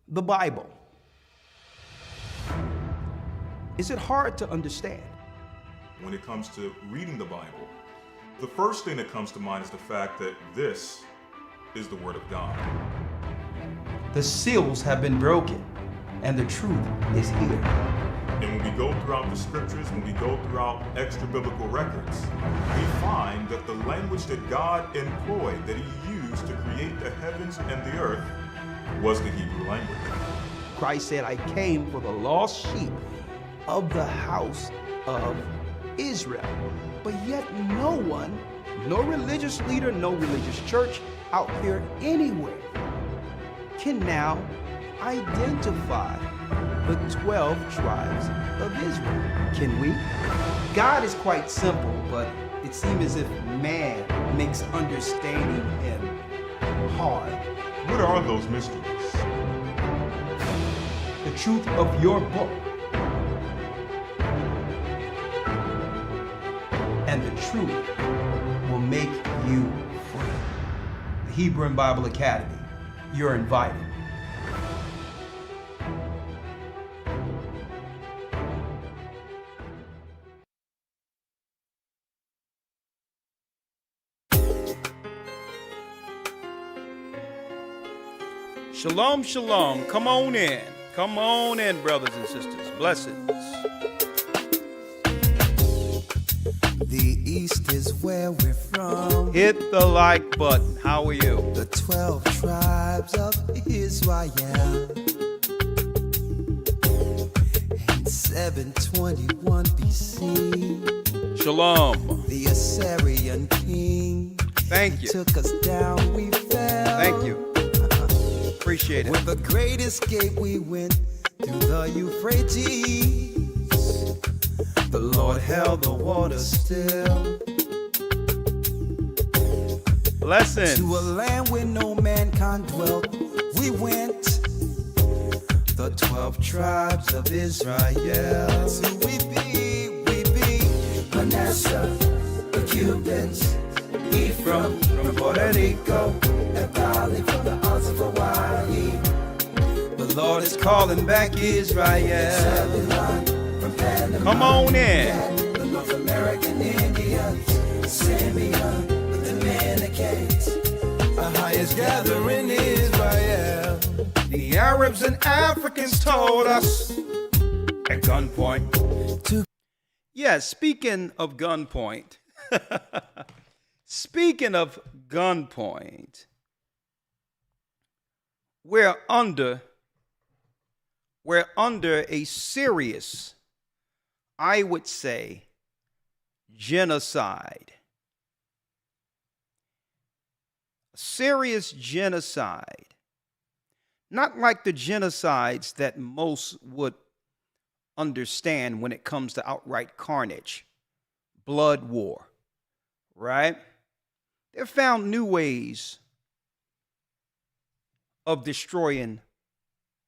The Bible. Is it hard to understand? When it comes to reading the Bible, the first thing that comes to mind is the fact that this is the Word of God. The seals have been broken, and the truth is here. And when we go throughout the scriptures, when we go throughout extra biblical records, we find that the language that God employed, that He used to create the heavens and the earth, was the Hebrew language. Christ said, I came for the lost sheep of the house of Israel. But yet no one, no religious leader, no religious church out there anywhere can now identify the 12 tribes of Israel. Can we? God is quite simple, but it seems as if man makes understanding Him hard. What are those mysteries? The truth of your book and the truth will make you free. The Hebrew and Bible Academy. You're invited. Shalom, shalom. Come on in. Come on in, brothers and sisters. Blessings. The East is where we're from. Hit the like button. How are you? The 12 tribes of Israel. In 721 BC, Shalom. the Assyrian king Thank you. took us down, we fell. Thank you. Appreciate it. With the great escape we went through the Euphrates. The Lord held the water still. Blessings. To a land where no mankind dwelt, we went. The 12 tribes of Israel. That's who we be. Manasseh, the Cubans, Ephraim from Puerto Rico, and Rebellie from the Isles of Hawaii. The Lord is calling back Israel. Zebulon from Panama. Come on in. The North American Indians, Simeon, the Dominicans, our highest gathering Israel. The Arabs and Africans told us at gunpoint. Yeah, speaking of gunpoint. Speaking of gunpoint, we're under a serious, I would say, genocide. A serious genocide. Not like the genocides that most would understand when it comes to outright carnage, blood war, right? They've found new ways of destroying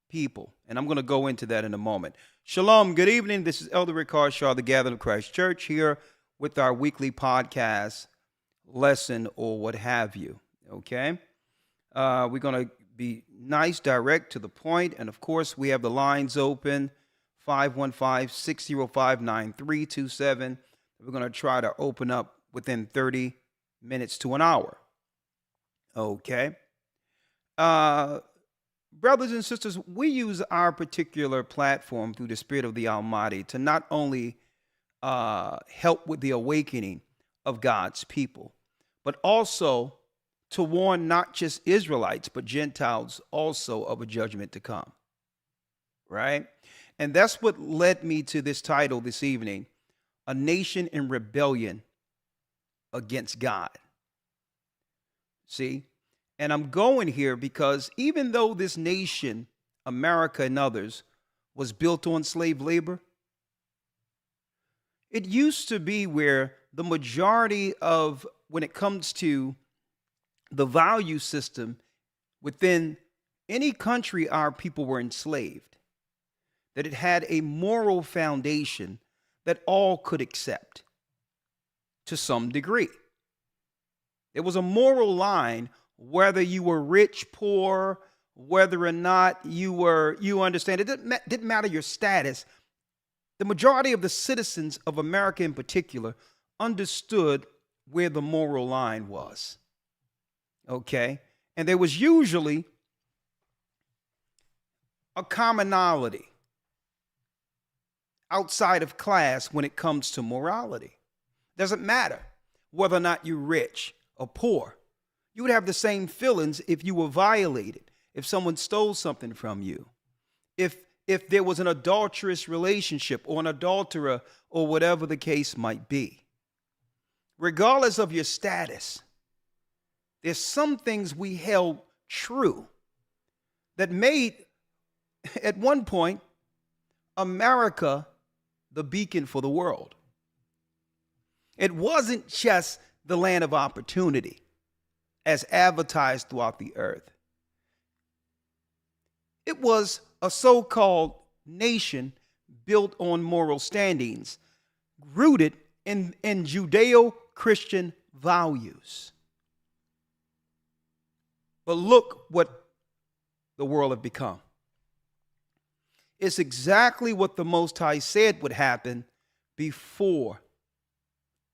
people, and I'm going to go into that in a moment. Shalom, good evening. This is Elder Rick Harshaw, the Gathered of Christ Church, here with our weekly podcast, lesson, or what have you, okay? We're going to be nice, direct, to the point, and of course, we have the lines open, 515-605-9327. We're going to try to open up within 30 minutes to an hour. Okay. Brothers and sisters, we use our particular platform through the Spirit of the Almighty to not only help with the awakening of God's people, but also to warn not just Israelites, but Gentiles also of a judgment to come. Right? And that's what led me to this title this evening, A Nation in Rebellion Against God. See? And I'm going here because even though this nation, America and others, was built on slave labor, it used to be where the majority of, when it comes to the value system within any country our people were enslaved, that it had a moral foundation that all could accept to some degree. There was a moral line, whether you were rich, poor, whether or not you understand. It didn't matter your status. The majority of the citizens of America in particular understood where the moral line was. Okay? And there was usually a commonality outside of class when it comes to morality. Doesn't matter whether or not you're rich or poor. You would have the same feelings if you were violated, if someone stole something from you, if there was an adulterous relationship or an adulterer or whatever the case might be. Regardless of your status, there's some things we held true that made, at one point, America the beacon for the world. It wasn't just the land of opportunity as advertised throughout the earth. It was a so-called nation built on moral standings, rooted in Judeo-Christian values. But look what the world had become. It's exactly what the Most High said would happen before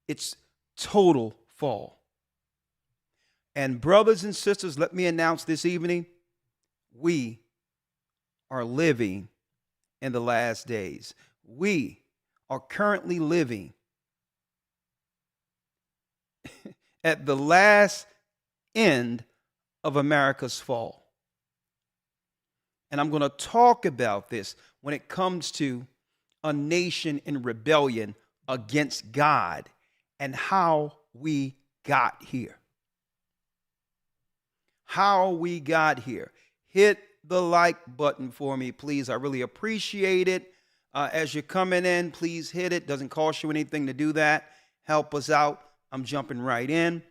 its total fall. And brothers and sisters, let me announce this evening, we are living in the last days. We are currently living at the last end of America's fall. And I'm going to talk about this when it comes to a nation in rebellion against God and how we got here. How we got here. Hit the like button for me, please. I really appreciate it. As you're coming in, please hit it. Doesn't cost you anything to do that. Help us out. I'm jumping right in.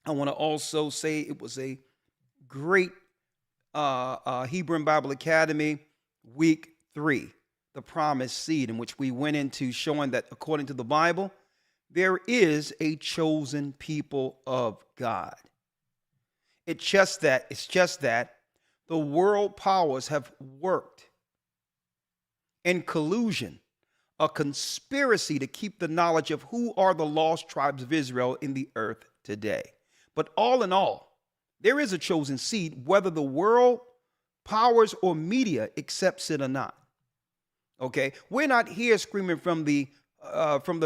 I want to also say it was a great Hebrew and Bible Academy week 3, the promised seed, in which we went into showing that according to the Bible, there is a chosen people of God. It's just that the world powers have worked in collusion, a conspiracy to keep the knowledge of who are the lost tribes of Israel in the earth today. But all in all, there is a chosen seed, whether the world powers or media accepts it or not. Okay, we're not here screaming from the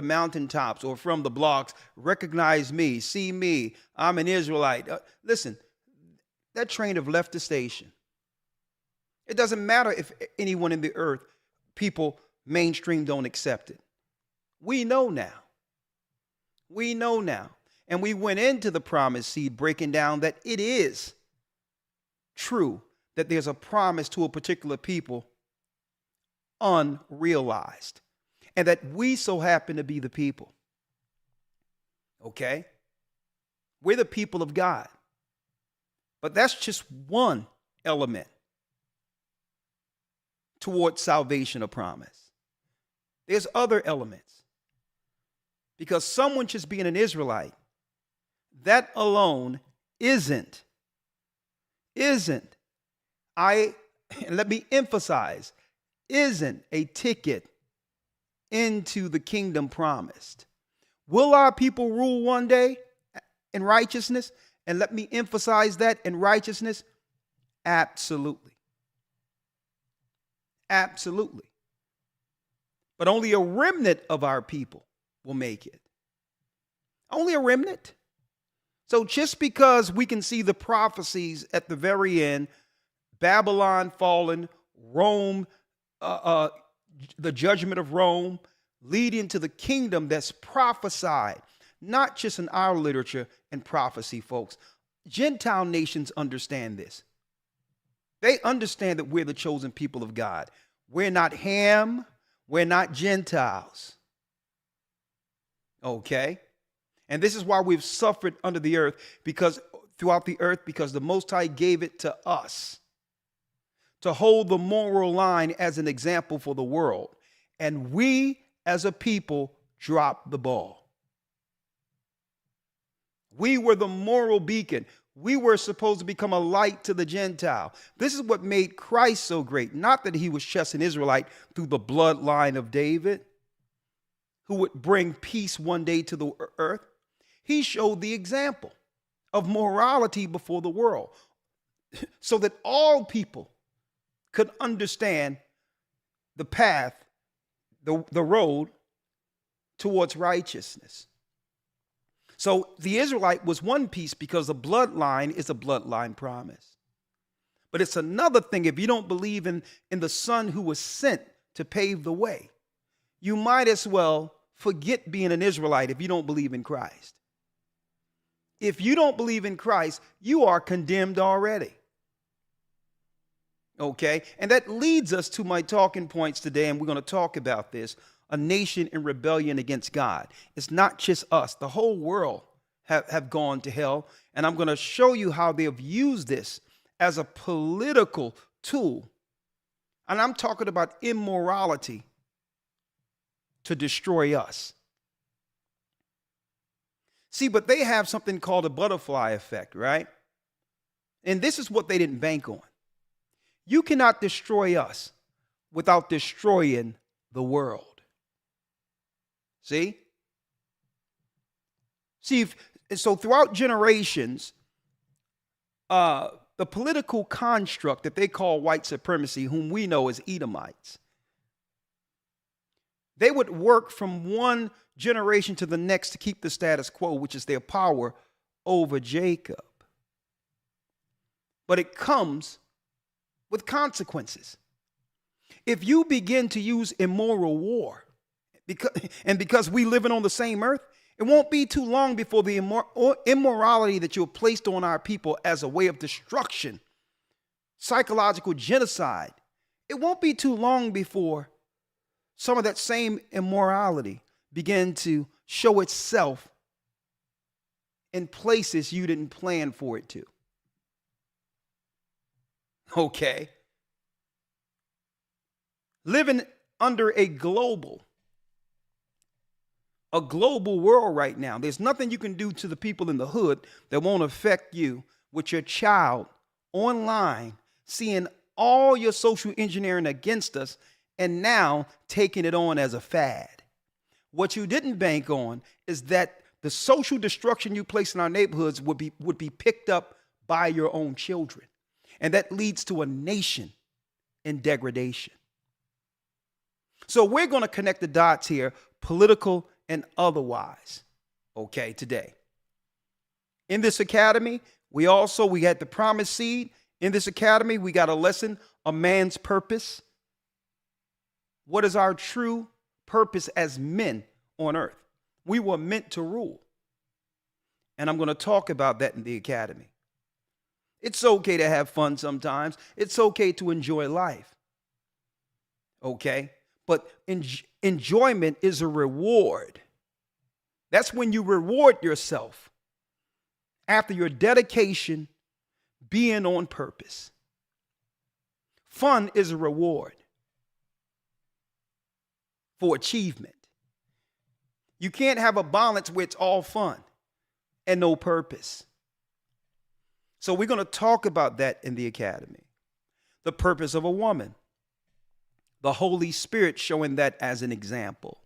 mountaintops or from the blocks, recognize me, see me, I'm an Israelite. Listen, that train have left the station. It doesn't matter if anyone in the earth, people mainstream don't accept it. We know now. We know now. And we went into the promised seed breaking down that it is true that there's a promise to a particular people unrealized, and that we so happen to be the people. Okay? We're the people of God. But that's just one element towards salvation or promise. There's other elements. Because someone just being an Israelite, that alone isn't, let me emphasize, isn't a ticket into the kingdom promised. Will our people rule one day in righteousness? And let me emphasize that, in righteousness. Absolutely. Absolutely. But only a remnant of our people will make it. Only a remnant. So just because we can see the prophecies at the very end, Babylon fallen, Rome, the judgment of Rome, leading to the kingdom that's prophesied, not just in our literature and prophecy, folks. Gentile nations understand this. They understand that we're the chosen people of God. We're not Ham. We're not Gentiles. Okay? And this is why we've suffered under the earth, because throughout the earth, because the Most High gave it to us to hold the moral line as an example for the world. And we as a people dropped the ball. We were the moral beacon. We were supposed to become a light to the Gentile. This is what made Christ so great. Not that he was just an Israelite through the bloodline of David, who would bring peace one day to the earth. He showed the example of morality before the world so that all people could understand the path, the road towards righteousness. So the Israelite was one piece because the bloodline is a bloodline promise. But it's another thing if you don't believe in the Son who was sent to pave the way. You might as well forget being an Israelite if you don't believe in Christ. If you don't believe in Christ, you are condemned already. Okay? And that leads us to my talking points today, and we're going to talk about this. A nation in rebellion against God. It's not just us. The whole world have gone to hell. And I'm going to show you how they have used this as a political tool. And I'm talking about immorality to destroy us. See, but they have something called a butterfly effect, right? And this is what they didn't bank on. You cannot destroy us without destroying the world. See? So throughout generations, the political construct that they call white supremacy, whom we know as Edomites, they would work from one generation to the next to keep the status quo, which is their power over Jacob. But it comes with consequences. If you begin to use immoral war, because we living on the same earth, it won't be too long before the immorality that you have placed on our people as a way of destruction, psychological genocide, it won't be too long before some of that same immorality begin to show itself in places you didn't plan for it to. Okay? Living under a global world right now. There's nothing you can do to the people in the hood that won't affect you with your child online, seeing all your social engineering against us, and now taking it on as a fad. What you didn't bank on is that the social destruction you place in our neighborhoods would be picked up by your own children. And that leads to a nation in degradation. So we're going to connect the dots here, political and otherwise, okay, today. In this academy, we had the promised seed. In this academy, we got a lesson, a man's purpose. What is our true purpose as men on earth? We were meant to rule. And I'm going to talk about that in the academy. It's okay to have fun sometimes. It's okay to enjoy life. Okay? But enjoyment is a reward. That's when you reward yourself after your dedication being on purpose. Fun is a reward for achievement. You can't have a balance where it's all fun and no purpose. So we're going to talk about that in the academy. The purpose of a woman. The Holy Spirit showing that as an example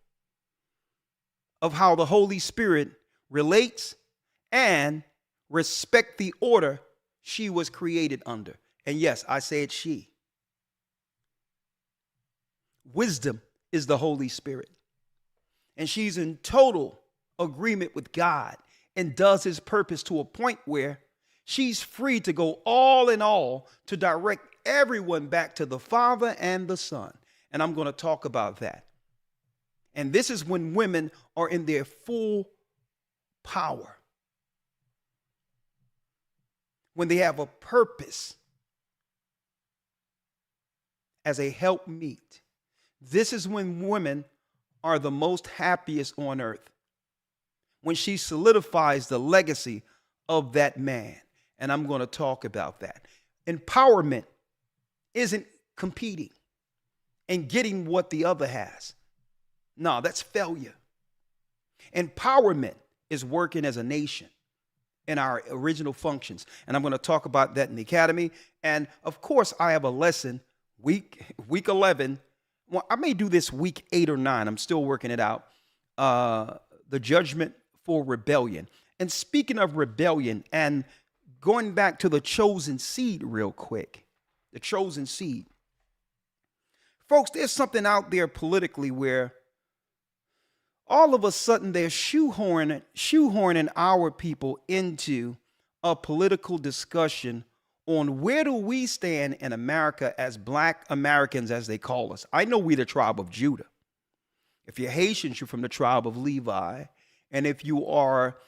of how the Holy Spirit relates and respect the order she was created under. And yes, I said she. Wisdom is the Holy Spirit. And she's in total agreement with God and does his purpose to a point where she's free to go all in all to direct everyone back to the Father and the Son. And I'm going to talk about that. And this is when women are in their full power. When they have a purpose as a helpmeet. This is when women are the most happiest on earth. When she solidifies the legacy of that man. And I'm going to talk about that. Empowerment isn't competing and getting what the other has. No, that's failure. Empowerment is working as a nation in our original functions. And I'm going to talk about that in the academy. And of course, I have a lesson week 11. Well, I may do this week 8 or 9. I'm still working it out. The judgment for rebellion. And speaking of rebellion and going back to the chosen seed real quick, the chosen seed. Folks, there's something out there politically where all of a sudden they're shoehorning our people into a political discussion on where do we stand in America as Black Americans, as they call us. I know we're the tribe of Judah. If you're Haitians, you're from the tribe of Levi. And if you are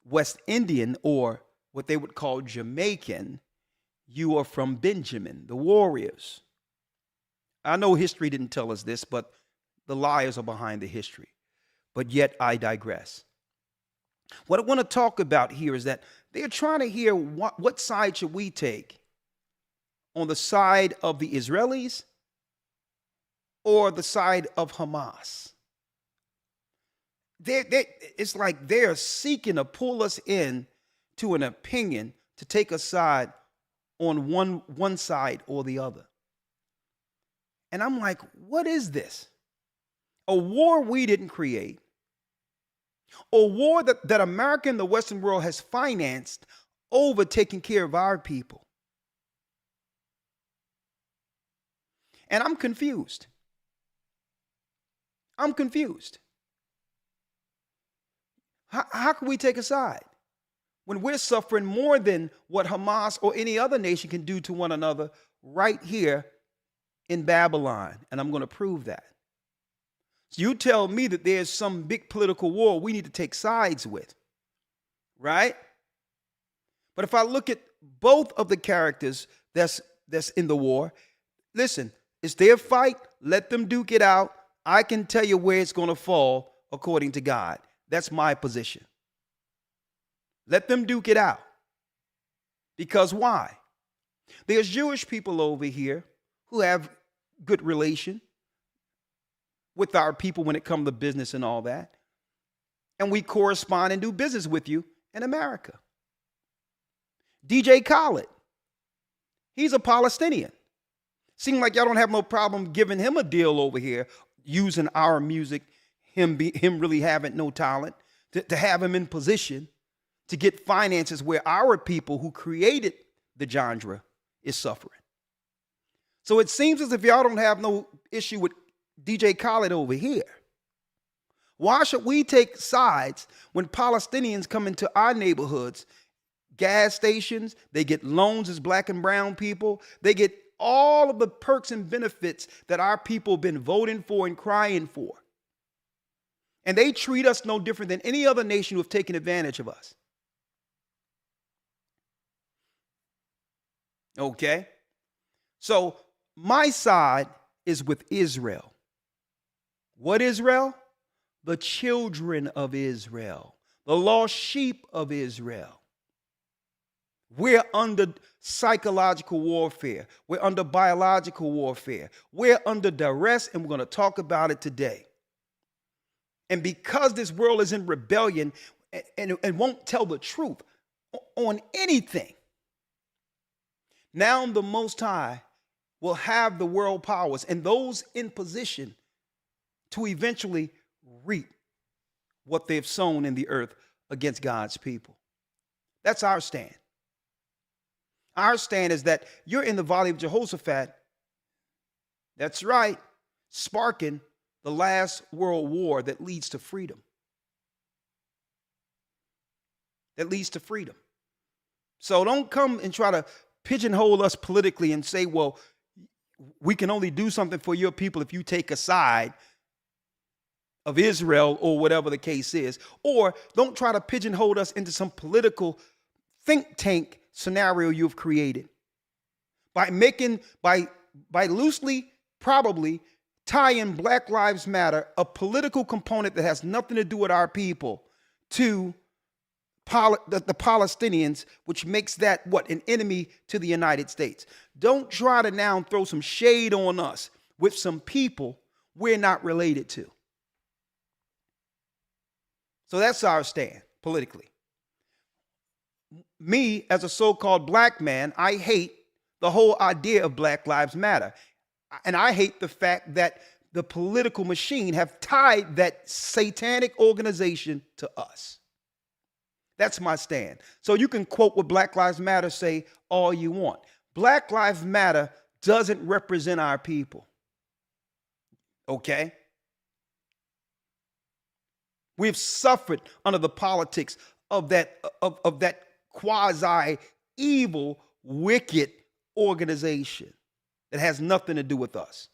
West Indian, or what they would call Jamaican, you are from Benjamin, the warriors. I know history didn't tell us this, but the liars are behind the history. But yet I digress. What I want to talk about here is that they're trying to hear what side should we take, on the side of the Israelis or the side of Hamas. It's like they're seeking to pull us in to an opinion to take a side on one side or the other. And I'm like, what is this? A war we didn't create. A war that America and the Western world has financed over taking care of our people. And I'm confused. I'm confused. How can we take a side when we're suffering more than what Hamas or any other nation can do to one another right here in Babylon? And I'm going to prove that. So you tell me that there's some big political war we need to take sides with, right? But if I look at both of the characters that's in the war, listen, it's their fight. Let them duke it out. I can tell you where it's going to fall according to God. That's my position. Let them duke it out. Because why? There's Jewish people over here who have good relation with our people when it comes to business and all that. And we correspond and do business with you in America. DJ Khaled, he's a Palestinian. Seems like y'all don't have no problem giving him a deal over here, using our music, him really having no talent, to have him in position to get finances where our people who created the genre is suffering. So it seems as if y'all don't have no issue with DJ Khaled over here. Why should we take sides when Palestinians come into our neighborhoods, gas stations, they get loans as Black and brown people, they get all of the perks and benefits that our people have been voting for and crying for. And they treat us no different than any other nation who have taken advantage of us. Okay? So my side is with Israel. What Israel? The children of Israel, the lost sheep of Israel. We're under psychological warfare. We're under biological warfare. We're under duress, and we're going to talk about it today. And because this world is in rebellion and won't tell the truth on anything, now the Most High will have the world powers and those in position to eventually reap what they've sown in the earth against God's people. That's our stand. Our stand is that you're in the Valley of Jehoshaphat. That's right, sparking the last world war that leads to freedom. That leads to freedom. So don't come and try to pigeonhole us politically and say, well, we can only do something for your people if you take a side of Israel or whatever the case is. Or don't try to pigeonhole us into some political think tank scenario you've created by loosely probably tying Black Lives Matter, a political component that has nothing to do with our people, to the Palestinians, which makes that an enemy to the United States. Don't try to now throw some shade on us with some people we're not related to. So that's our stand politically. me as a so-called black man, I hate the whole idea of Black Lives Matter. And I hate the fact that the political machine have tied that satanic organization to us. That's my stand. So you can quote what Black Lives Matter say all you want. Black Lives Matter doesn't represent our people. Okay? We've suffered under the politics of that quasi evil, wicked organization that has nothing to do with us.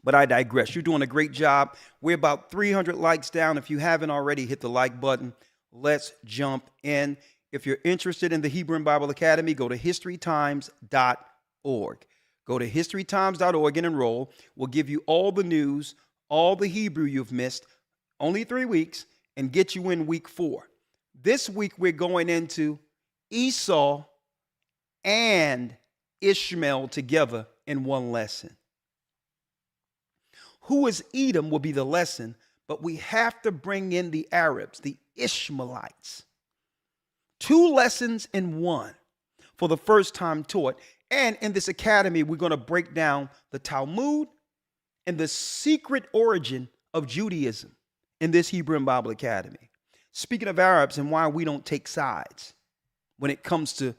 But I digress. You're doing a great job. We're about 300 likes down. If you haven't already, hit the like button. Let's jump in. If you're interested in the Hebrew and Bible Academy, go to historytimes.org. Go to historytimes.org and enroll. We'll give you all the news, all the Hebrew you've missed, only 3 weeks, and get you in week 4. This week, we're going into Esau and Ishmael together in one lesson. Who is Edom will be the lesson, but we have to bring in the Arabs, the Ishmaelites. 2 lessons in one for the first time taught. And in this academy, we're going to break down the Talmud and the secret origin of Judaism in this Hebrew and Bible Academy. Speaking of Arabs and why we don't take sides when it comes to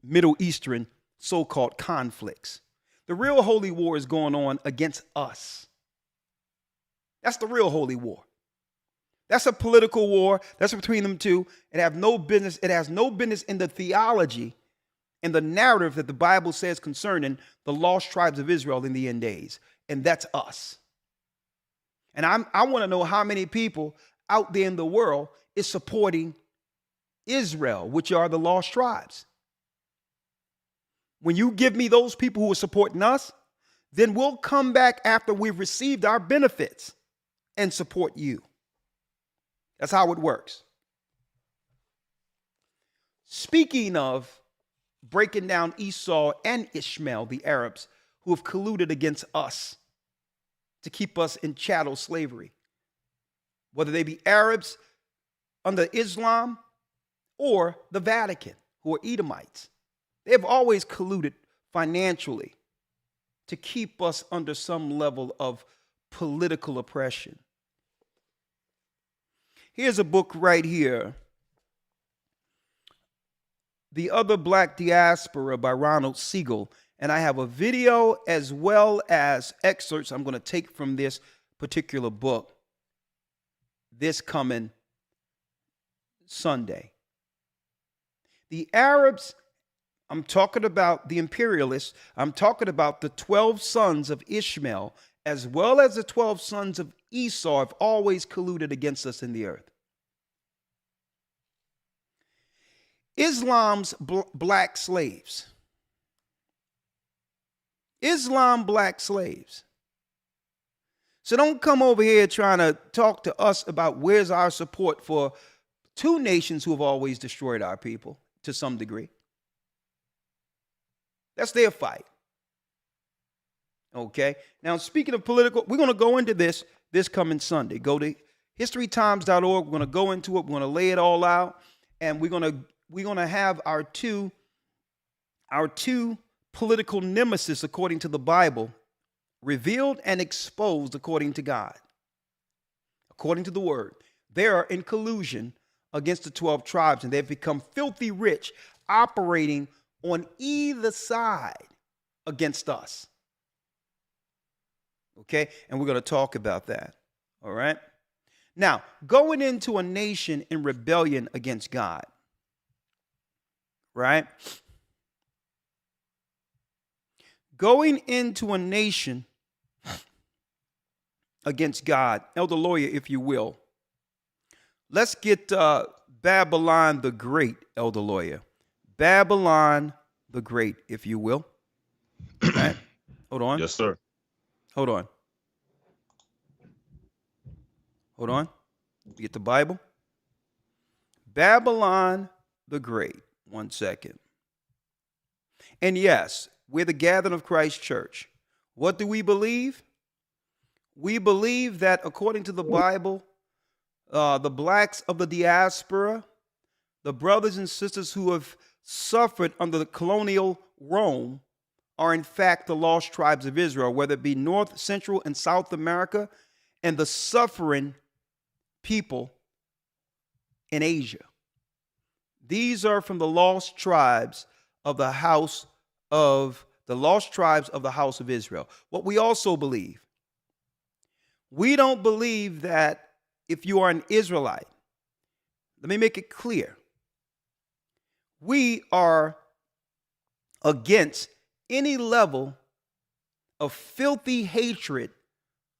Middle Eastern so-called conflicts. The real holy war is going on against us. That's the real holy war. That's a political war. That's between them two. It has no business in the theology and the narrative that the Bible says concerning the lost tribes of Israel in the end days. And that's us. And I want to know how many people out there in the world is supporting Israel, which are the lost tribes. When you give me those people who are supporting us, then we'll come back after we've received our benefits and support you. That's how it works. Speaking of breaking down Esau and Ishmael, the Arabs, who have colluded against us to keep us in chattel slavery, whether they be Arabs under Islam or the Vatican, who are Edomites. They have always colluded financially to keep us under some level of political oppression. Here's a book right here, The Other Black Diaspora by Ronald Siegel. And I have a video as well as excerpts I'm going to take from this particular book this coming Sunday. The Arabs, I'm talking about the imperialists, I'm talking about the 12 sons of Ishmael, as well as the 12 sons of Esau, have always colluded against us in the earth. Islam's black slaves. Islam black slaves. So don't come over here trying to talk to us about where's our support for 2 nations who have always destroyed our people to some degree. That's their fight. Okay. Now, speaking of political, we're going to go into this coming Sunday. Go to historytimes.org. We're going to go into it. We're going to lay it all out. And we're going to have our two political nemesis, according to the Bible, revealed and exposed according to God. According to the word, they are in collusion against the 12 tribes, and they've become filthy rich, operating on either side against us. Okay? And we're going to talk about that. All right? Now, going into a nation in rebellion against God. Right? Going into a nation against God, Elder Lawyer, if you will. Let's get Babylon the Great, Elder Lawyer. Babylon the Great, if you will. Right? Hold on. Yes, sir. Hold on. Hold on. Get the Bible. Babylon the Great. 1 second. And yes, we're the gathering of Christ Church. What do we believe? We believe that according to the Bible, the blacks of the diaspora, the brothers and sisters who have suffered under the colonial Rome are in fact the lost tribes of Israel, whether it be North, Central, and South America, and the suffering people in Asia. These are from the lost tribes of the house of Israel. What we also believe, we don't believe that if you are an Israelite, let me make it clear, we are against any level of filthy hatred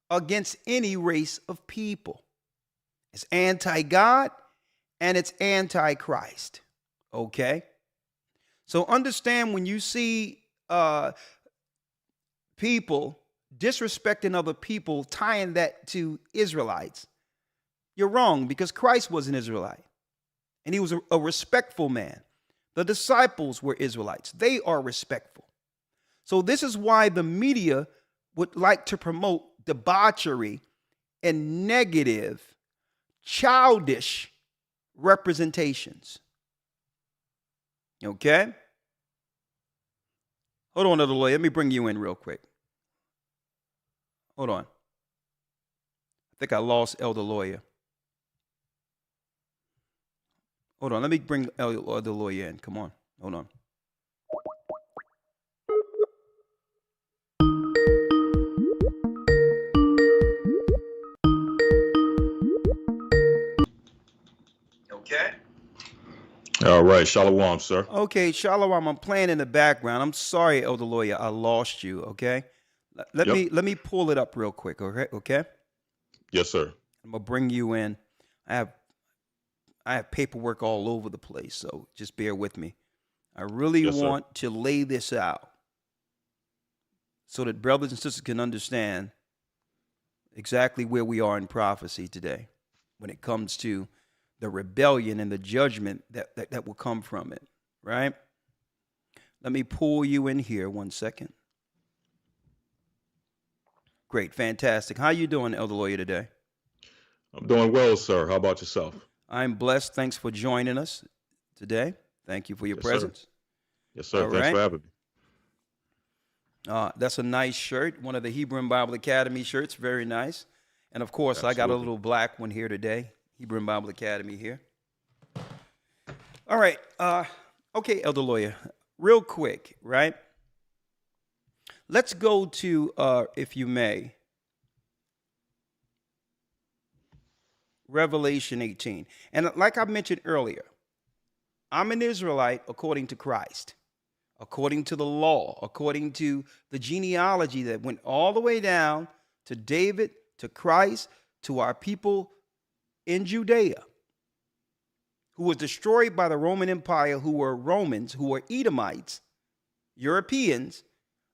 against any race of people. It's anti-God and it's anti-Christ. Okay? So understand, when you see people disrespecting other people, tying that to Israelites, you're wrong, because Christ was an Israelite and he was a respectful man. The disciples were Israelites. They are respectful. So this is why the media would like to promote debauchery and negative, childish representations. Okay? Hold on, Elder Lawyer. Let me bring you in real quick. Hold on. I think I lost Elder Lawyer. Hold on. Let me bring Elder Lawyer in. Come on. Hold on. Okay. All right. Shalom, sir. Okay, Shalom. I'm playing in the background. I'm sorry, Elder Lawyer. I lost you. Okay. Let me pull it up real quick. Okay. Yes, sir. I'm gonna bring you in. I have paperwork all over the place, so just bear with me. I really want to lay this out so that brothers and sisters can understand exactly where we are in prophecy today when it comes to the rebellion and the judgment that will come from it, right? Let me pull you in here 1 second. Great, fantastic. How you doing, Elder Lawyer, today? I'm doing well, sir. How about yourself? I'm blessed. Thanks for joining us today. Thank you for your presence. Sir. Yes, sir. Thanks for having me. That's a nice shirt, one of the Hebrew Bible Academy shirts. Very nice. And, of course, I got a little black one here today. Hebrew Bible Academy here. All right. Okay, Elder Lawyer, real quick, right? Let's go to, if you may, Revelation 18. And like I mentioned earlier, I'm an Israelite according to Christ, according to the law, according to the genealogy that went all the way down to David, to Christ, to our people in Judea, who was destroyed by the Roman Empire, who were Romans, who were Edomites, Europeans.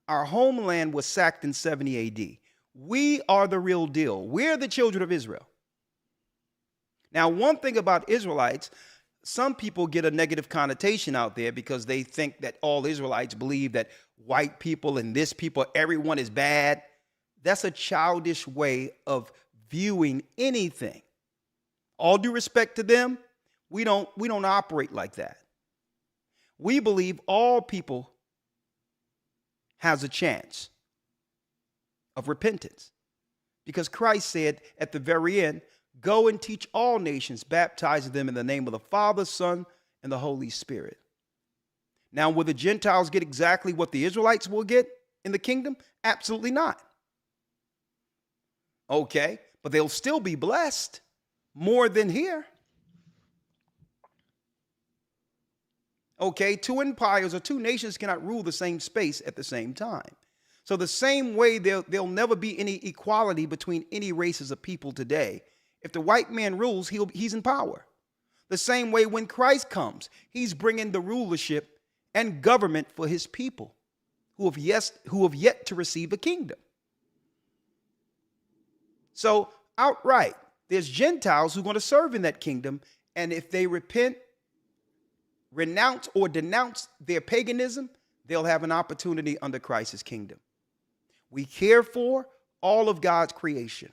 Our homeland was sacked in 70 AD. We are the real deal. We're the children of Israel. Now, one thing about Israelites, some people get a negative connotation out there because they think that all Israelites believe that white people and this people, everyone is bad. That's a childish way of viewing anything. All due respect to them, we don't operate like that. We believe all people has a chance of repentance, because Christ said at the very end, go and teach all nations, baptizing them in the name of the Father, Son, and the Holy Spirit. Now, will the Gentiles get exactly what the Israelites will get in the kingdom? Absolutely not. Okay, but they'll still be blessed more than here. Okay, two empires or two nations cannot rule the same space at the same time. So the same way there'll never be any equality between any races of people today. If the white man rules, he's in power. The same way when Christ comes, he's bringing the rulership and government for his people who have yet to receive a kingdom. So outright, there's Gentiles who are going to serve in that kingdom, and if they repent, renounce or denounce their paganism, they'll have an opportunity under Christ's kingdom. We care for all of God's creation.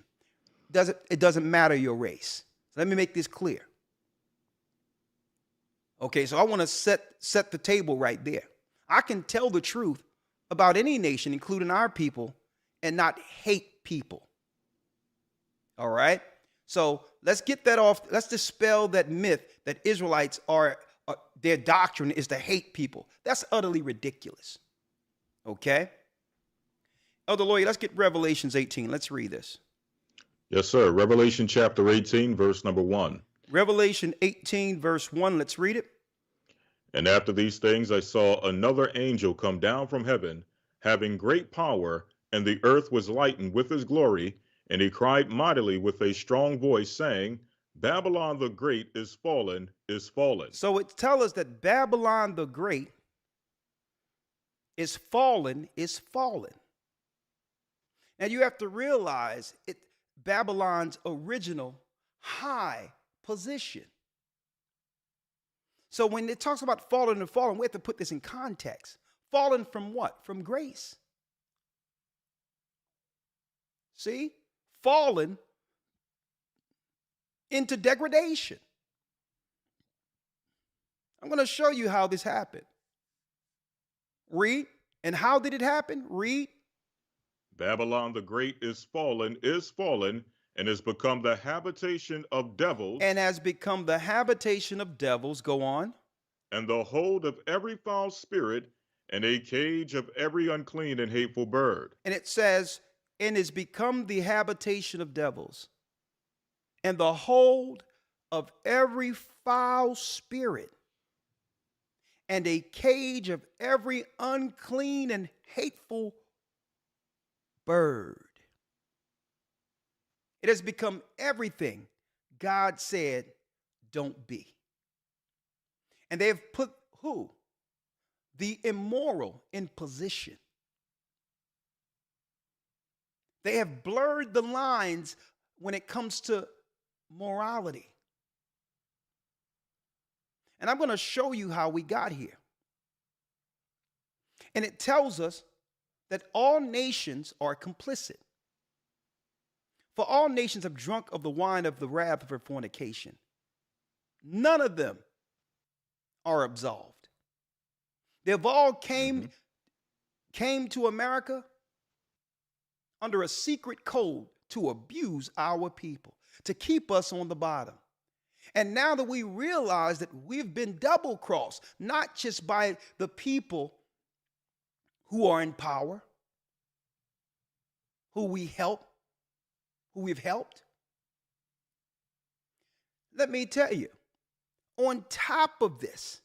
It doesn't matter your race. It's Let me make this clear. Okay, so I want to set the table right there. I can tell the truth about any nation, including our people, and not hate people. All right? So let's get that off. Let's dispel that myth that Israelites their doctrine is to hate people. That's utterly ridiculous. Okay? Elder Lawyer, let's get Revelations 18. Let's read this. Yes, sir. Revelation chapter 18, verse number 1. Revelation 18, verse 1. Let's read it. And after these things I saw another angel come down from heaven, having great power, and the earth was lightened with his glory, and he cried mightily with a strong voice, saying, Babylon the Great is fallen, is fallen. So it tells us that Babylon the Great is fallen, is fallen. Now you have to realize Babylon's original high position. So when it talks about fallen and fallen, we have to put this in context. Fallen from what? From grace. See? Fallen into degradation. I'm going to show you how this happened. Read. And how did it happen? Read. Babylon the Great is fallen, and has become the habitation of devils. And has become the habitation of devils. Go on. And the hold of every foul spirit, and a cage of every unclean and hateful bird. And it says, and has become the habitation of devils, and the hold of every foul spirit, and a cage of every unclean and hateful bird. It has become everything God said don't be. And they have put who? The immoral in position. They have blurred the lines when it comes to morality. And I'm going to show you how we got here. And it tells us that all nations are complicit. For all nations have drunk of the wine of the wrath of her fornication. None of them are absolved. They've all came to America under a secret code to abuse our people, to keep us on the bottom. And now that we realize that we've been double-crossed, not just by the people who are in power, who we've helped, let me tell you, on top of this,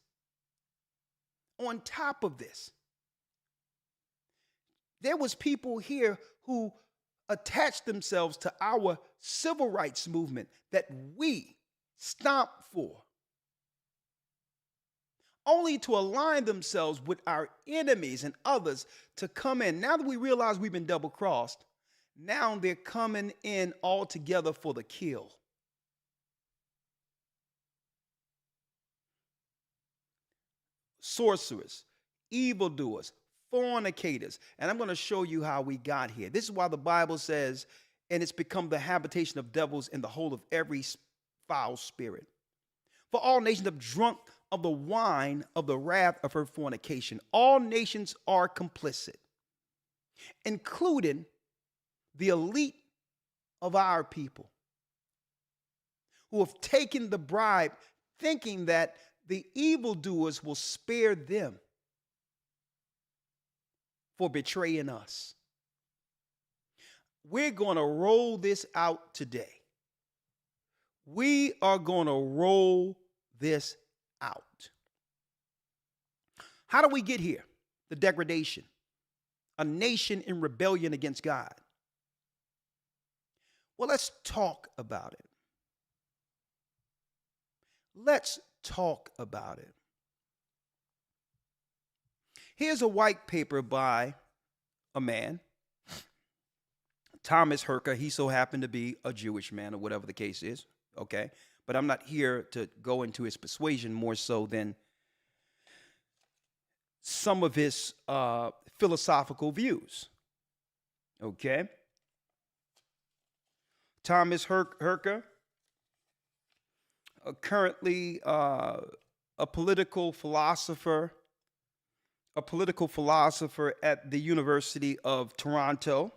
there was people here who attached themselves to our civil rights movement that we stomped for, only to align themselves with our enemies and others to come in. Now that we realize we've been double-crossed, now they're coming in all together for the kill. Sorcerers, evildoers, fornicators. And I'm going to show you how we got here. This is why the Bible says, and it's become the habitation of devils and the hold of every foul spirit. For all nations have drunk of the wine of the wrath of her fornication. All nations are complicit, including the elite of our people, who have taken the bribe, thinking that the evildoers will spare them for betraying us. We're going to roll this out today. We are going to roll this out. How do we get here? The degradation. A nation in rebellion against God. Well, let's talk about it. Let's talk about it. Here's a white paper by a man, Thomas Herker. He so happened to be a Jewish man, or whatever the case is, okay? But I'm not here to go into his persuasion more so than some of his philosophical views, okay? Thomas Herker, currently a political philosopher at the University of Toronto.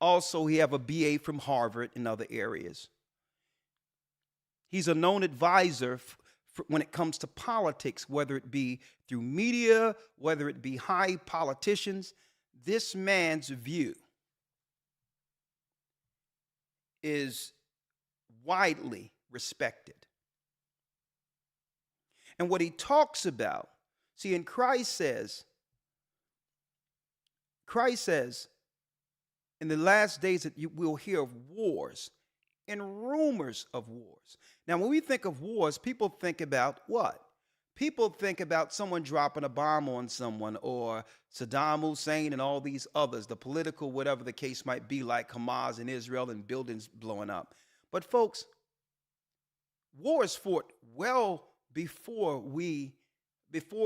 Also, he have a BA from Harvard and other areas. He's a known advisor when it comes to politics, whether it be through media, whether it be high politicians. This man's view is widely respected. And what he talks about, see, and Christ says, in the last days that you will hear of wars and rumors of wars. Now, when we think of wars, people think about what? People think about someone dropping a bomb on someone, or Saddam Hussein and all these others, the political, whatever the case might be, like Hamas in Israel and buildings blowing up. But folks, war is fought well before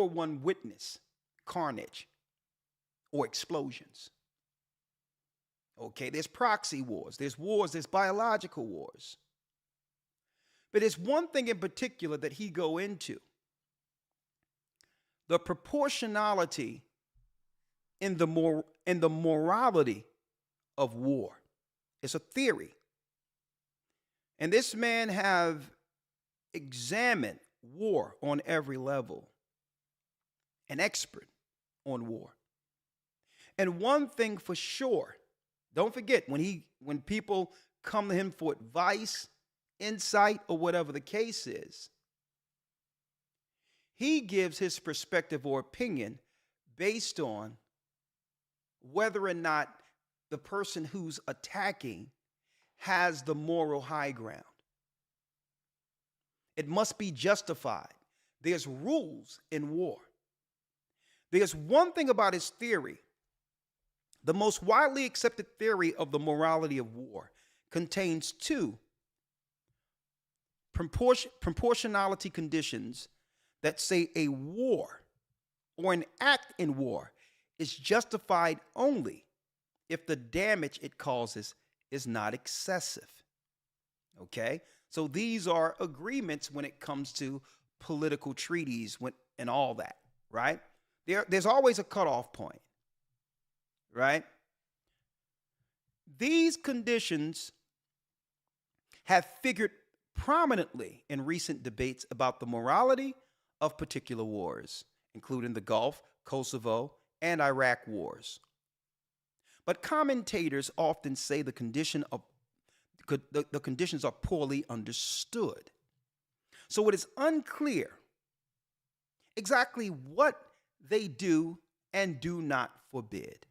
one witness carnage or explosions. Okay, there's proxy wars, there's biological wars. But there's one thing in particular that he go into: the proportionality in the morality of war. It's a theory. And this man have examined war on every level, an expert on war. And one thing for sure, don't forget, when people come to him for advice, insight, or whatever the case is, he gives his perspective or opinion based on whether or not the person who's attacking has the moral high ground. It must be justified. There's rules in war. There's one thing about his theory. The most widely accepted theory of the morality of war contains two proportionality conditions that say a war or an act in war is justified only if the damage it causes is not excessive. Okay? So these are agreements when it comes to political treaties and all that, right? There's always a cutoff point, right? These conditions have figured prominently in recent debates about the morality of particular wars, including the Gulf, Kosovo, and Iraq wars. But commentators often say the conditions are poorly understood. So it is unclear exactly what they do and do not forbid.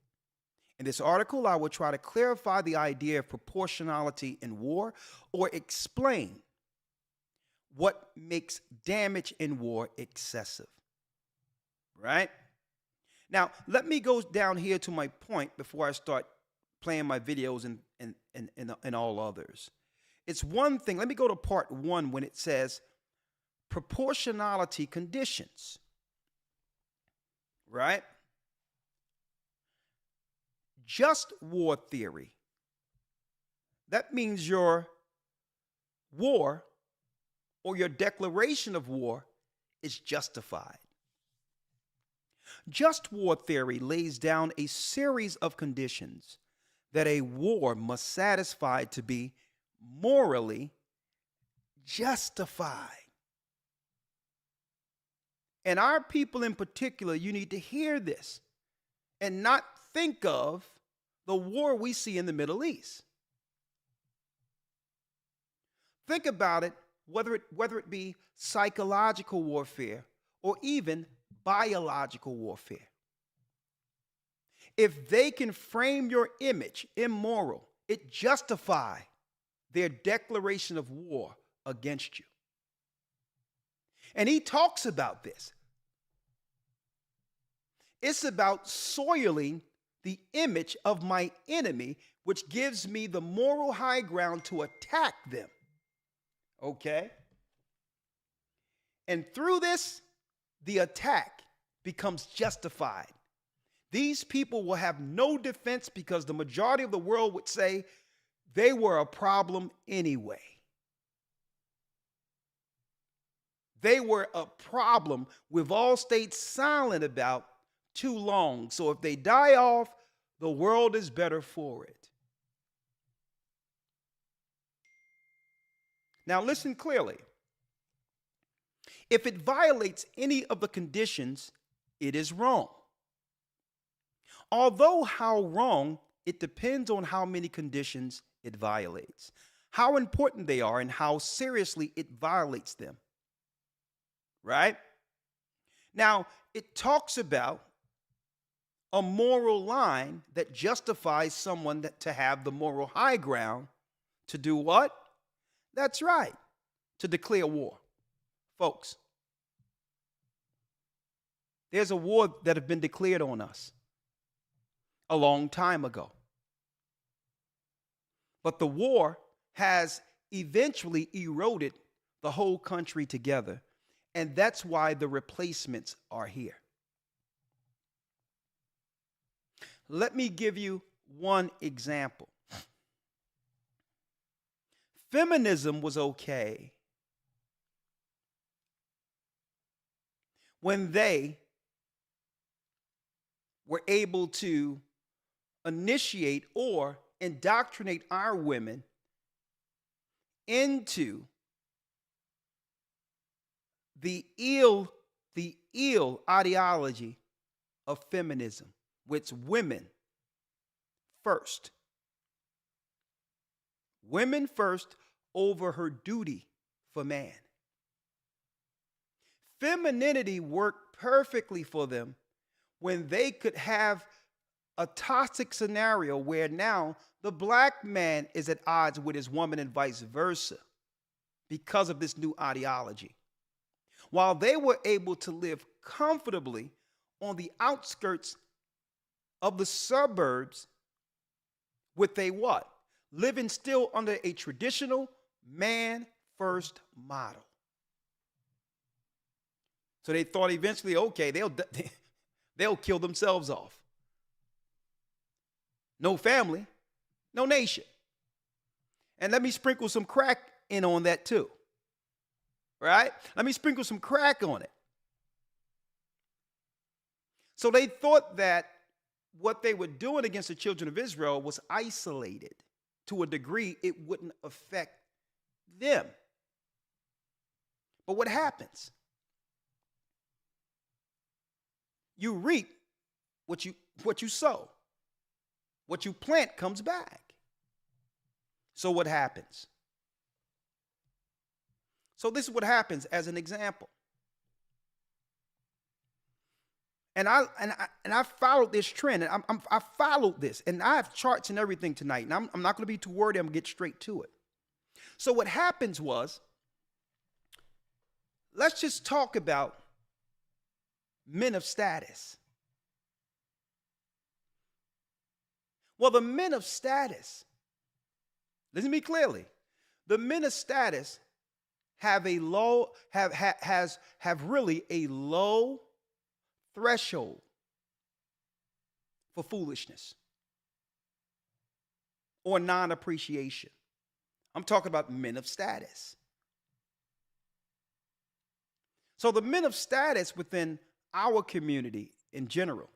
In this article, I will try to clarify the idea of proportionality in war, or explain what makes damage in war excessive. Right? Now, let me go down here to my point before I start playing my videos and all others. It's one thing. Let me go to part 1 when it says proportionality conditions. Right? Just war theory. That means your war or your declaration of war is justified. Just war theory lays down a series of conditions that a war must satisfy to be morally justified. And our people in particular, you need to hear this and not think of the war we see in the Middle East. Think about it, whether it be psychological warfare or even biological warfare. If they can frame your image immoral, it justifies their declaration of war against you. And he talks about this. It's about soiling the image of my enemy, which gives me the moral high ground to attack them. Okay? And through this, the attack becomes justified. These people will have no defense because the majority of the world would say they were a problem anyway. they were a problem we've all stayed silent about too long. So if they die off, the world is better for it. Now listen clearly. If it violates any of the conditions, it is wrong. Although how wrong, it depends on how many conditions it violates, how important they are, and how seriously it violates them. Right? Now, it talks about a moral line that justifies someone to have the moral high ground to do what? That's right, to declare war. Folks, there's a war that has been declared on us a long time ago. But the war has eventually eroded the whole country together. And that's why the replacements are here. Let me give you one example. Feminism was okay when they were able to initiate or indoctrinate our women into the ill ideology of feminism, which women first. Women first over her duty for man. Femininity worked perfectly for them when they could have a toxic scenario where now the black man is at odds with his woman and vice versa because of this new ideology. While they were able to live comfortably on the outskirts of the suburbs with a what? Living still under a traditional man-first model. So they thought eventually, okay, they'll kill themselves off. No family, no nation. And let me sprinkle some crack in on that too. Right? Let me sprinkle some crack on it. So they thought that what they were doing against the children of Israel was isolated to a degree it wouldn't affect them. But what happens? You reap what you sow. What you plant comes back. So what happens? So this is what happens as an example. And I followed this trend, and I followed this, and I have charts and everything tonight, and I'm not going to be too wordy. I'm going to get straight to it. So what happens was, let's just talk about men of status. Well, the men of status, listen to me clearly, the men of status have a low, have really a low threshold for foolishness or non-appreciation. I'm talking about men of status. So the men of status within our community in general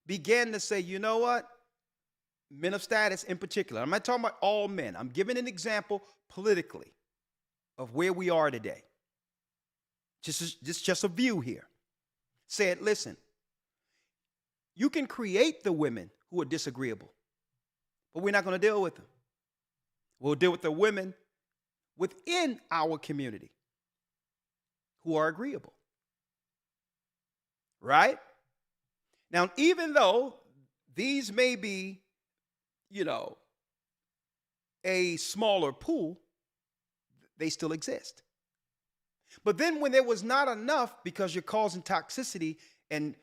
began to say, you know what? Men of status in particular. I'm not talking about all men. I'm giving an example politically of where we are today. Just a view here. Said, listen, you can create the women who are disagreeable, but we're not going to deal with them. We'll deal with the women within our community who are agreeable. Right? Now, even though these may be, a smaller pool, they still exist. But then when there was not enough, because you're causing toxicity and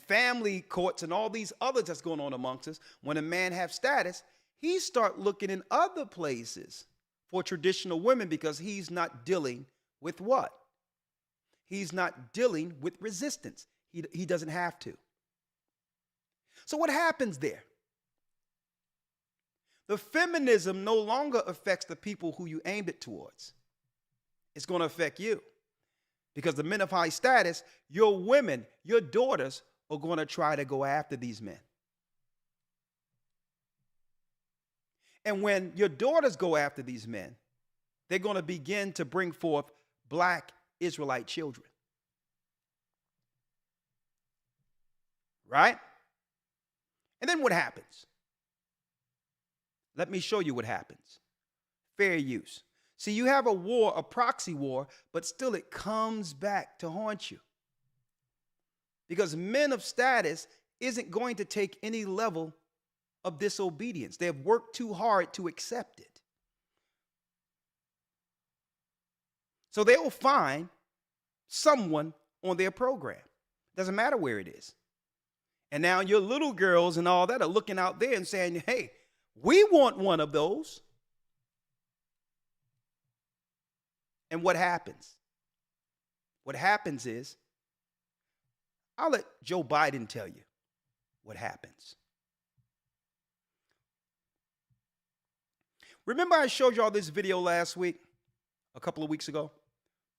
family courts and all these others that's going on amongst us, when a man have status, he start looking in other places for traditional women because he's not dealing with what? He's not dealing with resistance. He doesn't have to. So what happens there? The feminism no longer affects the people who you aimed it towards. It's going to affect you. Because the men of high status, your women, your daughters are going to try to go after these men. And when your daughters go after these men, they're going to begin to bring forth black Israelite children. Right? And then what happens? Let me show you what happens. Fair use. See, you have a war, a proxy war, but still it comes back to haunt you. Because men of status isn't going to take any level of disobedience. They have worked too hard to accept it. So they will find someone on their program. Doesn't matter where it is. And now your little girls and all that are looking out there and saying, hey, we want one of those. And what happens? What happens is, I'll let Joe Biden tell you what happens. Remember I showed y'all this video last week, a couple of weeks ago,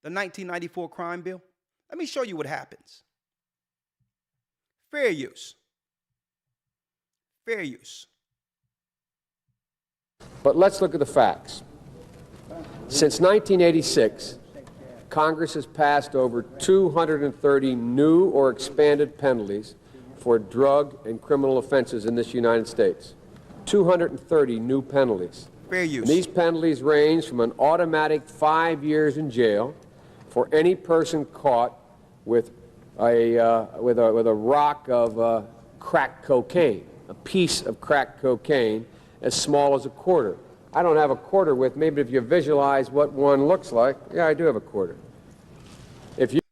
the 1994 crime bill? Let me show you what happens. Fair use. Fair use. But let's look at the facts. Since 1986, Congress has passed over 230 new or expanded penalties for drug and criminal offenses in this United States. 230 new penalties. Fair use. And these penalties range from an automatic 5 years in jail for any person caught with a rock of crack cocaine, a piece of crack cocaine as small as a quarter. I don't have a quarter with me, but if you visualize what one looks like, yeah, I do have a quarter.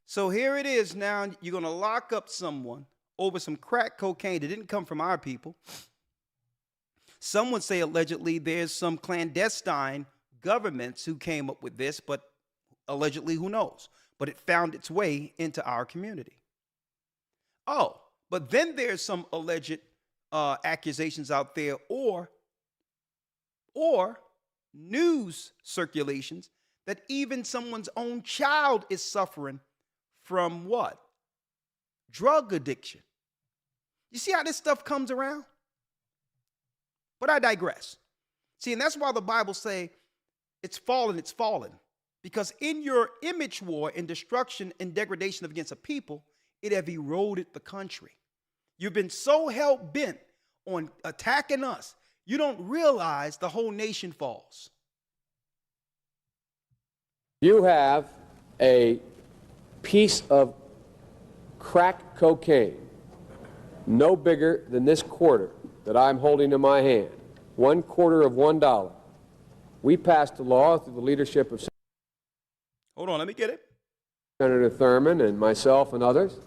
So here it is now, you're going to lock up someone over some crack cocaine that didn't come from our people. Some would say allegedly there's some clandestine governments who came up with this, but allegedly, who knows? But it found its way into our community. Oh, but then there's some alleged accusations out there or news circulations that even someone's own child is suffering from what? Drug addiction. You see how this stuff comes around? But I digress. See, and that's why the Bible say it's fallen, because in your image war and destruction and degradation against a people, it have eroded the country. You've been so hell-bent on attacking us, you don't realize the whole nation falls. You have a piece of crack cocaine no bigger than this quarter that I'm holding in my hand, 1/4 of $1. We passed a law through the leadership of Hold on, let me get it. Senator Thurman and myself and others,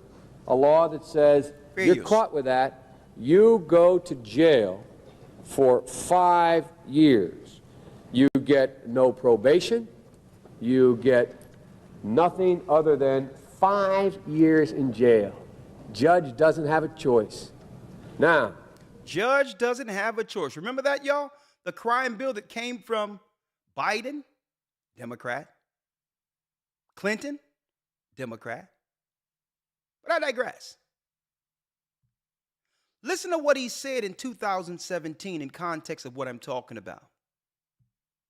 a law that says you're caught with that, you go to jail for 5 years. You get no probation. You get nothing other than 5 years in jail. Judge doesn't have a choice. Now, Judge doesn't have a choice. Remember that, y'all? The crime bill that came from Biden, Democrat. Clinton, Democrat. But I digress. Listen to what he said in 2017 in context of what I'm talking about.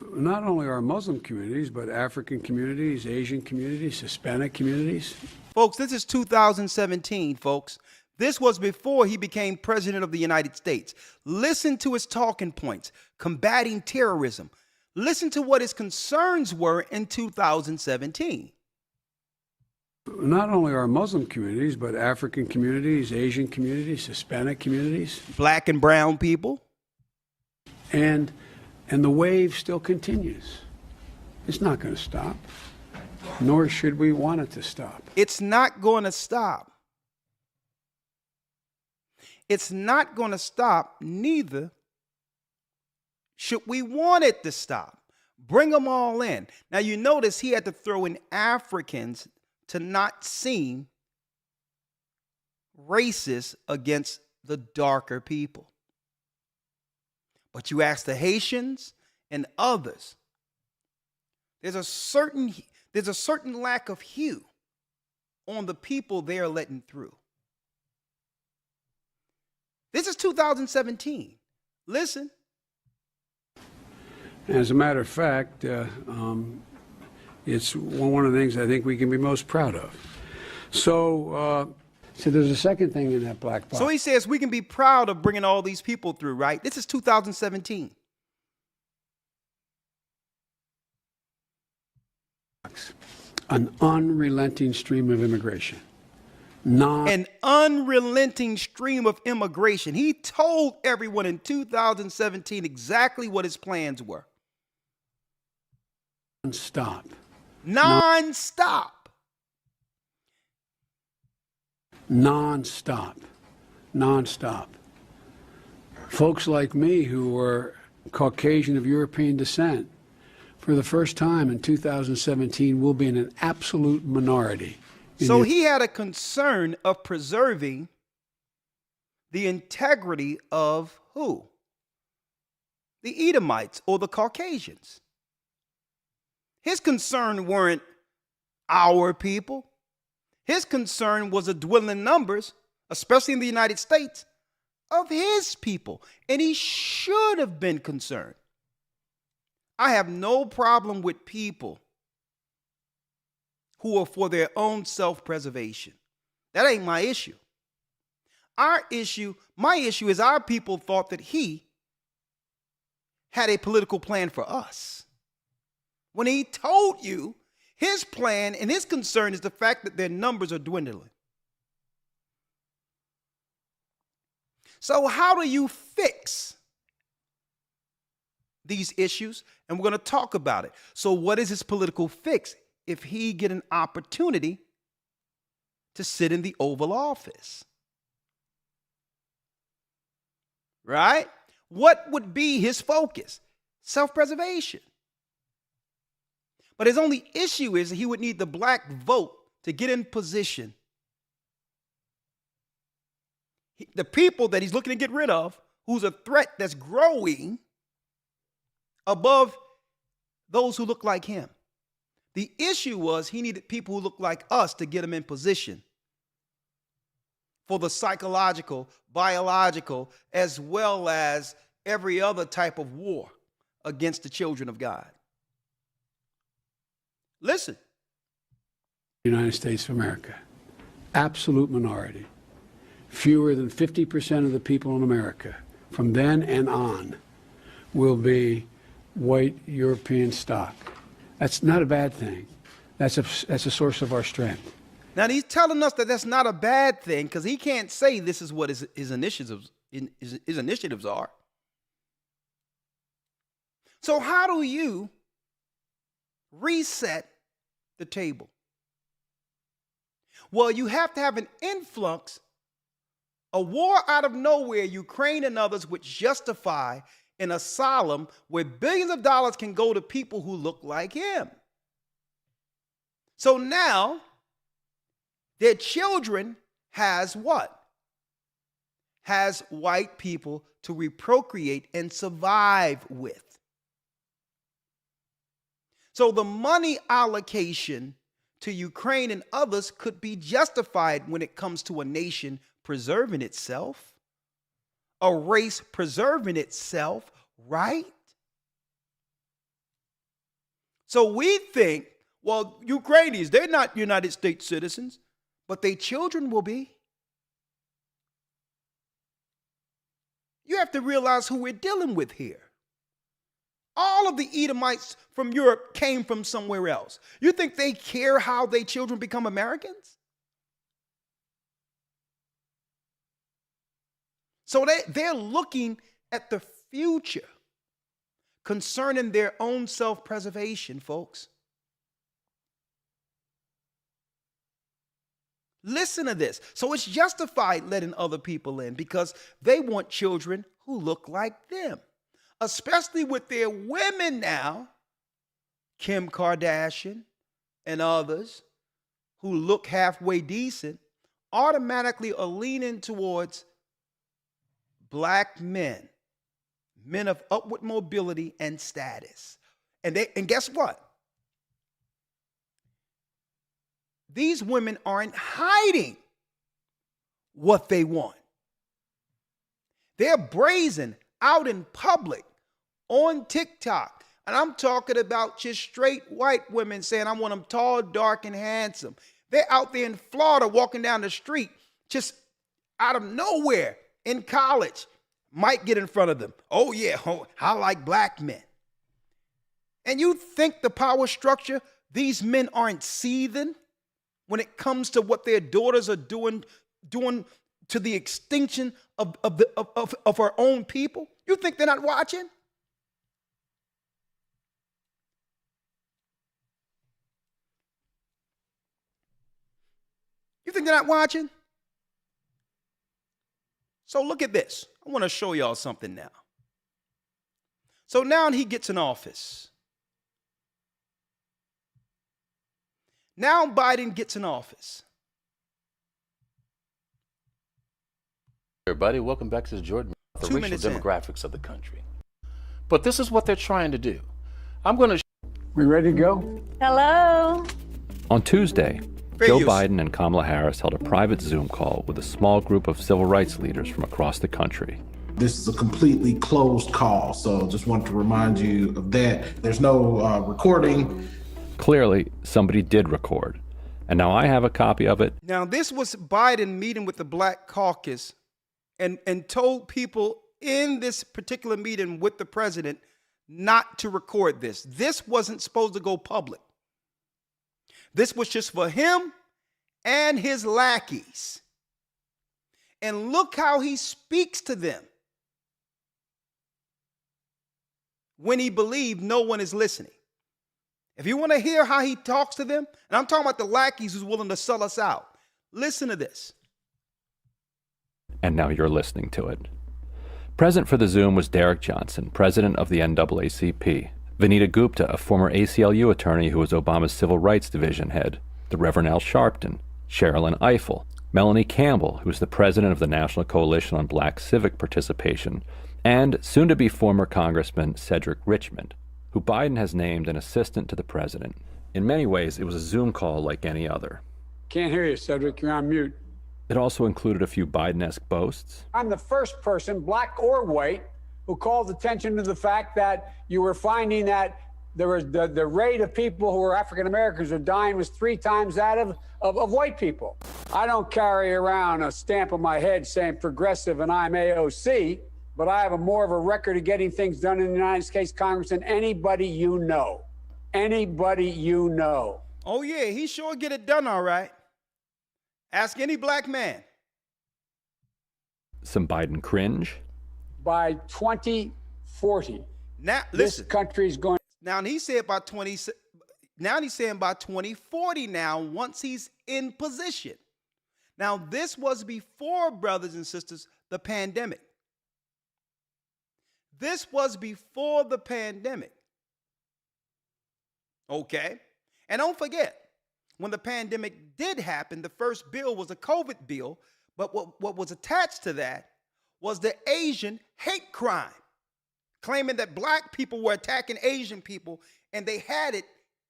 Not only our Muslim communities, but African communities, Asian communities, Hispanic communities. Folks, this is 2017, folks. This was before he became president of the United States. Listen to his talking points, combating terrorism. Listen to what his concerns were in 2017. Not only our Muslim communities, but African communities, Asian communities, Hispanic communities. Black and brown people. And the wave still continues. It's not going to stop, nor should we want it to stop. It's not going to stop. It's not going to stop, neither should we want it to stop. Bring them all in. Now, you notice he had to throw in Africans to not seem racist against the darker people. But you ask the Haitians and others, there's a certain lack of hue on the people they're letting through. This is 2017. Listen. As a matter of fact, it's one of the things I think we can be most proud of. So there's a second thing in that black box. So he says we can be proud of bringing all these people through, right? This is 2017. An unrelenting stream of immigration. An unrelenting stream of immigration. He told everyone in 2017 exactly what his plans were. Non-stop. Non-stop. Non-stop. Non-stop. Folks like me who were Caucasian of European descent, for the first time in 2017, will be in an absolute minority. So he had a concern of preserving the integrity of who? The Edomites or the Caucasians. His concern weren't our people. His concern was the dwindling numbers, especially in the United States, of his people. And he should have been concerned. I have no problem with people who are for their own self-preservation. That ain't my issue. My issue is our people thought that he had a political plan for us. When he told you his plan and his concern is the fact that their numbers are dwindling. So how do you fix these issues? And we're going to talk about it. So what is his political fix if he get an opportunity to sit in the Oval Office? Right? What would be his focus? Self-preservation. But his only issue is that he would need the black vote to get in position. The people that he's looking to get rid of, who's a threat that's growing above those who look like him. The issue was he needed people who look like us to get him in position for the psychological, biological, as well as every other type of war against the children of God. Listen. United States of America, absolute minority. Fewer than 50% of the people in America from then and on will be white European stock. That's not a bad thing. That's a source of our strength. Now he's telling us that that's not a bad thing because he can't say this is what his initiatives are. So how do you reset the table? Well, you have to have an influx, a war out of nowhere, Ukraine and others, which justify an asylum where billions of dollars can go to people who look like him. So now their children has what? Has white people to reprocreate and survive with. So the money allocation to Ukraine and others could be justified when it comes to a nation preserving itself, a race preserving itself, right? So we think, well, Ukrainians, they're not United States citizens, but their children will be. You have to realize who we're dealing with here. All of the Edomites from Europe came from somewhere else. You think they care how their children become Americans? So they're looking at the future concerning their own self-preservation, folks. Listen to this. So it's justified letting other people in because they want children who look like them. Especially with their women now, Kim Kardashian and others who look halfway decent, automatically are leaning towards black men, men of upward mobility and status. And guess what? these women aren't hiding what they want. They're brazen out in public on TikTok. And I'm talking about just straight white women saying, I want them tall, dark, and handsome. They're out there in Florida walking down the street, just out of nowhere in college. Might get in front of them. Oh, yeah, I like black men. And you think the power structure, these men aren't seething when it comes to what their daughters are doing to the extinction of our own people? You think they're not watching? You think they're not watching? So look at this. I want to show y'all something now. So now he gets in office. Now Biden gets in office. Everybody, welcome back to the Jordan for 2 racial minutes demographics of the country. But this is what they're trying to do. I'm going to. We ready to go? Hello. On Tuesday, Fair Joe use. Biden and Kamala Harris held a private Zoom call with a small group of civil rights leaders from across the country. This is a completely closed call, so just wanted to remind you of that. There's no recording. Clearly, somebody did record, and now I have a copy of it. Now, this was Biden meeting with the Black Caucus and told people in this particular meeting with the president not to record this. This wasn't supposed to go public. This was just for him and his lackeys. And look how he speaks to them when he believed no one is listening. If you want to hear how he talks to them, and I'm talking about the lackeys who's willing to sell us out, listen to this. And now you're listening to it. Present for the Zoom was Derek Johnson, president of the NAACP, Vanita Gupta, a former ACLU attorney who was Obama's Civil Rights Division head, the Reverend Al Sharpton, Sherilyn Ifill, Melanie Campbell, who was the president of the National Coalition on Black Civic Participation, and soon-to-be former Congressman Cedric Richmond, who Biden has named an assistant to the president. In many ways, it was a Zoom call like any other. Can't hear you, Cedric. You're on mute. It also included a few Biden-esque boasts. I'm the first person, black or white, who called attention to the fact that you were finding that there was the rate of people who were African Americans who are dying was 3 times that of white people. I don't carry around a stamp on my head saying progressive and I'm AOC, but I have more of a record of getting things done in the United States Congress than anybody you know. Anybody you know. Oh, yeah, he sure get it done all right. Ask any black man. Some Biden cringe. By 2040, Now, this listen. country is going. Now he said by 20. Now he's saying by 2040. Now, once he's in position. Now this was before, brothers and sisters, the pandemic. This was before the pandemic. Okay, and don't forget, when the pandemic did happen, the first bill was a COVID bill, but what was attached to that was the Asian hate crime, claiming that black people were attacking Asian people, and they had it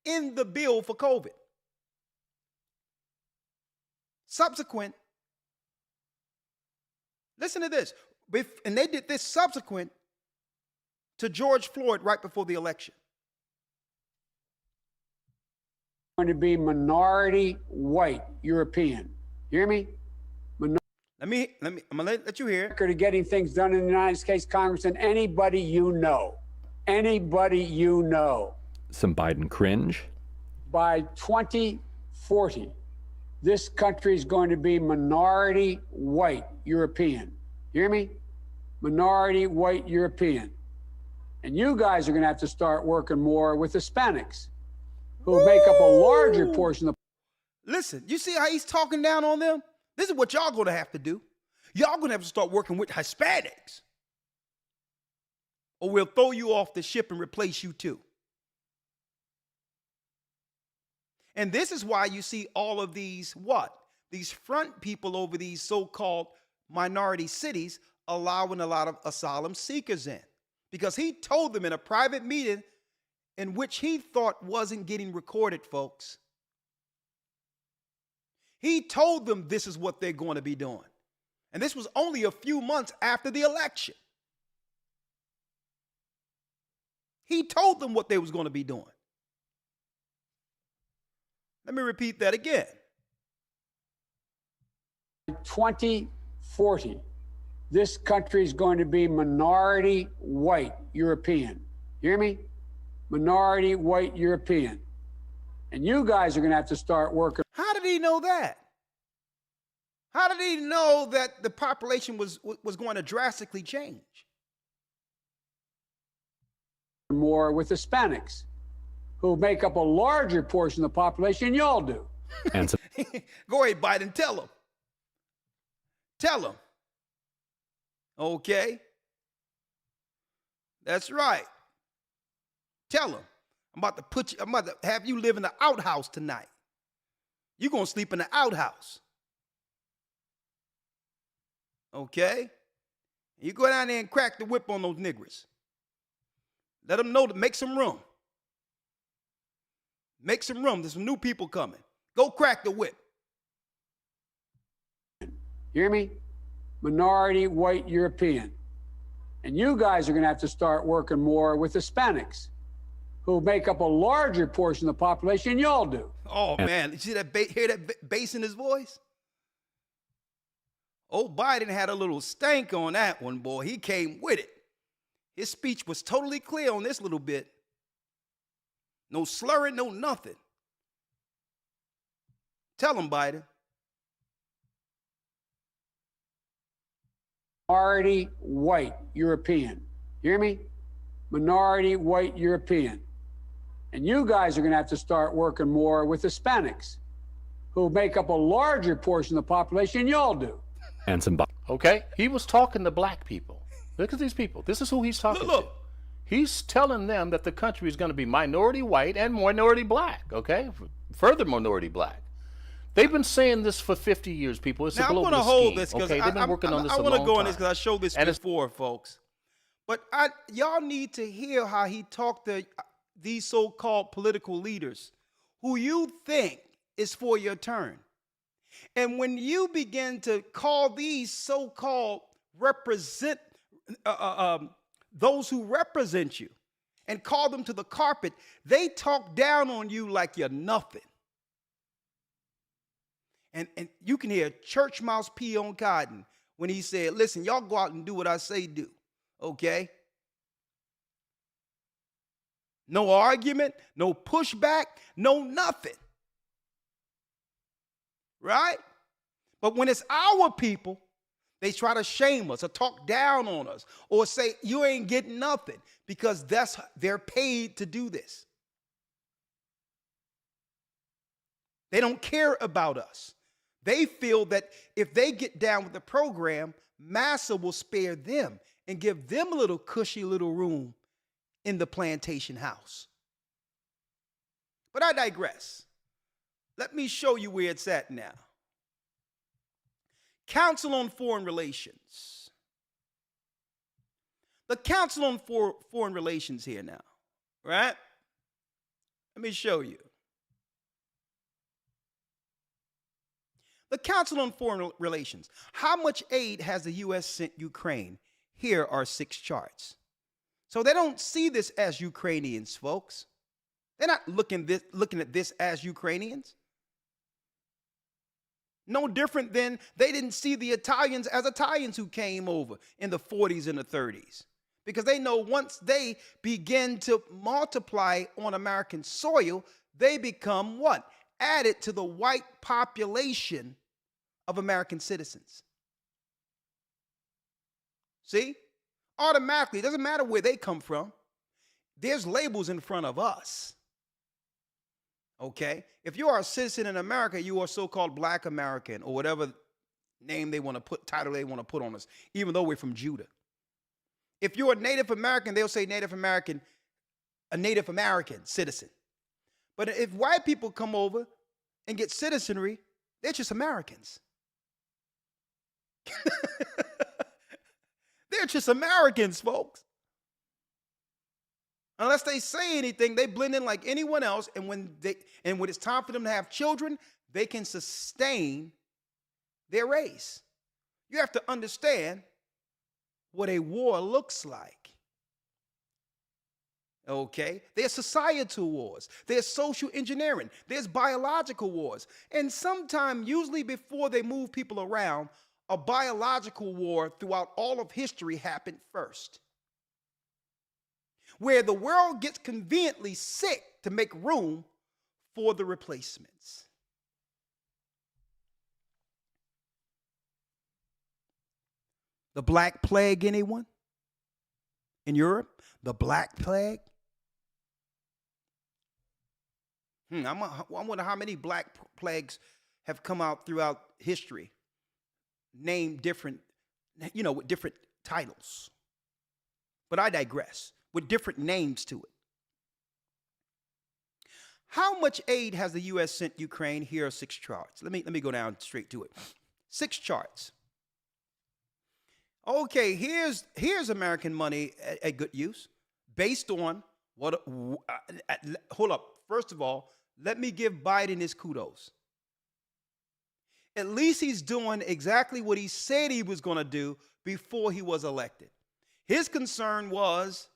in the bill for COVID. Subsequent, listen to this, and they did this subsequent to George Floyd right before the election. Going to be minority white European. You hear me? I'm gonna let you hear. Record of getting things done in the United States Congress than anybody you know. Anybody you know. Some Biden cringe. By 2040, this country is going to be minority white European. You hear me? Minority white European. And you guys are going to have to start working more with Hispanics, who make up a larger portion of. Listen, you see how he's talking down on them? This is what y'all going to have to do. Y'all going to have to start working with Hispanics, or we'll throw you off the ship and replace you too. And this is why you see all of these these front people over these so-called minority cities allowing a lot of asylum seekers in, because he told them in a private meeting, in which he thought wasn't getting recorded, folks. He told them this is what they're going to be doing. And this was only a few months after the election. He told them what they was going to be doing. Let me repeat that again. 2040, this country is going to be minority white European. You hear me? Minority white European. And you guys are going to have to start working. How did he know that? How did he know that the population was going to drastically change? More with Hispanics, who make up a larger portion of the population than y'all do. And so, Go ahead, Biden, tell them. Tell them. Okay? That's right. Tell them. I'm about to have you live in the outhouse tonight. You're going to sleep in the outhouse. Okay? You go down there and crack the whip on those niggers. Let them know to make some room. Make some room. There's some new people coming. Go crack the whip. You hear me? Minority white European. And you guys are going to have to start working more with Hispanics, who make up a larger portion of the population than y'all do. Oh, man. You see that hear that bass in his voice? Old Biden had a little stank on that one, boy. He came with it. His speech was totally clear on this little bit. No slurring, no nothing. Tell him, Biden. Minority white European. You hear me? Minority white European. And you guys are going to have to start working more with Hispanics, who make up a larger portion of the population than y'all do. and some. Okay? He was talking to black people. Look at these people. This is who he's talking to. He's telling them that the country is going to be minority white and minority black, okay? Further minority black. They've been saying this for 50 years, people. It's now, a global I'm going to hold this because okay? They've been working on this a long time. I want to go on this because I showed this before, folks. But y'all need to hear how he talked to these so-called political leaders who you think is for your turn. And when you begin to call these so-called those who represent you and call them to the carpet, they talk down on you like you're nothing. And you can hear church mouse pee on cotton when he said, listen, y'all go out and do what I say do, okay? No argument, no pushback, no nothing. Right? But when it's our people, they try to shame us or talk down on us or say, you ain't getting nothing because they're paid to do this. They don't care about us. They feel that if they get down with the program, Massa will spare them and give them a little cushy little room in the plantation house. But I digress. Let me show you where it's at now. Council on Foreign Relations. The Council on Foreign Relations here now, right? Let me show you. The Council on Foreign Relations. How much aid has the U.S. sent Ukraine? Here are 6 charts. So they don't see this as Ukrainians, folks. They're not looking at this as Ukrainians. No different than they didn't see the Italians as Italians who came over in the 40s and the 30s. Because they know once they begin to multiply on American soil, they become what? Added to the white population of American citizens. See? Automatically, it doesn't matter where they come from. There's labels in front of us. Okay? If you are a citizen in America, you are so-called Black American or whatever name they want to put, title they want to put on us, even though we're from Judah. If you're a Native American, they'll say Native American, a Native American citizen. But if white people come over and get citizenry, they're just Americans. They're just Americans, folks. Unless they say anything, they blend in like anyone else. And when it's time for them to have children, they can sustain their race. You have to understand what a war looks like. Okay? There's societal wars. There's social engineering. There's biological wars. And sometime, usually before they move people around, a biological war throughout all of history happened first, where the world gets conveniently sick to make room for the replacements. The Black Plague, anyone? In Europe, the Black Plague? I wonder how many Black Plagues have come out throughout history, named different, with different titles. But I digress, with different names to it. How much aid has the U.S. sent Ukraine? Here are 6 charts. Let me go down straight to it. 6 charts. Okay, here's American money at good use, based on what. Hold up. First of all, let me give Biden his kudos. At least he's doing exactly what he said he was going to do before he was elected. His concern was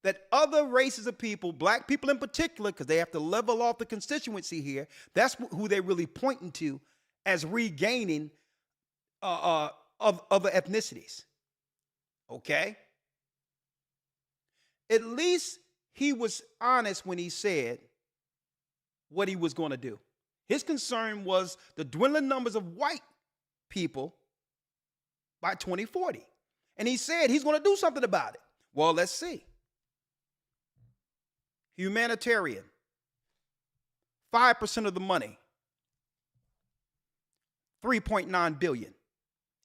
that other races of people, black people in particular, because they have to level off the constituency here, that's who they're really pointing to as regaining of other ethnicities. Okay? At least he was honest when he said what he was going to do. His concern was the dwindling numbers of white people by 2040. And he said he's going to do something about it. Well, let's see. Humanitarian, 5% of the money, $3.9 billion.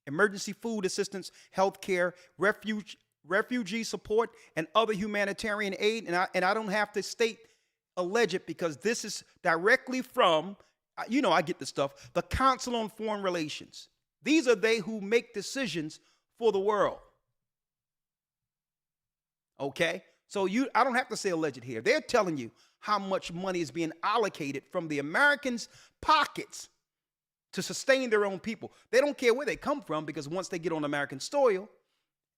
Emergency food assistance, health care, refugee support, and other humanitarian aid. And I don't have to state alleged because this is directly from, I get the stuff, the Council on Foreign Relations. These are they who make decisions for the world. Okay? So I don't have to say alleged here. They're telling you how much money is being allocated from the Americans' pockets to sustain their own people. They don't care where they come from, because once they get on American soil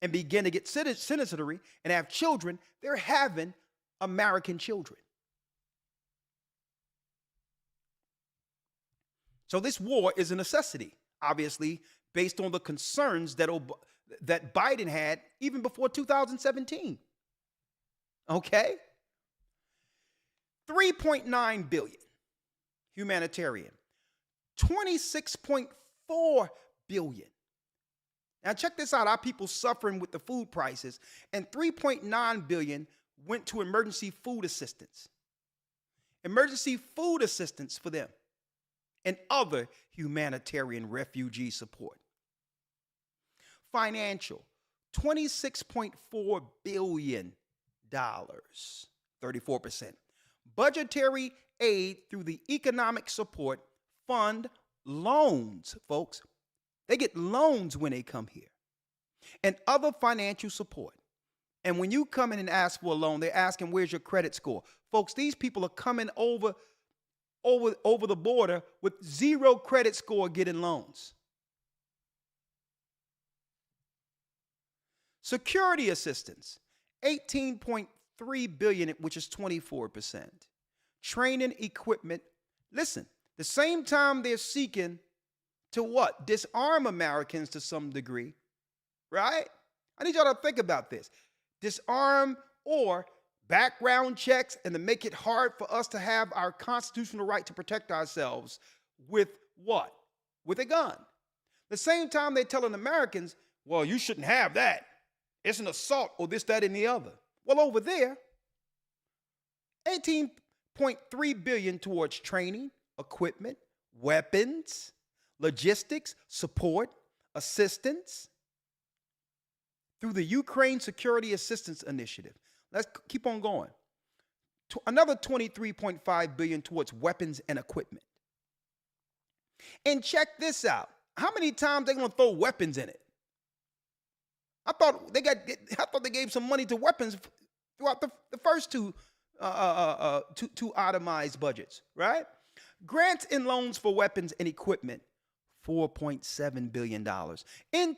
and begin to get citizenry and have children, they're having American children. So this war is a necessity, obviously, based on the concerns that Biden had even before 2017. Okay? $3.9 billion humanitarian. $26.4 billion. Now check this out, our people suffering with the food prices, and $3.9 billion went to emergency food assistance. Emergency food assistance for them and other humanitarian refugee support. Financial, $26.4 billion, 34%. Budgetary aid through the Economic Support Fund, loans, folks. They get loans when they come here, and other financial support. And when you come in and ask for a loan, they're asking, where's your credit score? Folks, these people are coming over the border with 0 credit score getting loans. Security assistance, $18.3 billion, which is 24%. Training equipment. Listen, the same time they're seeking to what? Disarm Americans to some degree, right? I need y'all to think about this. Disarm or background checks, and to make it hard for us to have our constitutional right to protect ourselves with what? With a gun. The same time they're telling Americans, well, you shouldn't have that. It's an assault or this, that, and the other. Well, over there, $18.3 billion towards training, equipment, weapons, logistics, support, assistance through the Ukraine Security Assistance Initiative. Let's keep on going. Another $23.5 billion towards weapons and equipment. And check this out. How many times they going to throw weapons in it? I thought they gave some money to weapons throughout the first two itemized budgets, right? Grants and loans for weapons and equipment, $4.7 billion. In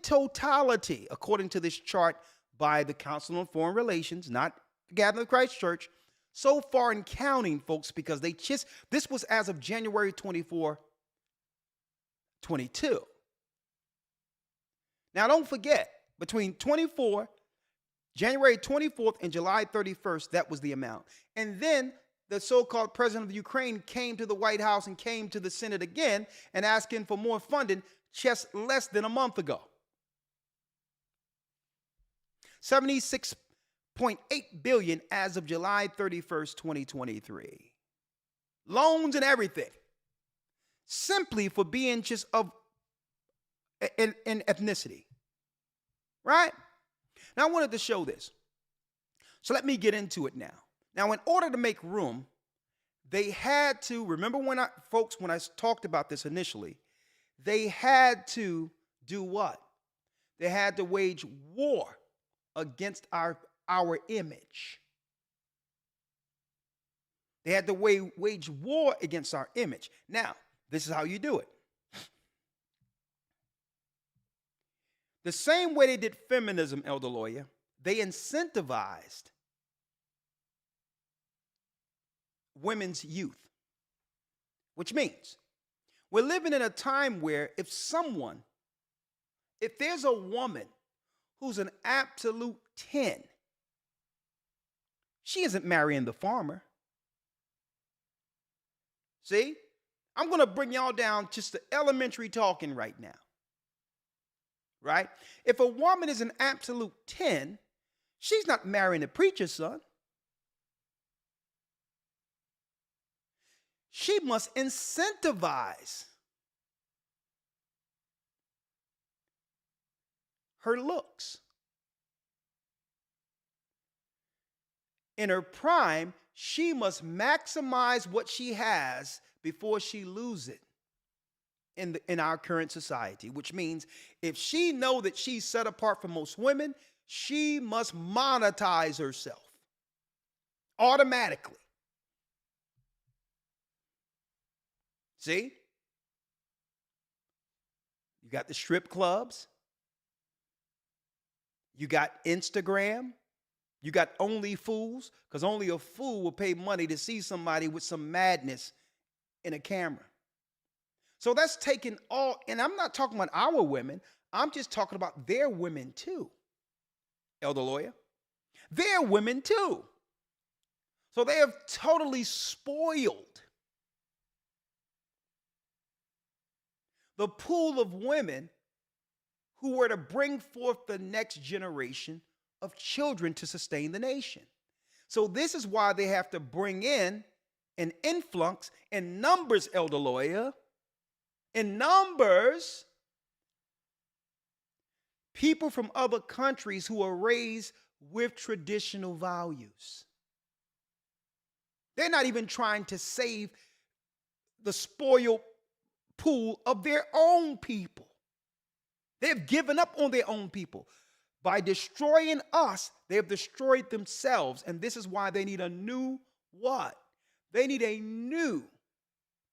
totality, according to this chart by the Council on Foreign Relations, not the Gathering of Christ Church, so far and counting, folks, because this was as of January 24, 22. Now, don't forget, between January 24th and July 31st, that was the amount. And then the so-called president of Ukraine came to the White House and came to the Senate again and asking for more funding just less than a month ago. $76.8 billion as of July 31st, 2023. Loans and everything. Simply for being just of an ethnicity. Right? Now I wanted to show this. So let me get into it now. Now, in order to make room, they had to, remember when I talked about this initially, they had to do what? They had to wage war against our image. They had to wage war against our image. Now, this is how you do it. The same way they did feminism, Elder Lawyer, they incentivized women's youth, which means we're living in a time where if there's a woman who's an absolute 10, she isn't marrying the farmer. See, I'm going to bring y'all down just to elementary talking right now. Right? If a woman is an absolute 10, she's not marrying the preacher's son. She must incentivize her looks. In her prime, she must maximize what she has before she loses it in our current society, which means if she know that she's set apart from most women, she must monetize herself automatically. See? You got the strip clubs. You got Instagram. You got only fools, because only a fool will pay money to see somebody with some madness in a camera. So that's taken all, and I'm not talking about our women. I'm just talking about their women too, Elder Lawyer. Their women too. So they have totally spoiled the pool of women who were to bring forth the next generation of children to sustain the nation. So this is why they have to bring in an influx in numbers, Elder Lawyer, in numbers, people from other countries who are raised with traditional values. They're not even trying to save the spoiled pool of their own people. They've given up on their own people. By destroying us, they have destroyed themselves. And this is why they need a new what? They need a new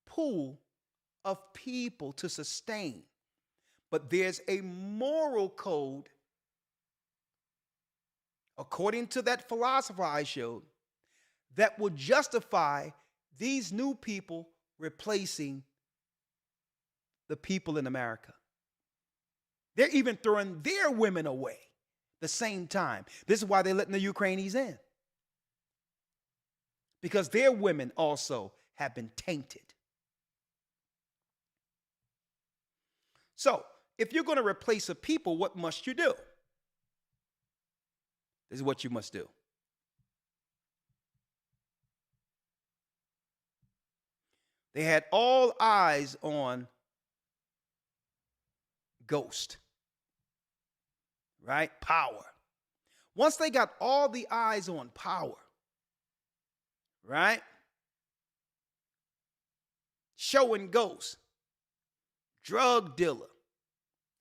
pool of people to sustain. But there's a moral code, according to that philosopher I showed, that will justify these new people replacing the people in America. They're even throwing their women away the same time. This is why they're letting the Ukrainians in. Because their women also have been tainted. So, if you're going to replace a people, what must you do? This is what you must do. They had all eyes on Ghost, right? Power. Once they got all the eyes on Power, right? Showing Ghost, drug dealer,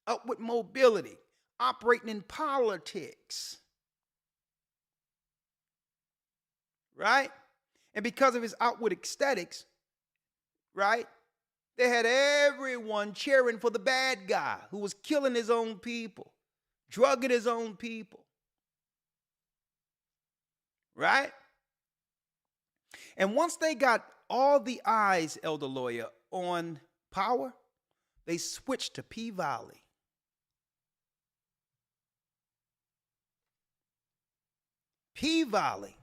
upward mobility, operating in politics, right? And because of his outward aesthetics, right, they had everyone cheering for the bad guy who was killing his own people, drugging his own people. Right? And once they got all the eyes, Elder Lawyer, on power, they switched to P-Valley. P-Valley.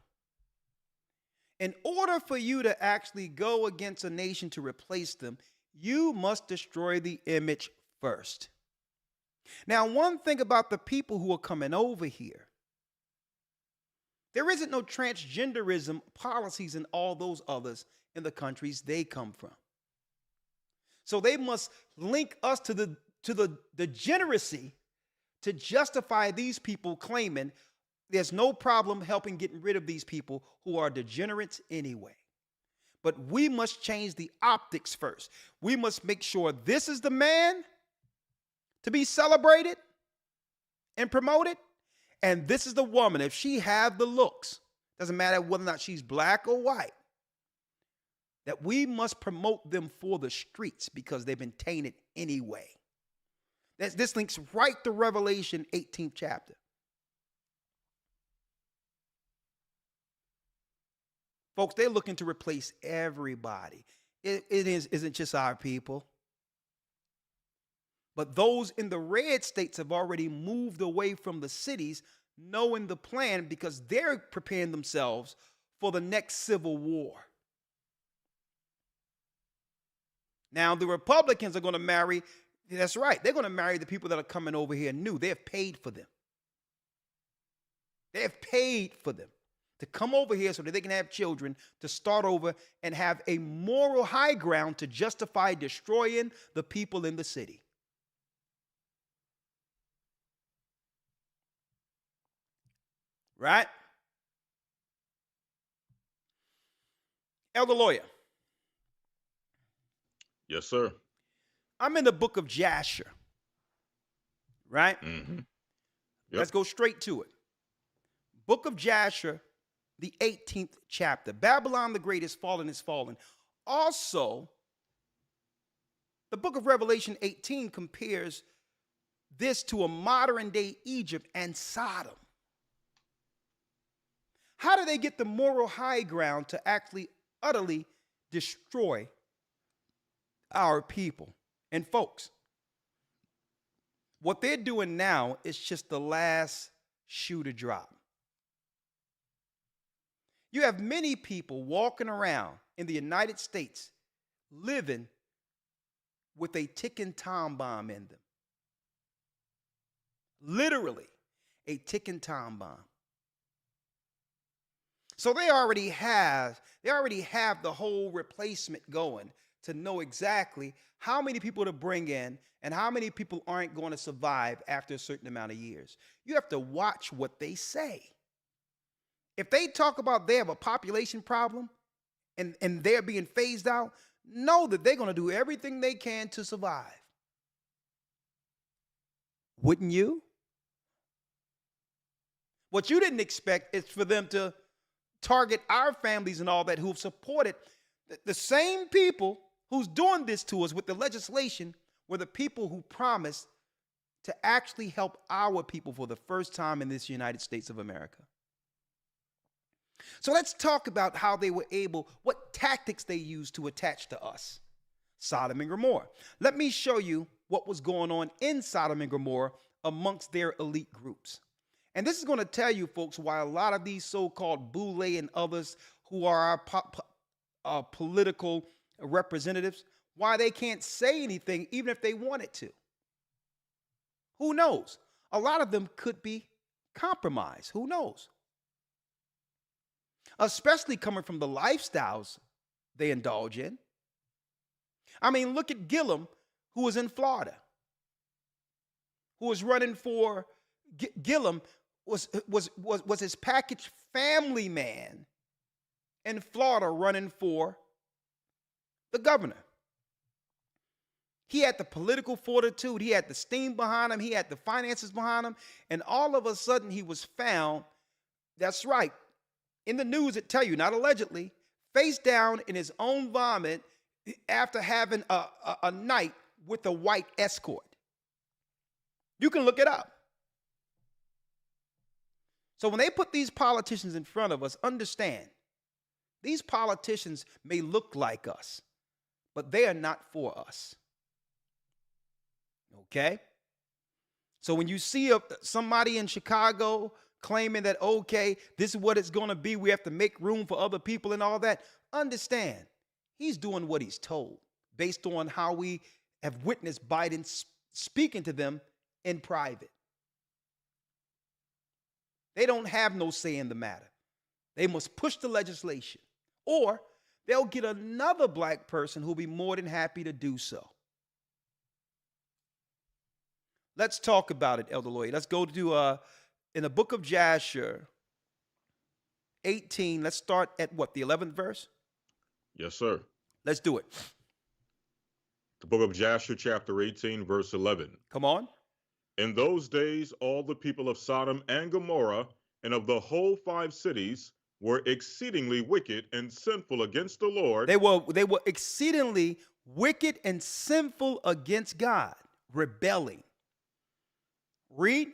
In order for you to actually go against a nation to replace them, you must destroy the image first. Now, one thing about the people who are coming over here, there isn't no transgenderism policies and all those others in the countries they come from. So they must link us to the degeneracy to justify these people claiming there's no problem helping getting rid of these people who are degenerates anyway. But we must change the optics first. We must make sure this is the man to be celebrated and promoted, and this is the woman. If she have the looks, doesn't matter whether or not she's black or white, that we must promote them for the streets because they've been tainted anyway. This links right to Revelation 18th chapter. Folks, they're looking to replace everybody. It isn't just our people. But those in the red states have already moved away from the cities, knowing the plan because they're preparing themselves for the next civil war. Now, the Republicans are going to marry, that's right, they're going to marry the people that are coming over here new. They have paid for them. They have paid for them to come over here so that they can have children, to start over and have a moral high ground to justify destroying the people in the city. Right? Elder Lawyer. Yes, sir. I'm in the book of Jasher. Right? Mm-hmm. Yep. Let's go straight to it. Book of Jasher, the 18th chapter. Babylon the Great is fallen. Also, the book of Revelation 18 compares this to a modern day Egypt and Sodom. How do they get the moral high ground to actually utterly destroy our people? And folks, what they're doing now is just the last shoe to drop. You have many people walking around in the United States living with a ticking time bomb in them. Literally, a ticking time bomb. So they already have the whole replacement going to know exactly how many people to bring in and how many people aren't going to survive after a certain amount of years. You have to watch what they say. If they talk about they have a population problem and they're being phased out, know that they're going to do everything they can to survive. Wouldn't you? What you didn't expect is for them to target our families and all that who've supported the same people who's doing this to us with the legislation were the people who promised to actually help our people for the first time in this United States of America. So let's talk about how they were able, what tactics they used to attach to us. Sodom and Gomorrah. Let me show you what was going on in Sodom and Gomorrah amongst their elite groups. And this is going to tell you, folks, why a lot of these so-called boule and others who are our political representatives, why they can't say anything even if they wanted to. Who knows? A lot of them could be compromised. Who knows? Especially coming from the lifestyles they indulge in. I mean, look at Gillum, who was in Florida, who was running for Gillum was his package family man in Florida running for the governor. He had the political fortitude, he had the steam behind him, he had the finances behind him, and all of a sudden he was found, that's right, in the news it tell you, not allegedly, face down in his own vomit after having a night with a white escort. You can look it up. So when they put these politicians in front of us, understand, these politicians may look like us, but they are not for us. Okay? So when you see somebody in Chicago claiming that, okay, this is what it's going to be, we have to make room for other people and all that, understand, he's doing what he's told based on how we have witnessed Biden speaking to them in private. They don't have no say in the matter. They must push the legislation, or they'll get another black person who'll be more than happy to do so. Let's talk about it, Elder Lloyd. Let's go to, in the book of Jasher, 18, let's start at what, the 11th verse? Yes, sir. Let's do it. The book of Jasher, chapter 18, verse 11. Come on. In those days, all the people of Sodom and Gomorrah and of the whole 5 cities were exceedingly wicked and sinful against the Lord. They were exceedingly wicked and sinful against God, rebelling. Read.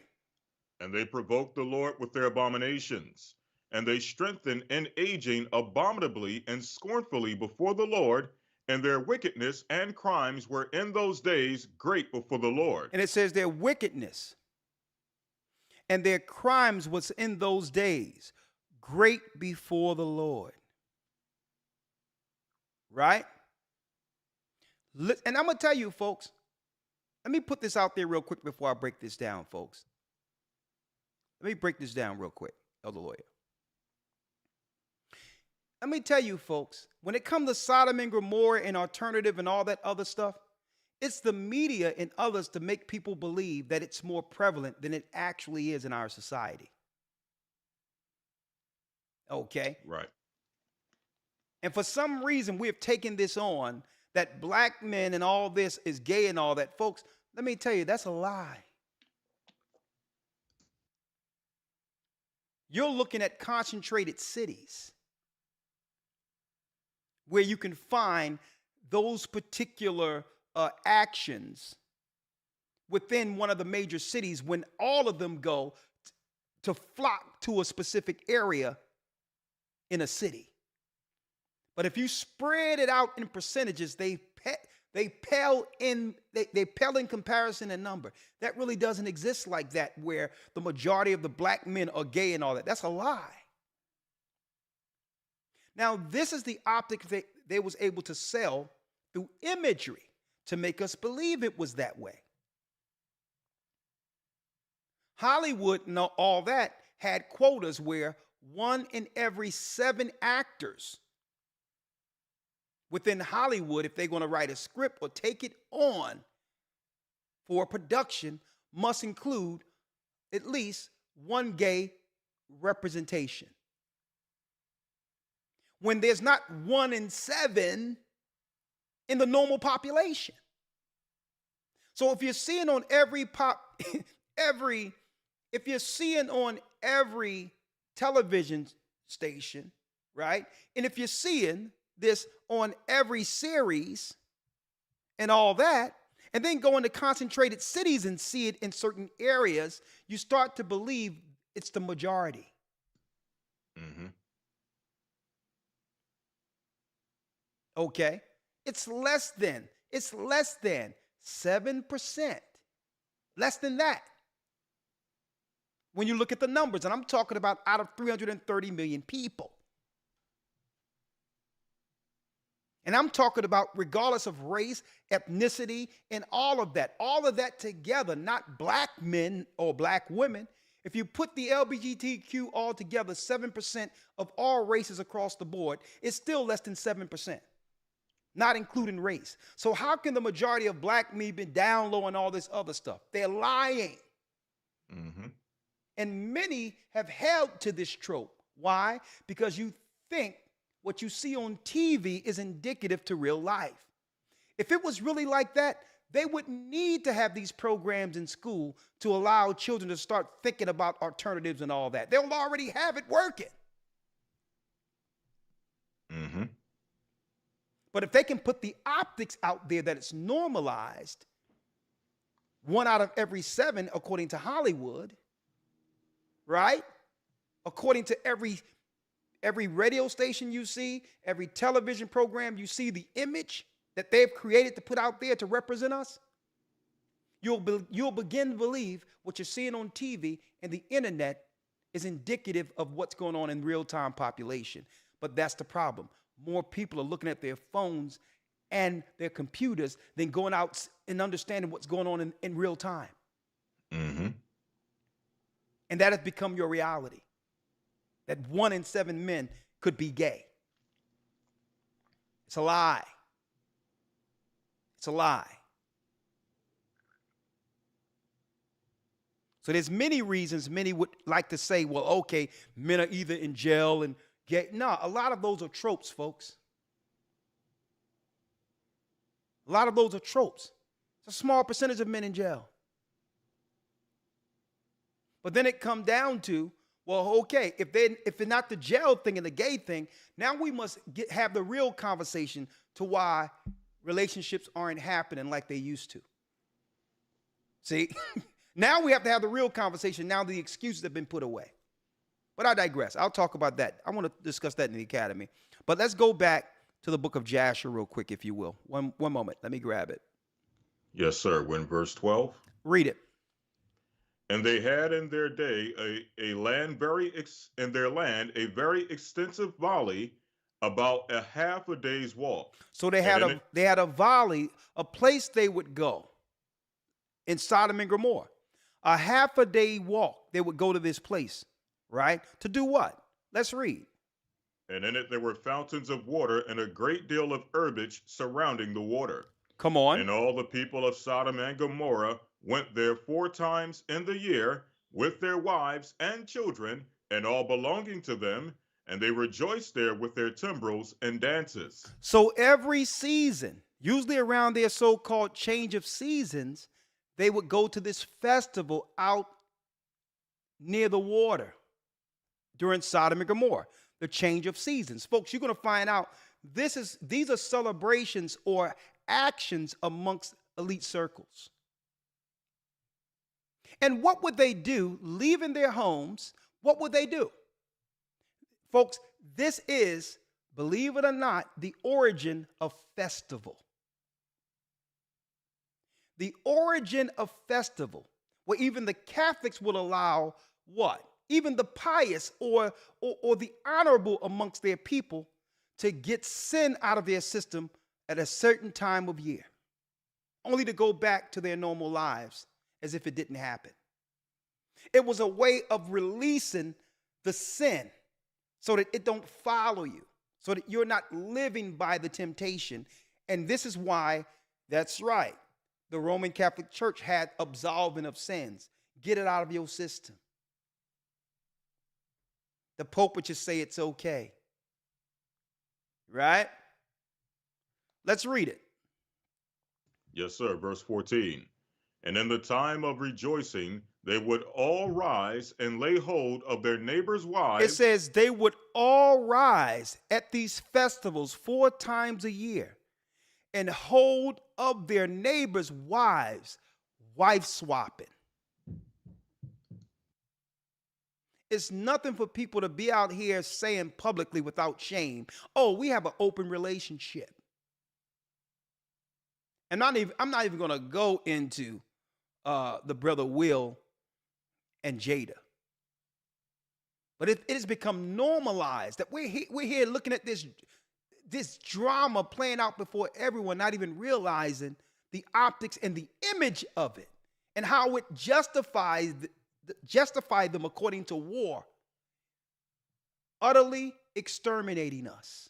And they provoked the Lord with their abominations, and they strengthened in aging abominably and scornfully before the Lord, and their wickedness and crimes were in those days great before the Lord. And it says their wickedness and their crimes was in those days great before the Lord. Right? And I'm going to tell you, folks, let me put this out there real quick before I break this down, folks. Let me break this down real quick, Elder Lawyer. Let me tell you, folks, when it comes to Sodom and Gomorrah and alternative and all that other stuff, it's the media and others to make people believe that it's more prevalent than it actually is in our society. Okay? Right. And for some reason, we have taken this on, that black men and all this is gay and all that. Folks, let me tell you, that's a lie. You're looking at concentrated cities where you can find those particular actions within one of the major cities when all of them go to flock to a specific area in a city. But if you spread it out in percentages, they pale in comparison in number. That really doesn't exist like that, where the majority of the black men are gay and all that. That's a lie. Now, this is the optic they was able to sell through imagery to make us believe it was that way. Hollywood and all that had quotas where 1 in every 7 actors within Hollywood, if they're going to write a script or take it on for a production, must include at least 1 gay representation. When there's not 1 in 7 in the normal population. So if you're seeing on every television station, right? And if you're seeing this on every series and all that, and then go into concentrated cities and see it in certain areas, you start to believe it's the majority. Mm-hmm. Okay? It's less than 7%. Less than that. When you look at the numbers, and I'm talking about out of 330 million people. And I'm talking about regardless of race, ethnicity, and all of that together, not black men or black women. If you put the LGBTQ all together, 7% of all races across the board, it's still less than 7%, not including race. So how can the majority of black men be down low and all this other stuff? They're lying. Mm-hmm. And many have held to this trope. Why? Because you think what you see on TV is indicative to real life. If it was really like that, they wouldn't need to have these programs in school to allow children to start thinking about alternatives and all that. They'll already have it working. Mm-hmm. But if they can put the optics out there that it's normalized, 1 out of every 7, according to Hollywood, right? According to every radio station you see, every television program you see, the image that they've created to put out there to represent us, you'll begin to believe what you're seeing on TV and the internet is indicative of what's going on in real-time population. But that's the problem. More people are looking at their phones and their computers than going out and understanding what's going on in real time. Mm-hmm. And that has become your reality. That 1 in 7 men could be gay. It's a lie. It's a lie. So there's many reasons many would like to say, well, okay, men are either in jail and gay. No, a lot of those are tropes, folks. A lot of those are tropes. It's a small percentage of men in jail. But then it comes down to, well, okay, if it's not the jail thing and the gay thing, now we must have the real conversation to why relationships aren't happening like they used to. See? Now we have to have the real conversation. Now the excuses have been put away. But I digress. I'll talk about that. I want to discuss that in the academy. But let's go back to the book of Jasher real quick, if you will. One moment. Let me grab it. Yes, sir. When verse 12. Read it. And they had in their day a very extensive valley, about a half a day's walk. So they had a valley, a place they would go in Sodom and Gomorrah. A half a day walk, they would go to this place, right? To do what? Let's read. And in it there were fountains of water and a great deal of herbage surrounding the water. Come on. And all the people of Sodom and Gomorrah went there 4 times in the year with their wives and children and all belonging to them, and they rejoiced there with their timbrels and dances. So every season, usually around their so-called change of seasons, they would go to this festival out near the water during Sodom and Gomorrah, the change of seasons. Folks, you're going to find out these are celebrations or actions amongst elite circles. And what would they do leaving their homes? What would they do? Folks, this is, believe it or not, the origin of festival. The origin of festival, where even the Catholics will allow what? Even the pious or the honorable amongst their people to get sin out of their system at a certain time of year, only to go back to their normal lives as if it didn't happen. It was a way of releasing the sin so that it don't follow you, so that you're not living by the temptation. And this is why, that's right, the Roman Catholic Church had absolving of sins. Get it out of your system. The Pope would just say it's okay. Right? Let's read it. Yes, sir. Verse 14. And in the time of rejoicing, they would all rise and lay hold of their neighbors' wives. It says they would all rise at these festivals 4 times a year and hold of their neighbors' wives, wife swapping. It's nothing for people to be out here saying publicly without shame, oh, we have an open relationship. And I'm not even going to go into the brother Will and Jada. But it has become normalized that we're here looking at this drama playing out before everyone, not even realizing the optics and the image of it and how it justified them according to war, utterly exterminating us.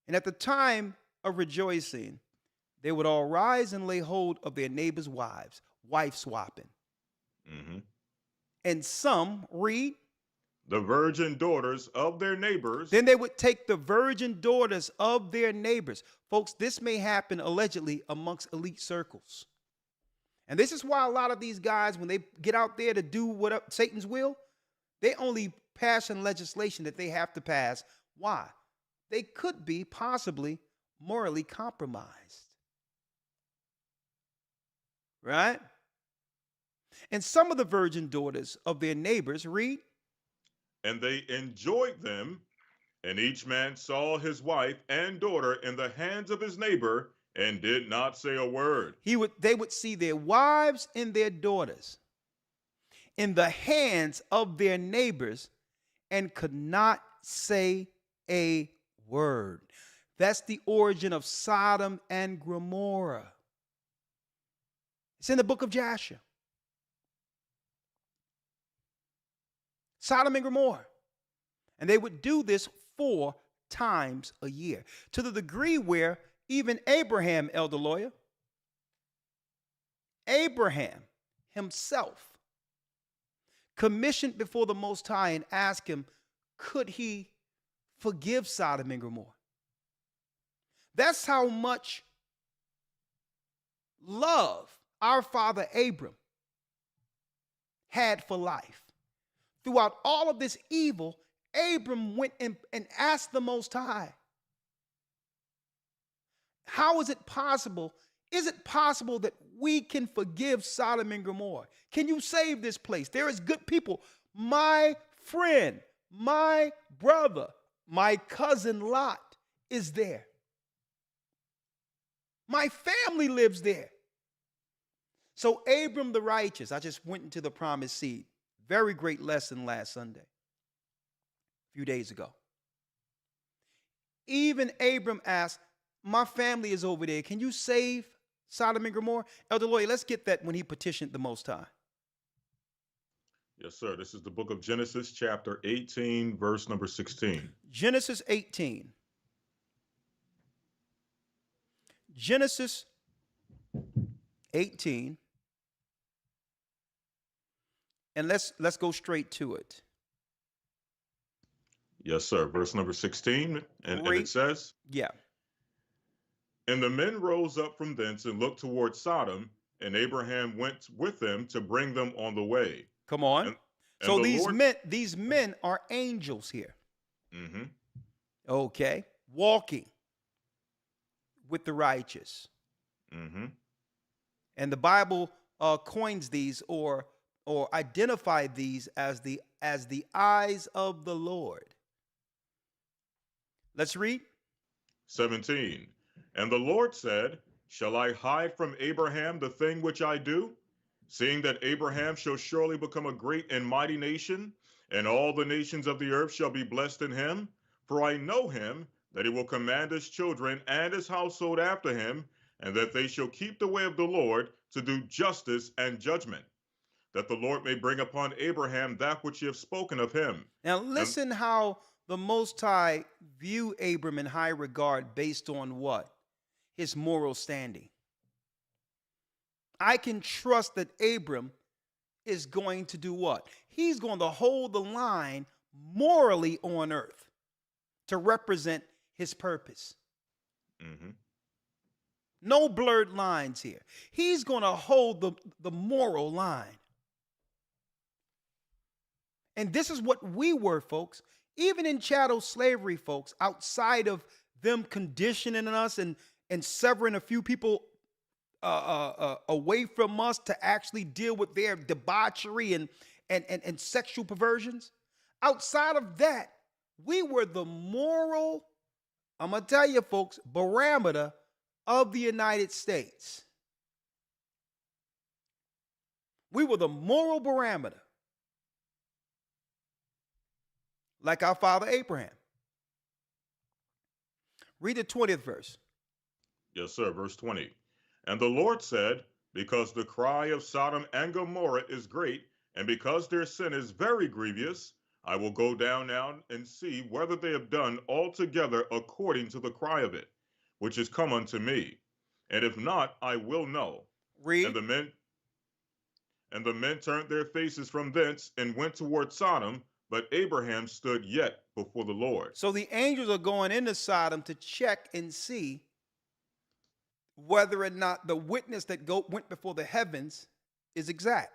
And at the time of rejoicing, they would all rise and lay hold of their neighbors' wives, wife swapping. Mm-hmm. And some read the virgin daughters of their neighbors. Then they would take the virgin daughters of their neighbors. Folks, this may happen allegedly amongst elite circles. And this is why a lot of these guys, when they get out there to do Satan's will, They only passing legislation that they have to pass. Why? They could be possibly morally compromised. Right? And some of the virgin daughters of their neighbors, read. And they enjoyed them, and each man saw his wife and daughter in the hands of his neighbor, and did not say a word. They would see their wives and their daughters in the hands of their neighbors and could not say a word. That's the origin of Sodom and Gomorrah. It's in the book of Joshua. Sodom and Gomorrah. And they would do this 4 times a year, to the degree where even Abraham, elder lawyer, Abraham himself commissioned before the Most High and asked him, could he forgive Sodom and Gomorrah? That's how much love our father Abram had for life. Throughout all of this evil, Abram went and asked the Most High, how is it possible? Is it possible that we can forgive Sodom and Gomorrah? Can you save this place? There is good people. My friend, my brother, my cousin Lot is there. My family lives there. So Abram the righteous, I just went into the promised seed. Very great lesson last Sunday, a few days ago. Even Abram asked, my family is over there. Can you save Sodom and Gomorrah? Elder Lawyer, let's get that when he petitioned the Most High. Yes, sir. This is the book of Genesis, chapter 18, verse number 16. Genesis 18. Genesis 18. And let's go straight to it. Yes, sir. Verse number 16. And it says, yeah. And the men rose up from thence and looked toward Sodom, and Abraham went with them to bring them on the way. Come on. And so these men are angels here. Mm-hmm. Okay. Walking with the righteous. Mm-hmm. And the Bible coins these or identify these as the eyes of the Lord. Let's read. 17. And the Lord said, shall I hide from Abraham the thing which I do? Seeing that Abraham shall surely become a great and mighty nation, and all the nations of the earth shall be blessed in him. For I know him, that he will command his children and his household after him, and that they shall keep the way of the Lord to do justice and judgment, that the Lord may bring upon Abraham that which he hath spoken of him. Now listen how the Most High view Abram in high regard based on what? His moral standing. I can trust that Abram is going to do what? He's going to hold the line morally on earth to represent his purpose. Mm-hmm. No blurred lines here. He's going to hold the moral line. And this is what we were, folks. Even in chattel slavery, folks, outside of them conditioning us and severing a few people away from us to actually deal with their debauchery and sexual perversions. Outside of that, we were the moral, I'm going to tell you, folks, barometer of the United States. We were the moral barometer. Like our father Abraham. Read the 20th verse. Yes, sir. Verse 20. And the Lord said, because the cry of Sodom and Gomorrah is great, and because their sin is very grievous, I will go down now and see whether they have done altogether according to the cry of it, which is come unto me. And if not, I will know. Read. And the men turned their faces from thence and went toward Sodom, but Abraham stood yet before the Lord. So the angels are going into Sodom to check and see whether or not the witness that went before the heavens is exact.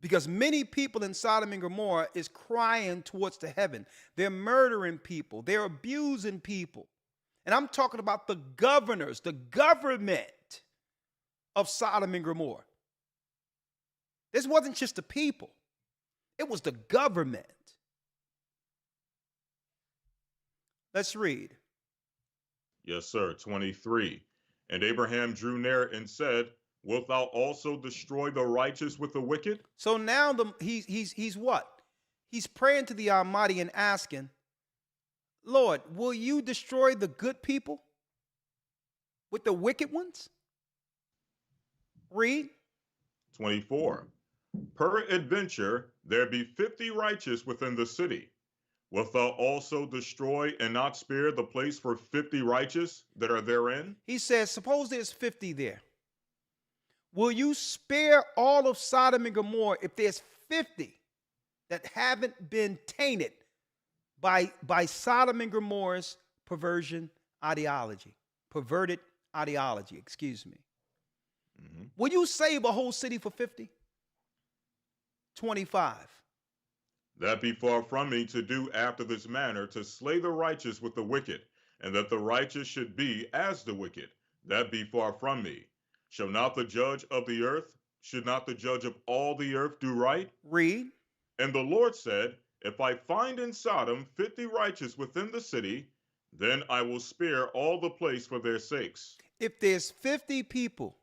Because many people in Sodom and Gomorrah is crying towards the heaven. They're murdering people. They're abusing people. And I'm talking about the governors, the government of Sodom and Gomorrah. This wasn't just the people. It was the government. Let's read. Yes, sir. 23. And Abraham drew near and said, wilt thou also destroy the righteous with the wicked? So now he's what? He's praying to the Almighty and asking, Lord, will you destroy the good people with the wicked ones? Read. 24. Peradventure there be 50 righteous within the city. Wilt thou also destroy and not spare the place for 50 righteous that are therein? He says, suppose there's 50 there. Will you spare all of Sodom and Gomorrah if there's 50 that haven't been tainted by Sodom and Gomorrah's perverted ideology? Mm-hmm. Will you save a whole city for 50? 25. That be far from me to do after this manner, to slay the righteous with the wicked, and that the righteous should be as the wicked. That be far from me. Shall not the judge of the earth, should not the judge of all the earth do right? Read. And the Lord said, if I find in Sodom 50 righteous within the city, then I will spare all the place for their sakes. If there's 50 people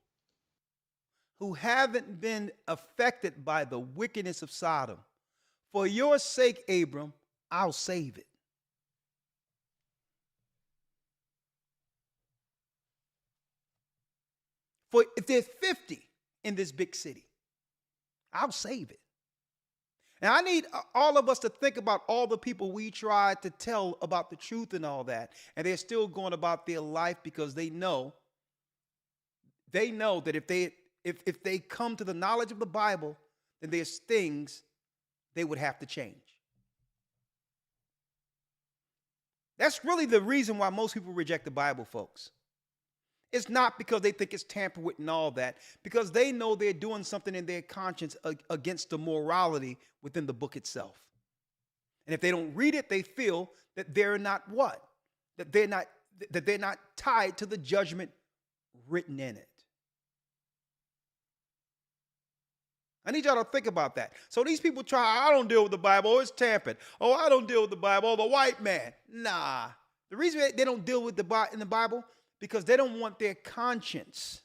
who haven't been affected by the wickedness of Sodom, for your sake, Abram, I'll save it. For if there's 50 in this big city, I'll save it. And I need all of us to think about all the people we tried to tell about the truth and all that, and they're still going about their life because they know that if they come to the knowledge of the Bible, then there's things they would have to change. That's really the reason why most people reject the Bible, folks. It's not because they think it's tampered with and all that, because they know they're doing something in their conscience against the morality within the book itself. And if they don't read it, they feel that they're not what? That they're not tied to the judgment written in it. I need y'all to think about that. So these people I don't deal with the Bible. Oh, it's tampered. Oh, I don't deal with the Bible. Oh, the white man. Nah. The reason they don't deal with in the Bible, because they don't want their conscience.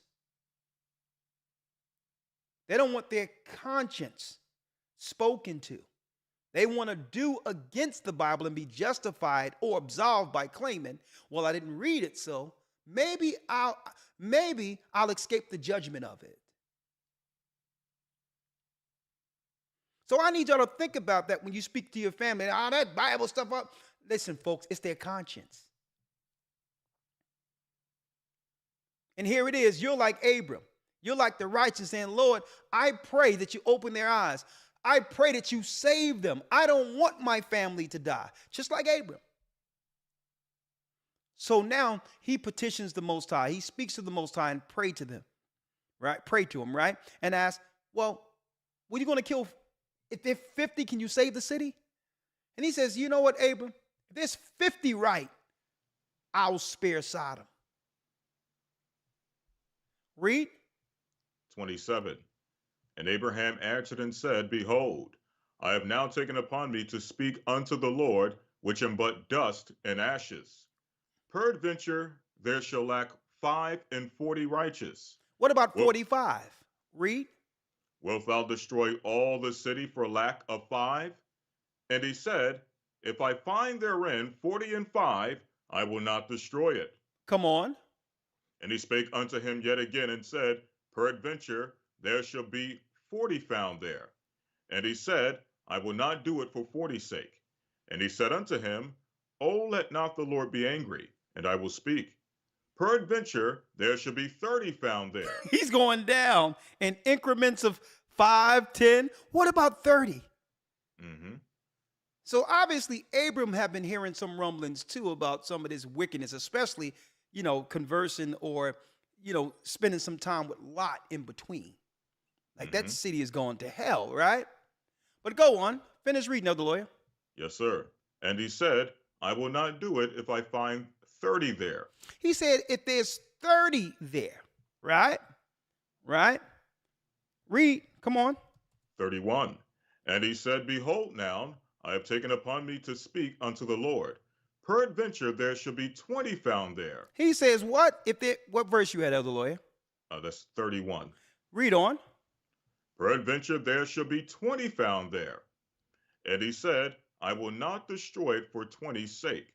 They don't want their conscience spoken to. They want to do against the Bible and be justified or absolved by claiming, well, I didn't read it, so maybe I'll escape the judgment of it. So I need y'all to think about that when you speak to your family. All that Bible stuff up. Listen, folks, it's their conscience. And here it is. You're like Abram. You're like the righteous saying, Lord, I pray that you open their eyes. I pray that you save them. I don't want my family to die. Just like Abram. So now he petitions the Most High. He speaks to the Most High and pray to them. Right? Pray to him, right? And ask, well, what are you going to kill? If there's 50, can you save the city? And he says, you know what, Abram? If there's 50 right, I'll spare Sodom. Read. 27. And Abraham answered and said, behold, I have now taken upon me to speak unto the Lord, which am but dust and ashes. Peradventure there shall lack 45 righteous. What about 45? Read. Wilt thou destroy all the city for lack of 5? And he said, if I find therein 45, I will not destroy it. Come on. And he spake unto him yet again and said, peradventure there shall be 40 found there. And he said, I will not do it for 40's sake. And he said unto him, O let not the Lord be angry, and I will speak. Peradventure there shall be 30 found there. He's going down in increments of 5, 10. What about 30? Mm-hmm. So obviously Abram had been hearing some rumblings too about some of this wickedness, especially, conversing or, spending some time with Lot in between. Like that city is going to hell, right? But go on. Finish reading, Elder Lawyer. Yes, sir. And he said, I will not do it if I find 30 there. He said, if there's 30 there, right? Right? Read. Come on. 31. And he said, behold now, I have taken upon me to speak unto the Lord. Peradventure there shall be 20 found there. He says, what? What verse you had, Elder Lawyer? That's 31. Read on. Peradventure there shall be 20 found there. And he said, I will not destroy it for 20's sake.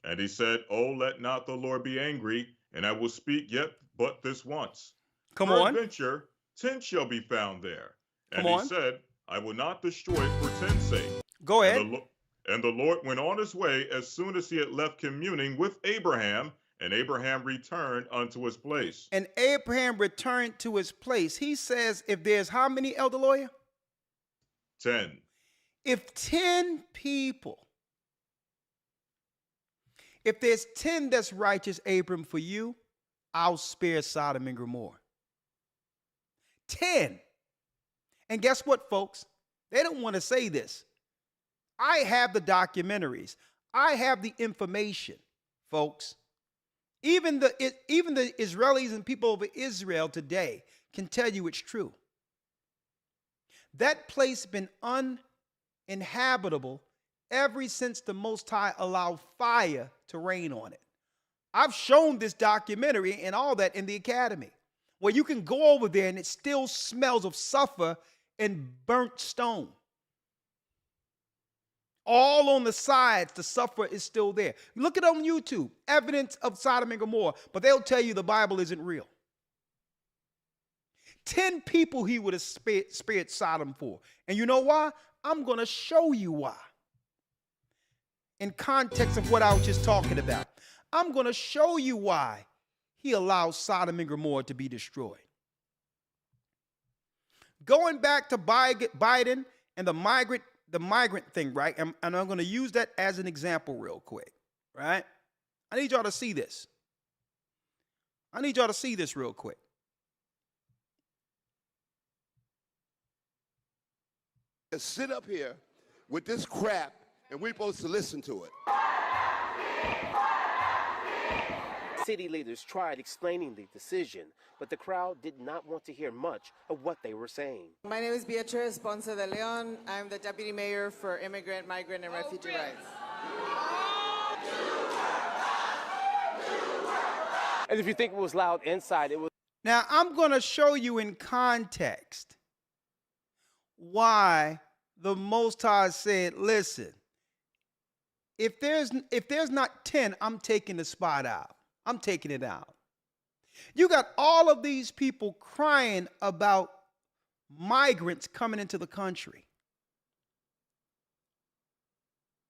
And he said, oh, let not the Lord be angry, and I will speak yet but this once. Come on. Peradventure 10 shall be found there. And Come on. he said, I will not destroy it for 10's sake. Go ahead. And the Lord went on his way as soon as he had left communing with Abraham, and Abraham returned unto his place. And Abraham returned to his place. He says, if there's how many, Elder Lawyer? 10. If 10 people, if there's 10 that's righteous, Abram, for you, I'll spare Sodom and Gomorrah. 10. And guess what, folks? They don't want to say this. I have the documentaries. I have the information, folks. Even the Israelis and people over Israel today can tell you it's true. That place been uninhabitable ever since the Most High allowed fire to rain on it. I've shown this documentary and all that in the academy, where you can go over there and it still smells of sulfur and burnt stone. All on the sides, the sulfur is still there. Look it on YouTube, evidence of Sodom and Gomorrah, but they'll tell you the Bible isn't real. 10 people he would have spared Sodom for. And you know why? I'm going to show you why. In context of what I was just talking about, I'm going to show you why he allows Sodom and Gomorrah to be destroyed. Going back to Biden and the migrant thing, right? And I'm going to use that as an example real quick, right? I need y'all to see this. I need y'all to see this real quick. Sit up here with this crap and we're supposed to listen to it. City leaders tried explaining the decision, but the crowd did not want to hear much of what they were saying. My name is Beatriz Ponce de Leon. I'm the Deputy Mayor for Immigrant, Migrant, and Refugee Rights. And if you think it was loud inside, it was... Now, I'm going to show you in context why the Most High said, listen, if there's not 10, I'm taking the spot out. I'm taking it out. You got all of these people crying about migrants coming into the country.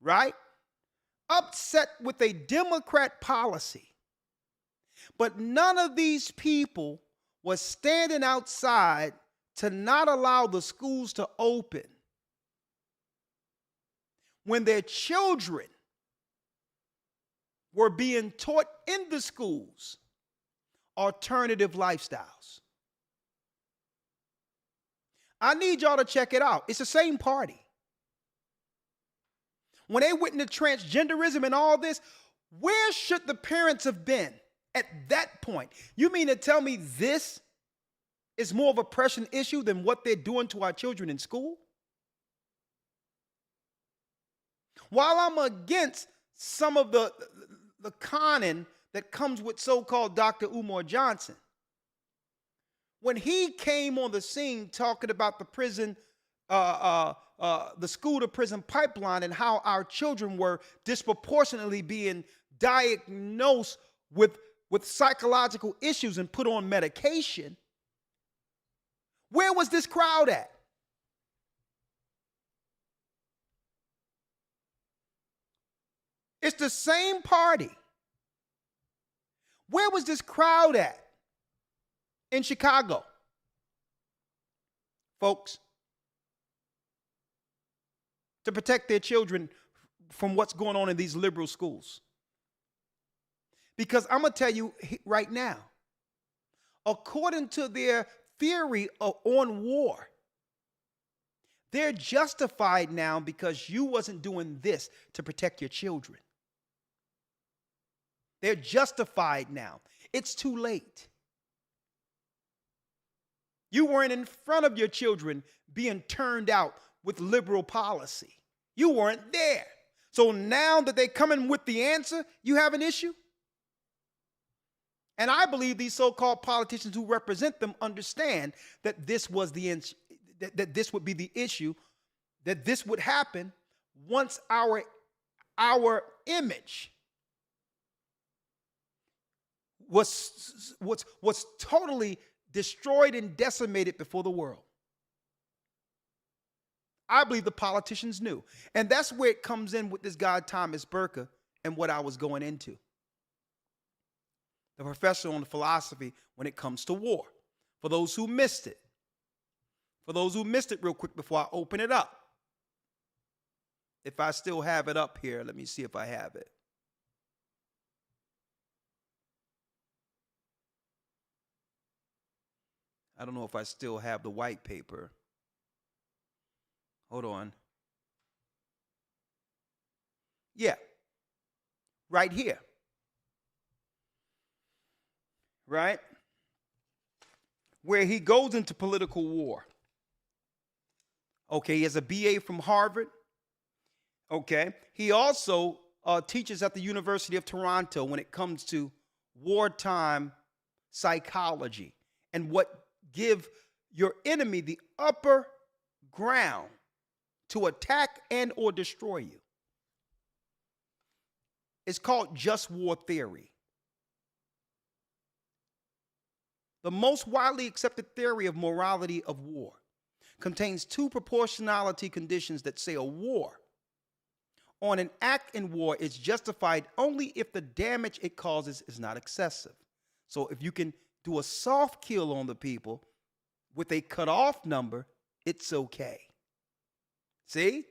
Right? Upset with a Democrat policy. But none of these people was standing outside to not allow the schools to open when their children were being taught in the schools alternative lifestyles. I need y'all to check it out. It's the same party. When they went into transgenderism and all this, where should the parents have been at that point? You mean to tell me this is more of a pressing issue than what they're doing to our children in school? While I'm against some of the conning that comes with so-called Dr. Umar Johnson, when he came on the scene talking about the prison, the school-to-prison pipeline and how our children were disproportionately being diagnosed with psychological issues and put on medication, where was this crowd at? It's the same party. Where was this crowd at in Chicago? Folks, to protect their children from what's going on in these liberal schools. Because I'm going to tell you right now, according to their theory on war. They're justified now because you wasn't doing this to protect your children. They're justified now. It's too late. You weren't in front of your children being turned out with liberal policy. You weren't there. So now that they're coming with the answer, you have an issue? And I believe these so-called politicians who represent them understand that this was that this would be the issue, that this would happen once our image was totally destroyed and decimated before the world. I believe the politicians knew. And that's where it comes in with this guy, Thomas Burka, and what I was going into. The professor on philosophy when it comes to war. For those who missed it. For those who missed it real quick before I open it up. If I still have it up here, let me see if I have it. I don't know if I still have the white paper. Hold on. Yeah. Right here. Right? Where he goes into political war. Okay, he has a BA from Harvard. Okay. He also teaches at the University of Toronto when it comes to wartime psychology and what give your enemy the upper ground to attack and or destroy you. It's called just war theory. The most widely accepted theory of morality of war contains two proportionality conditions that say a war on an act in war is justified only if the damage it causes is not excessive. So if you can do a soft kill on the people with a cutoff number, it's okay. See?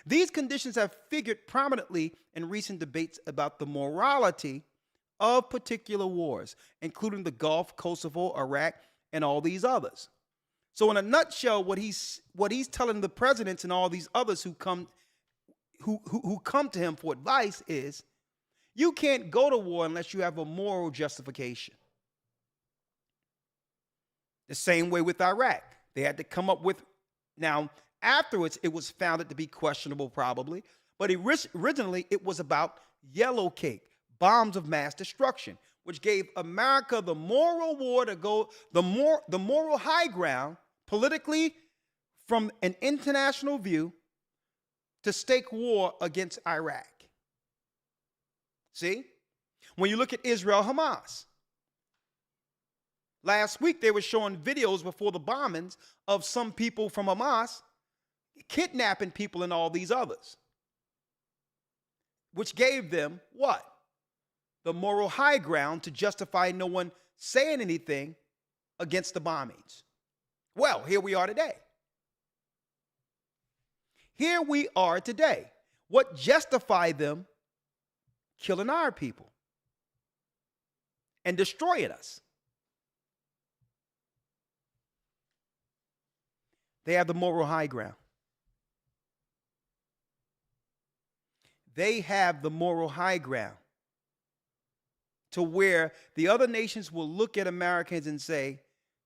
These conditions have figured prominently in recent debates about the morality of particular wars, including the Gulf, Kosovo, Iraq, and all these others. So in a nutshell, what he's telling the presidents and all these others who come to him for advice is, you can't go to war unless you have a moral justification. The same way with Iraq. They had to come up with, now afterwards it was found to be questionable probably, but originally it was about yellow cake, bombs of mass destruction, which gave America the moral war to go, the moral high ground politically from an international view to stake war against Iraq. See? When you look at Israel, Hamas. Last week, they were showing videos before the bombings of some people from Hamas kidnapping people and all these others, which gave them what? The moral high ground to justify no one saying anything against the bombings. Well, here we are today. Here we are today. What justified them killing our people and destroying us? They have the moral high ground. They have the moral high ground to where the other nations will look at Americans and say,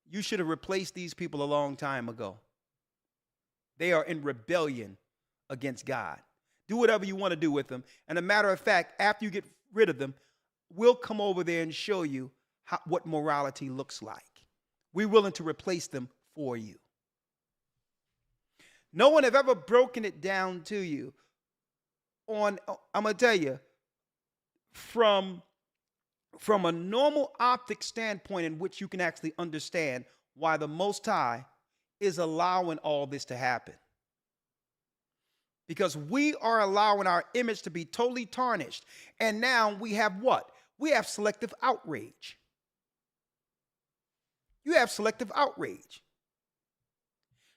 you should have replaced these people a long time ago. They are in rebellion against God. Do whatever you want to do with them. And a matter of fact, after you get rid of them, we'll come over there and show you what morality looks like. We're willing to replace them for you. No one have ever broken it down to you on, I'm going to tell you, from a normal optic standpoint in which you can actually understand why the Most High is allowing all this to happen. Because we are allowing our image to be totally tarnished. And now we have what? We have selective outrage. You have selective outrage.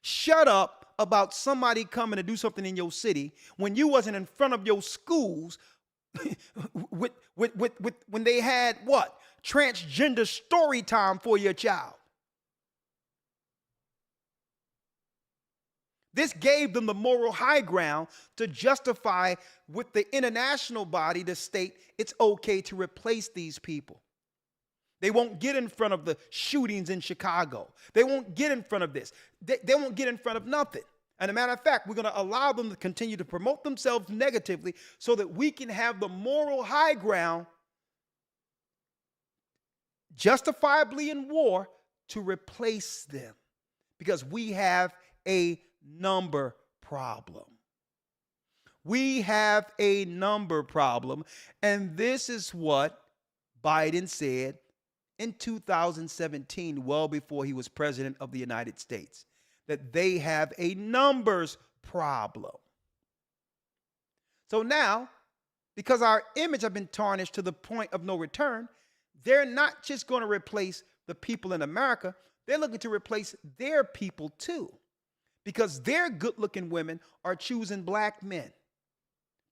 Shut up about somebody coming to do something in your city when you wasn't in front of your schools when they had what? Transgender story time for your child. This gave them the moral high ground to justify with the international body to state it's okay to replace these people. They won't get in front of the shootings in Chicago. They won't get in front of this. They won't get in front of nothing. And a matter of fact, we're going to allow them to continue to promote themselves negatively so that we can have the moral high ground justifiably in war to replace them, because we have a number problem. We have a number problem, and this is what Biden said in 2017, well before he was president of the United States, that they have a numbers problem. So now, because our image has been tarnished to the point of no return, they're not just going to replace the people in America, they're looking to replace their people too, because their good-looking women are choosing black men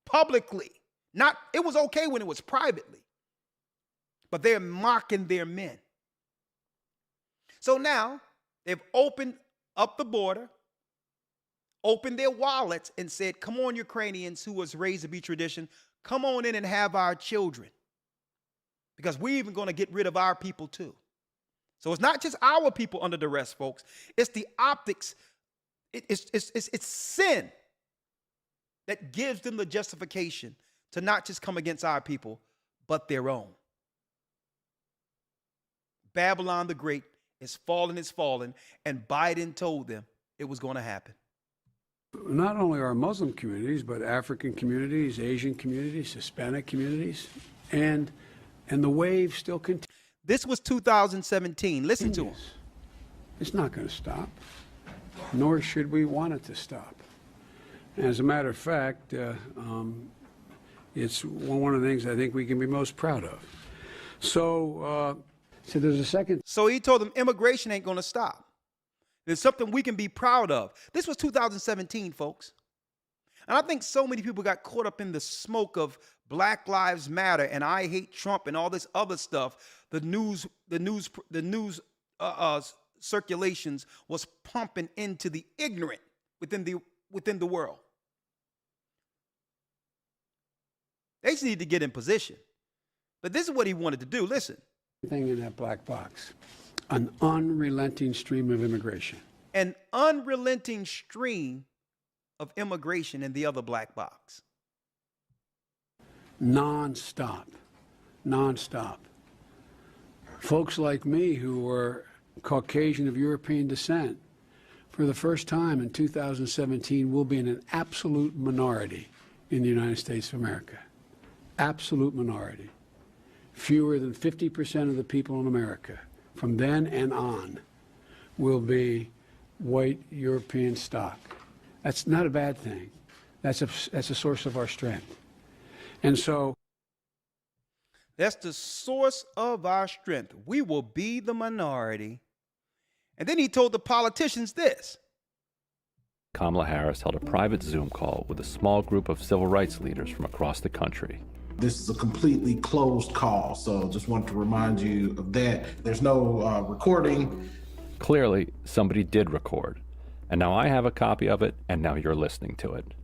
publicly. It was okay when it was privately, but they're mocking their men. So now they've opened up the border, opened their wallets and said, come on, Ukrainians who was raised to be tradition, come on in and have our children, because we're even going to get rid of our people too. So it's not just our people under duress, folks. It's the optics. It's sin that gives them the justification to not just come against our people, but their own. Babylon the Great is fallen, and Biden told them it was going to happen. Not only our Muslim communities, but African communities, Asian communities, Hispanic communities, and the wave still continues. This was 2017. Listen to him. It's not going to stop, nor should we want it to stop. As a matter of fact, it's one of the things I think we can be most proud of. So there's a second. So he told them immigration ain't going to stop. There's something we can be proud of. This was 2017, folks. And I think so many people got caught up in the smoke of Black Lives Matter and I hate Trump and all this other stuff. The news circulations was pumping into the ignorant within the world. They just need to get in position. But this is what he wanted to do. Listen. Thing in that black box, an unrelenting stream of immigration. An unrelenting stream of immigration in the other black box. Non-stop. Folks like me who were Caucasian of European descent, for the first time in 2017, will be in an absolute minority in the United States of America. Absolute minority. Fewer than 50% of the people in America from then and on will be white European stock. That's not a bad thing. That's a source of our strength. And so that's the source of our strength. We will be the minority. And then he told the politicians this. Kamala Harris held a private Zoom call with a small group of civil rights leaders from across the country. This is a completely closed call, so just want to remind you of that. There's no recording. Clearly, somebody did record, and now I have a copy of it, and now you're listening to it.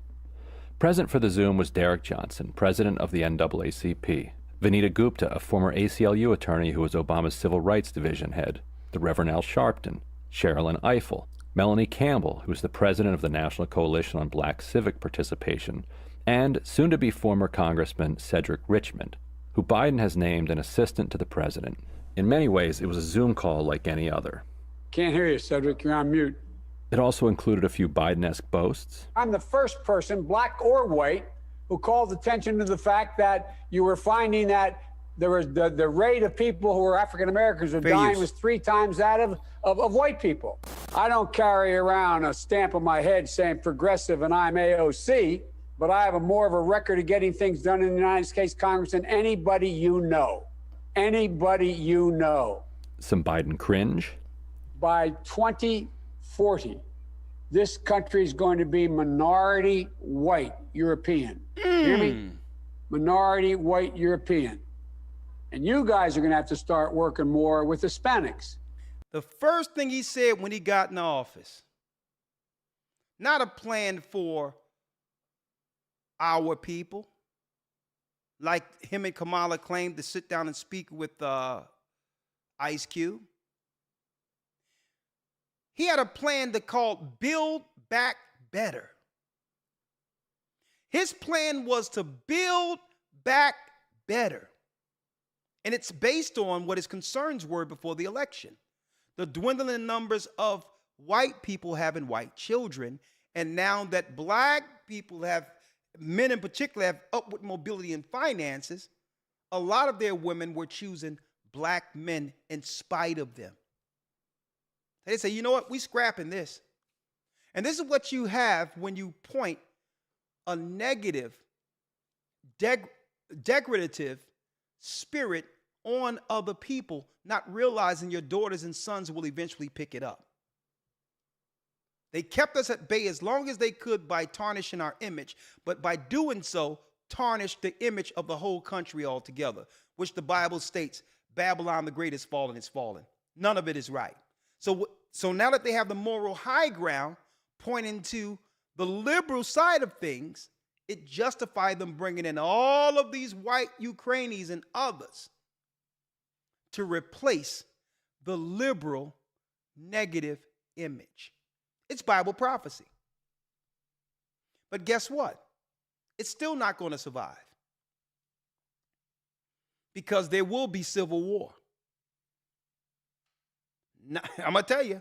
Present for the Zoom was Derek Johnson, president of the NAACP, Vinita Gupta, a former ACLU attorney who was Obama's Civil Rights Division head, the Reverend Al Sharpton, Sherilyn Ifill, Melanie Campbell, who is the president of the National Coalition on Black Civic Participation, and soon-to-be former Congressman Cedric Richmond, who Biden has named an assistant to the president. In many ways, it was a Zoom call like any other. Can't hear you, Cedric. You're on mute. It also included a few Biden-esque boasts. I'm the first person, black or white, who called attention to the fact that you were finding that there was the rate of people who were African Americans who dying was 3 times that of white people. I don't carry around a stamp on my head saying progressive and I'm AOC, but I have more of a record of getting things done in the United States Congress than anybody you know. Anybody you know. Some Biden cringe. By 2040, this country is going to be minority white European. Hear me? Minority white European. And you guys are going to have to start working more with Hispanics. The first thing he said when he got in office, not a plan for our people, like him and Kamala claimed to sit down and speak with Ice Cube. He had a plan to call Build Back Better. His plan was to build back better. And it's based on what his concerns were before the election. The dwindling numbers of white people having white children. And now that black people have, men in particular, have upward mobility in finances, a lot of their women were choosing black men in spite of them. They say, you know what, we scrapping this. And this is what you have when you point a negative, degradative spirit on other people, not realizing your daughters and sons will eventually pick it up. They kept us at bay as long as they could by tarnishing our image, but by doing so, tarnished the image of the whole country altogether, which the Bible states, Babylon the Great is fallen, it's fallen. None of it is right. So now that they have the moral high ground pointing to the liberal side of things, it justified them bringing in all of these white Ukrainians and others to replace the liberal negative image. It's Bible prophecy. But guess what? It's still not going to survive. Because there will be civil war. I'm going to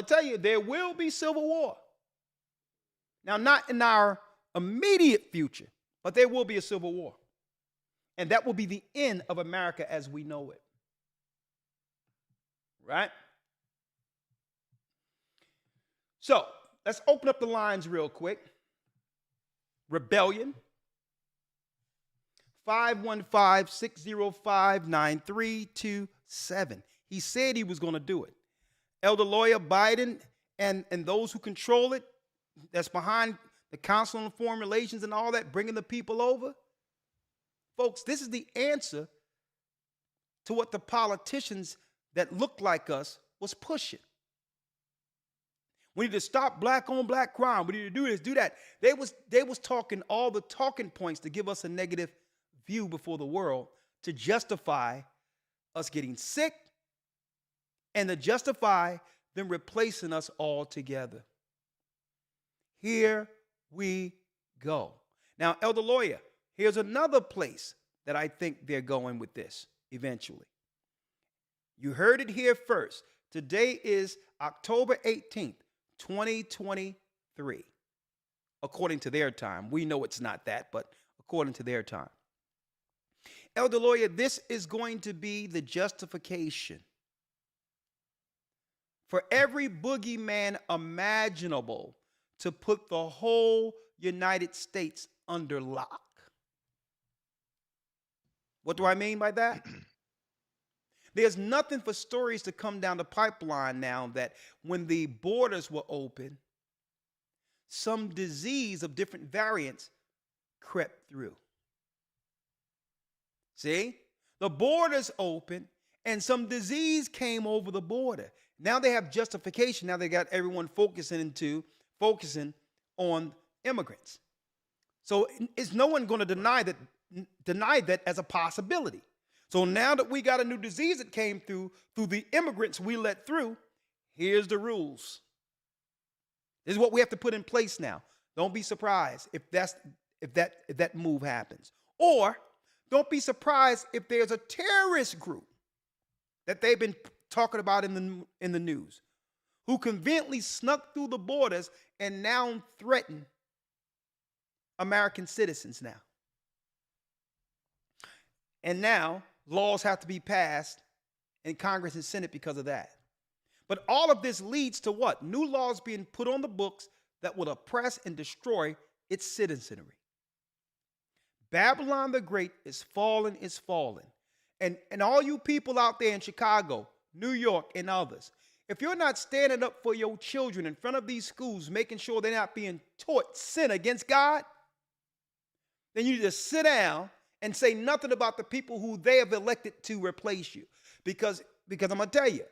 tell you, there will be civil war. Now, not in our immediate future, but there will be a civil war. And that will be the end of America as we know it. Right? So, let's open up the lines real quick. Rebellion. 515-605-9327. He said he was going to do it. Elder Lawyer Biden and those who control it, that's behind the Council on Foreign Relations and all that, bringing the people over. Folks, this is the answer to what the politicians that look like us was pushing. We need to stop black on black crime. We need to do this, do that. They was talking all the talking points to give us a negative view before the world to justify us getting sick and to justify them replacing us altogether. Here we go. Now, Elder Lawyer, here's another place that I think they're going with this eventually. You heard it here first. Today is October 18th, 2023, according to their time. We know it's not that, but according to their time. Elder Lawyer, this is going to be the justification for every boogeyman imaginable to put the whole United States under lock. What do I mean by that? There's nothing for stories to come down the pipeline now that when the borders were open, some disease of different variants crept through. See? The borders open and some disease came over the border. Now they have justification. Now they got everyone focusing on immigrants. So is no one going to deny that as a possibility? So now that we got a new disease that came through the immigrants we let through, here's the rules. This is what we have to put in place now. Don't be surprised if that move happens. Or don't be surprised if there's a terrorist group that they've been talking about in the news who conveniently snuck through the borders and now threaten American citizens now. And now laws have to be passed in Congress and Senate because of that. But all of this leads to what? New laws being put on the books that will oppress and destroy its citizenry. Babylon the Great is fallen, is fallen. And all you people out there in Chicago, New York, and others, if you're not standing up for your children in front of these schools, making sure they're not being taught sin against God, then you just sit down and say nothing about the people who they have elected to replace you. Because I'm going to tell you,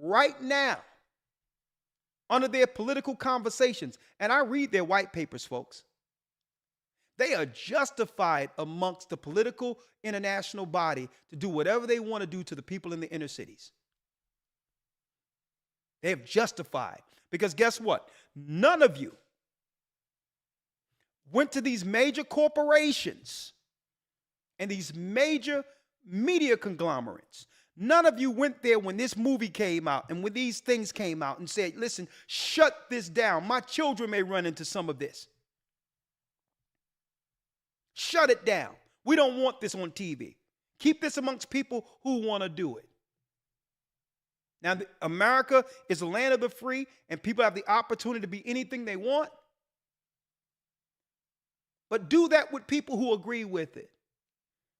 right now, under their political conversations, and I read their white papers, folks, they are justified amongst the political international body to do whatever they want to do to the people in the inner cities. They have justified. Because guess what? None of you went to these major corporations and these major media conglomerates. None of you went there when this movie came out and when these things came out and said, listen, shut this down. My children may run into some of this. Shut it down. We don't want this on TV. Keep this amongst people who want to do it. Now, America is the land of the free, and people have the opportunity to be anything they want. But do that with people who agree with it.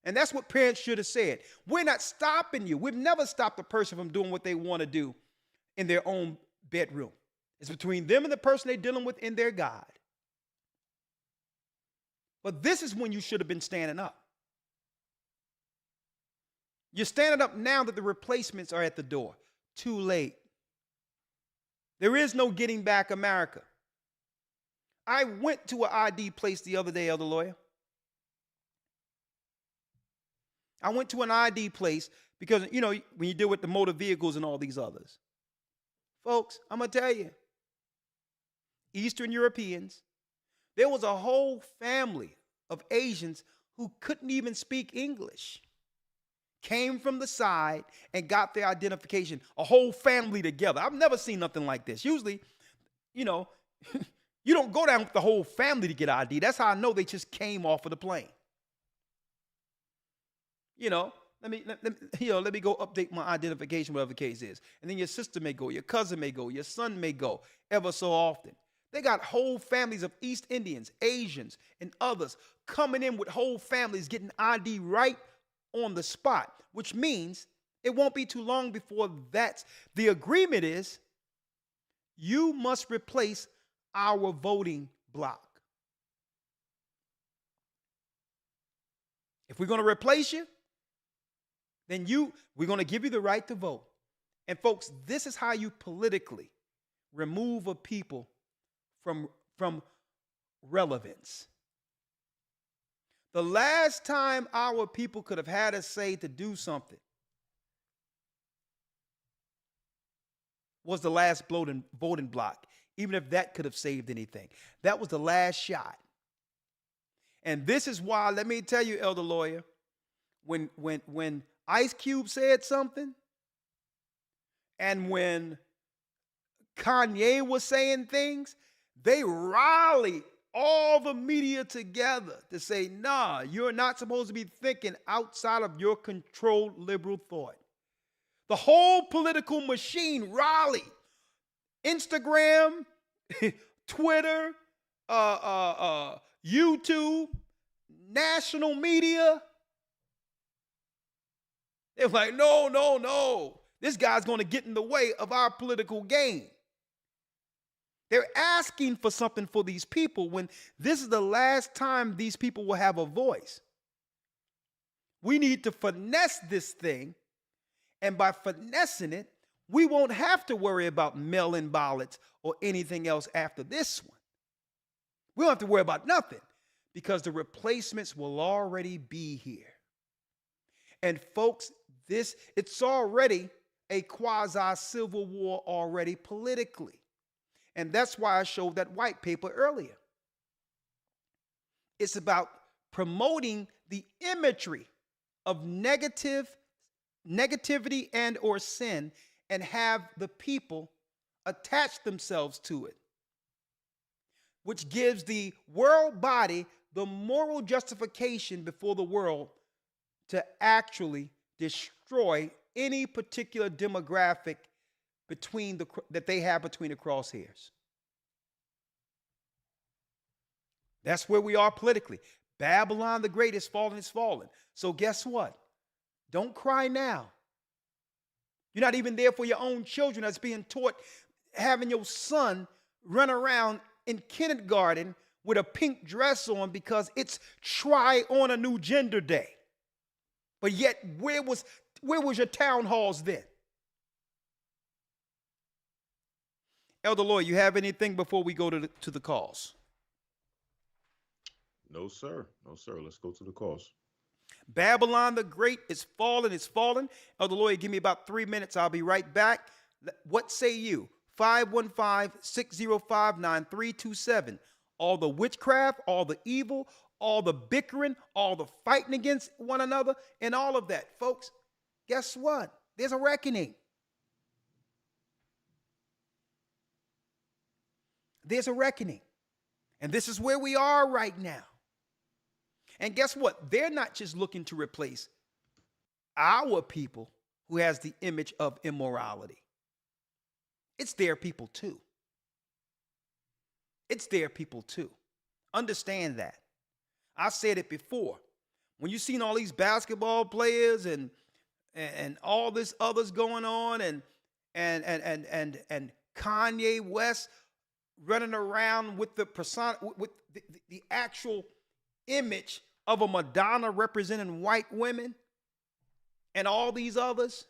And that's what parents should have said. We're not stopping you. We've never stopped a person from doing what they want to do in their own bedroom. It's between them and the person they're dealing with in their God. But this is when you should have been standing up. You're standing up now that the replacements are at the door. Too late. There is no getting back America. I went to an ID place the other day, Elder Lawyer. I went to an ID place because, you know, when you deal with the motor vehicles and all these others. Folks, I'm going to tell you, Eastern Europeans, there was a whole family of Asians who couldn't even speak English. Came from the side and got their identification, a whole family together. I've never seen nothing like this. Usually, you know, you don't go down with the whole family to get ID. That's how I know they just came off of the plane. You know, let me go update my identification, whatever the case is. And then your sister may go, your cousin may go, your son may go, ever so often. They got whole families of East Indians, Asians, and others coming in with whole families getting ID right on the spot, which means it won't be too long before that's the agreement is you must replace our voting block. If we're going to replace you, then we're going to give you the right to vote. And folks, this is how you politically remove a people from relevance. The last time our people could have had a say to do something was the last voting block, even if that could have saved anything. That was the last shot. And this is why, let me tell you, Elder Lawyer, when Ice Cube said something, and when Kanye was saying things, they rallied all the media together to say, nah, you're not supposed to be thinking outside of your controlled liberal thought. The whole political machine rallied. Instagram, Twitter, YouTube, national media. They were like, no. This guy's going to get in the way of our political game. They're asking for something for these people when this is the last time these people will have a voice. We need to finesse this thing, and by finessing it, we won't have to worry about mail-in ballots or anything else after this one. We don't have to worry about nothing because the replacements will already be here. And folks, it's already a quasi-civil war already politically. And that's why I showed that white paper earlier. It's about promoting the imagery of negativity and or sin and have the people attach themselves to it, which gives the world body the moral justification before the world to actually destroy any particular demographic that they have between the crosshairs. That's where we are politically. Babylon the Great is fallen. So guess what? Don't cry now. You're not even there for your own children that's being taught, having your son run around in kindergarten with a pink dress on because it's try on a new gender day. But yet, where was your town halls then? Elder Lloyd, you have anything before we go to the calls? No, sir. No, sir. Let's go to the calls. Babylon the Great is fallen. It's fallen. Elder Lloyd, give me about 3 minutes. I'll be right back. What say you? 515-605-9327. All the witchcraft, all the evil, all the bickering, all the fighting against one another, and all of that. Folks, guess what? There's a reckoning. There's a reckoning. And this is where we are right now. And guess what? They're not just looking to replace our people who has the image of immorality. It's their people too. It's their people too. Understand that. I said it before. When you've seen all these basketball players and all this others going on and Kanye West running around with the persona, with the actual image of a Madonna representing white women and all these others.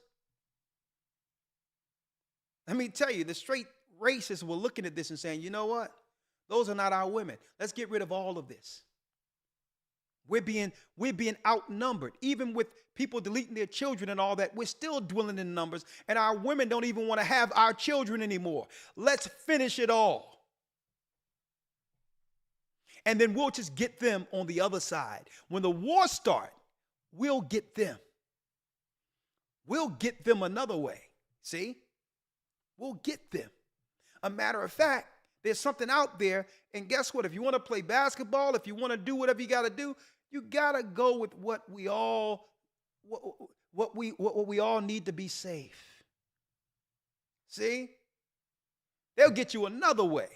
Let me tell you, the straight racists were looking at this and saying, you know what? Those are not our women. Let's get rid of all of this. We're being outnumbered. Even with people deleting their children and all that, we're still dwindling in numbers, and our women don't even want to have our children anymore. Let's finish it all. And then we'll just get them on the other side. When the war starts, we'll get them. We'll get them another way. See? We'll get them. A matter of fact, there's something out there, and guess what? If you want to play basketball, if you want to do whatever you got to do, you got to go with what we all need to be safe. See? They'll get you another way.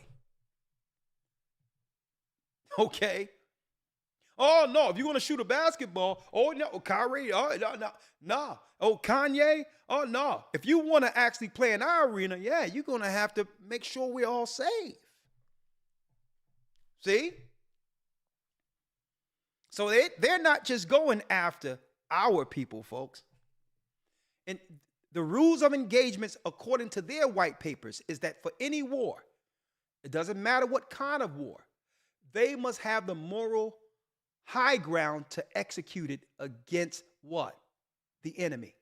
Okay. Oh, no, if you're going to shoot a basketball, oh, no, Kyrie, oh, no. Oh, Kanye, oh, no. If you want to actually play in our arena, yeah, you're going to have to make sure we're all safe. See? So they're not just going after our people, folks. And the rules of engagements, according to their white papers, is that for any war, it doesn't matter what kind of war, they must have the moral high ground to execute it against what? The enemy.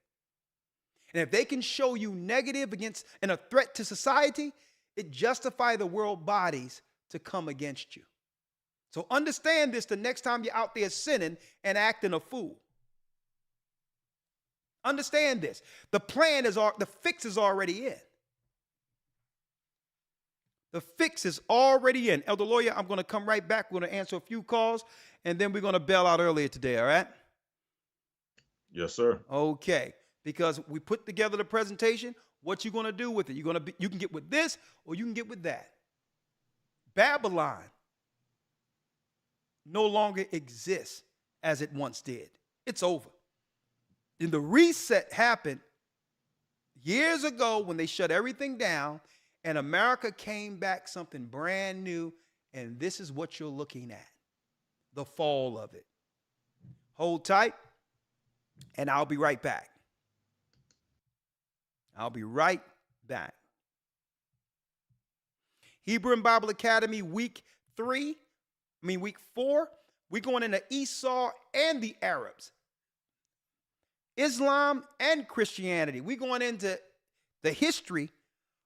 And if they can show you negative against and a threat to society, it justifies the world bodies to come against you. So understand this the next time you're out there sinning and acting a fool. Understand this. The fix is already in. The fix is already in. Elder Lawyer, I'm going to come right back. We're going to answer a few calls, and then we're going to bail out earlier today, all right? Yes, sir. Okay. Because we put together the presentation, what you going to do with it? You can get with this or you can get with that. Babylon no longer exists as it once did. It's over. And the reset happened years ago when they shut everything down and America came back something brand new, and this is what you're looking at, the fall of it. Hold tight, and I'll be right back. I'll be right back. Hebrew and Bible Academy week 4, we're going into Esau and the Arabs, Islam and Christianity. We're going into the history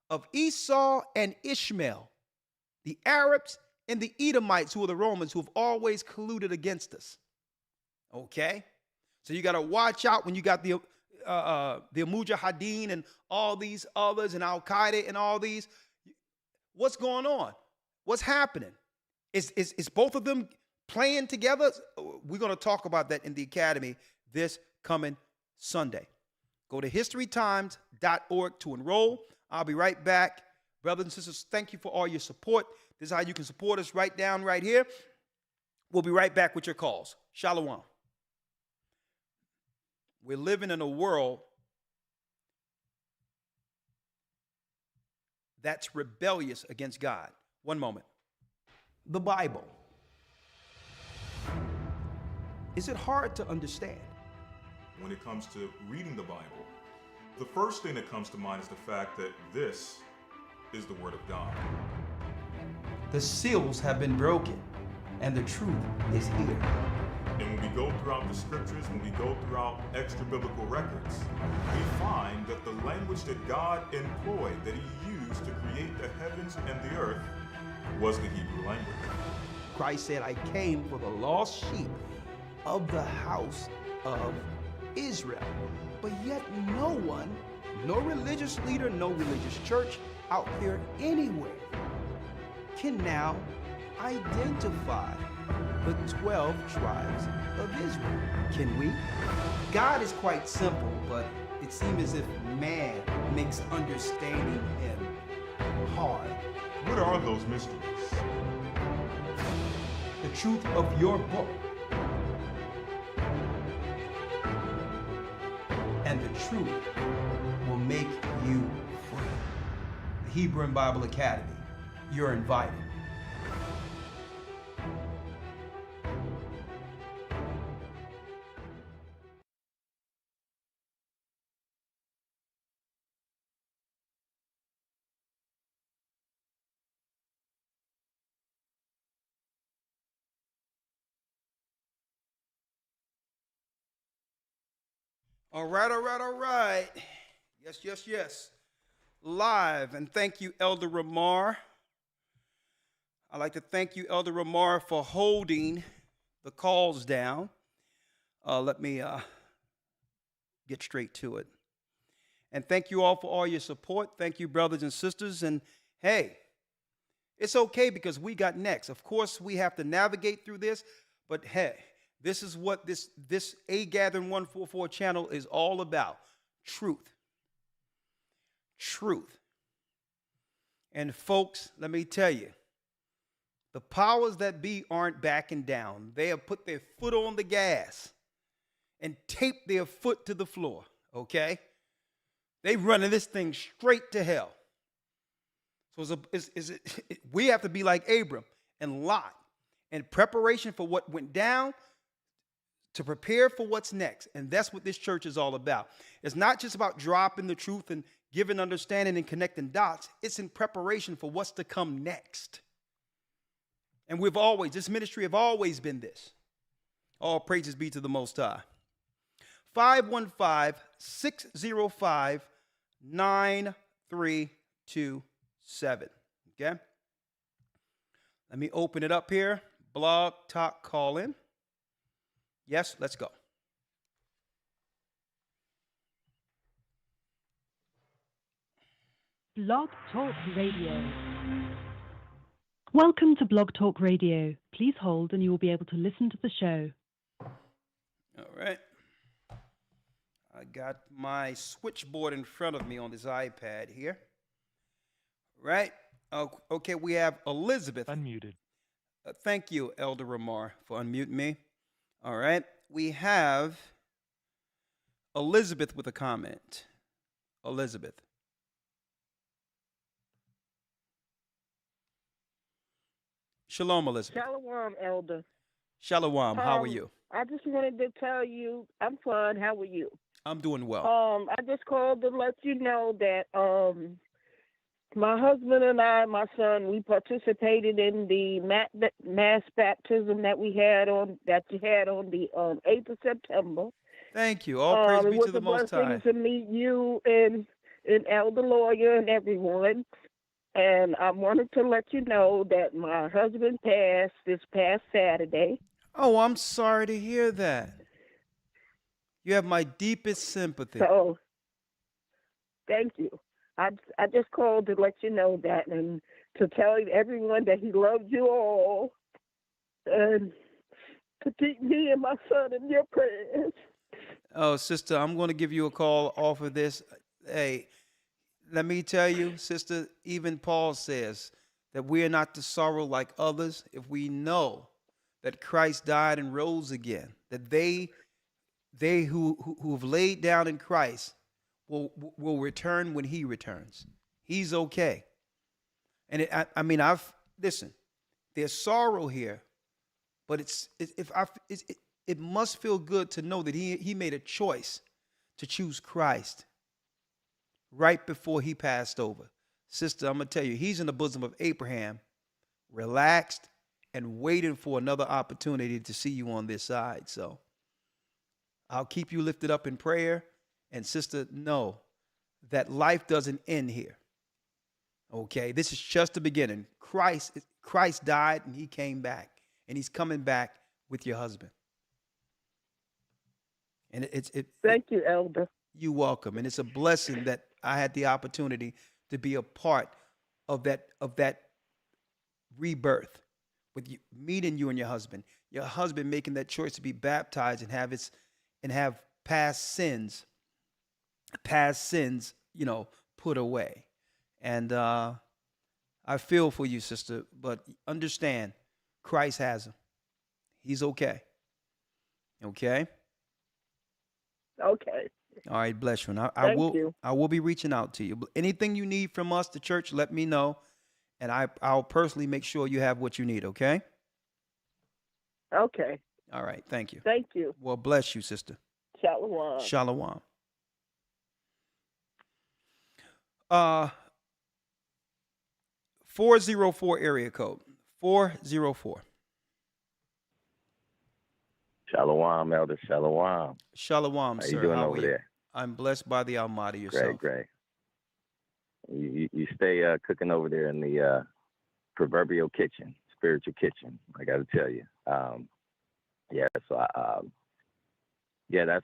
of Esau and Ishmael, the Arabs and the Edomites, who are the Romans, who have always colluded against us. Okay? So you got to watch out when you got the Mujahideen and all these others and Al-Qaeda and all these. What's going on? What's happening? Is both of them playing together? We're going to talk about that in the Academy this coming Sunday. Go to historytimes.org to enroll. I'll be right back. Brothers and sisters, thank you for all your support. This is how you can support us right down right here. We'll be right back with your calls. Shalom. We're living in a world that's rebellious against God. One moment. The Bible. Is it hard to understand? When it comes to reading the Bible, the first thing that comes to mind is the fact that this is the Word of God. The seals have been broken, and the truth is here. And when we go throughout the scriptures, when we go throughout extra biblical records, we find that the language that God employed, that He used to create the heavens and the earth, was the Hebrew language. Christ said, I came for the lost sheep of the house of Israel. But yet no one, no religious leader, no religious church out there anywhere can now identify the 12 tribes of Israel. Can we? God is quite simple, but it seems as if man makes understanding Him hard. What are those mysteries? The truth of your book and the truth will make you free. The Hebrew and Bible Academy, you're invited. All right. Yes. Live, and thank you, Elder Ramar. I'd like to thank you, Elder Ramar, for holding the calls down. Let me get straight to it. And thank you all for all your support. Thank you, brothers and sisters. And hey, it's okay because we got next. Of course, we have to navigate through this, but hey, this is what this A Gathering 144 channel is all about. Truth. And folks, let me tell you, the powers that be aren't backing down. They have put their foot on the gas and taped their foot to the floor, okay? They running this thing straight to hell. So we have to be like Abram and Lot in preparation for what went down, to prepare for what's next. And that's what this church is all about. It's not just about dropping the truth and giving understanding and connecting dots. It's in preparation for what's to come next. And this ministry have always been this. All praises be to the Most High. 515-605-9327. Okay? Let me open it up here. Blog Talk call in. Yes, let's go. Blog Talk Radio. Welcome to Blog Talk Radio. Please hold and you will be able to listen to the show. All right. I got my switchboard in front of me on this iPad here. Right. Okay, we have Elizabeth. Unmuted. Thank you, Elder Ramar, for unmuting me. All right. We have Elizabeth with a comment. Elizabeth. Shalom, Elizabeth. Shalom, Elder. Shalom. How are you? I just wanted to tell you, I'm fine. How are you? I'm doing well. I just called to let you know that my husband and I, my son, we participated in the mass baptism that you had on the 8th of September. Thank you. All praise be to the Most High. It was a blessing to meet you and Elder Lawyer and everyone. And I wanted to let you know that my husband passed this past Saturday. Oh, I'm sorry to hear that. You have my deepest sympathy. So, thank you. I just called to let you know that and to tell everyone that he loves you all and to keep me and my son in your prayers. Oh, sister, I'm going to give you a call off of this. Hey, let me tell you, sister, even Paul says that we are not to sorrow like others if we know that Christ died and rose again, that they who have laid down in Christ will return when he returns. He's okay. And listen, there's sorrow here, but it must feel good to know that he made a choice to choose Christ right before he passed over. Sister, I'm going to tell you, he's in the bosom of Abraham, relaxed and waiting for another opportunity to see you on this side. So I'll keep you lifted up in prayer. And sister, know that life doesn't end here. Okay, this is just the beginning. Christ died and he came back, and he's coming back with your husband. And Thank you, Elder. You're welcome. And it's a blessing that I had the opportunity to be a part of that rebirth, with you, meeting you and your husband making that choice to be baptized and have past sins, put away. And I feel for you, sister, but understand, Christ has him. He's okay. Okay? Okay. All right, bless you. And Thank you. I will be reaching out to you. Anything you need from us, the church, let me know. And I'll personally make sure you have what you need, okay? Okay. All right, thank you. Thank you. Well, bless you, sister. Shalom. Shalom. 404 area code. 404. Shalom, Elder. Shalom. Shalom, sir. How you doing over there? I'm blessed by the Almighty. Yourself. Great. You stay cooking over there in the proverbial kitchen, spiritual kitchen. I got to tell you.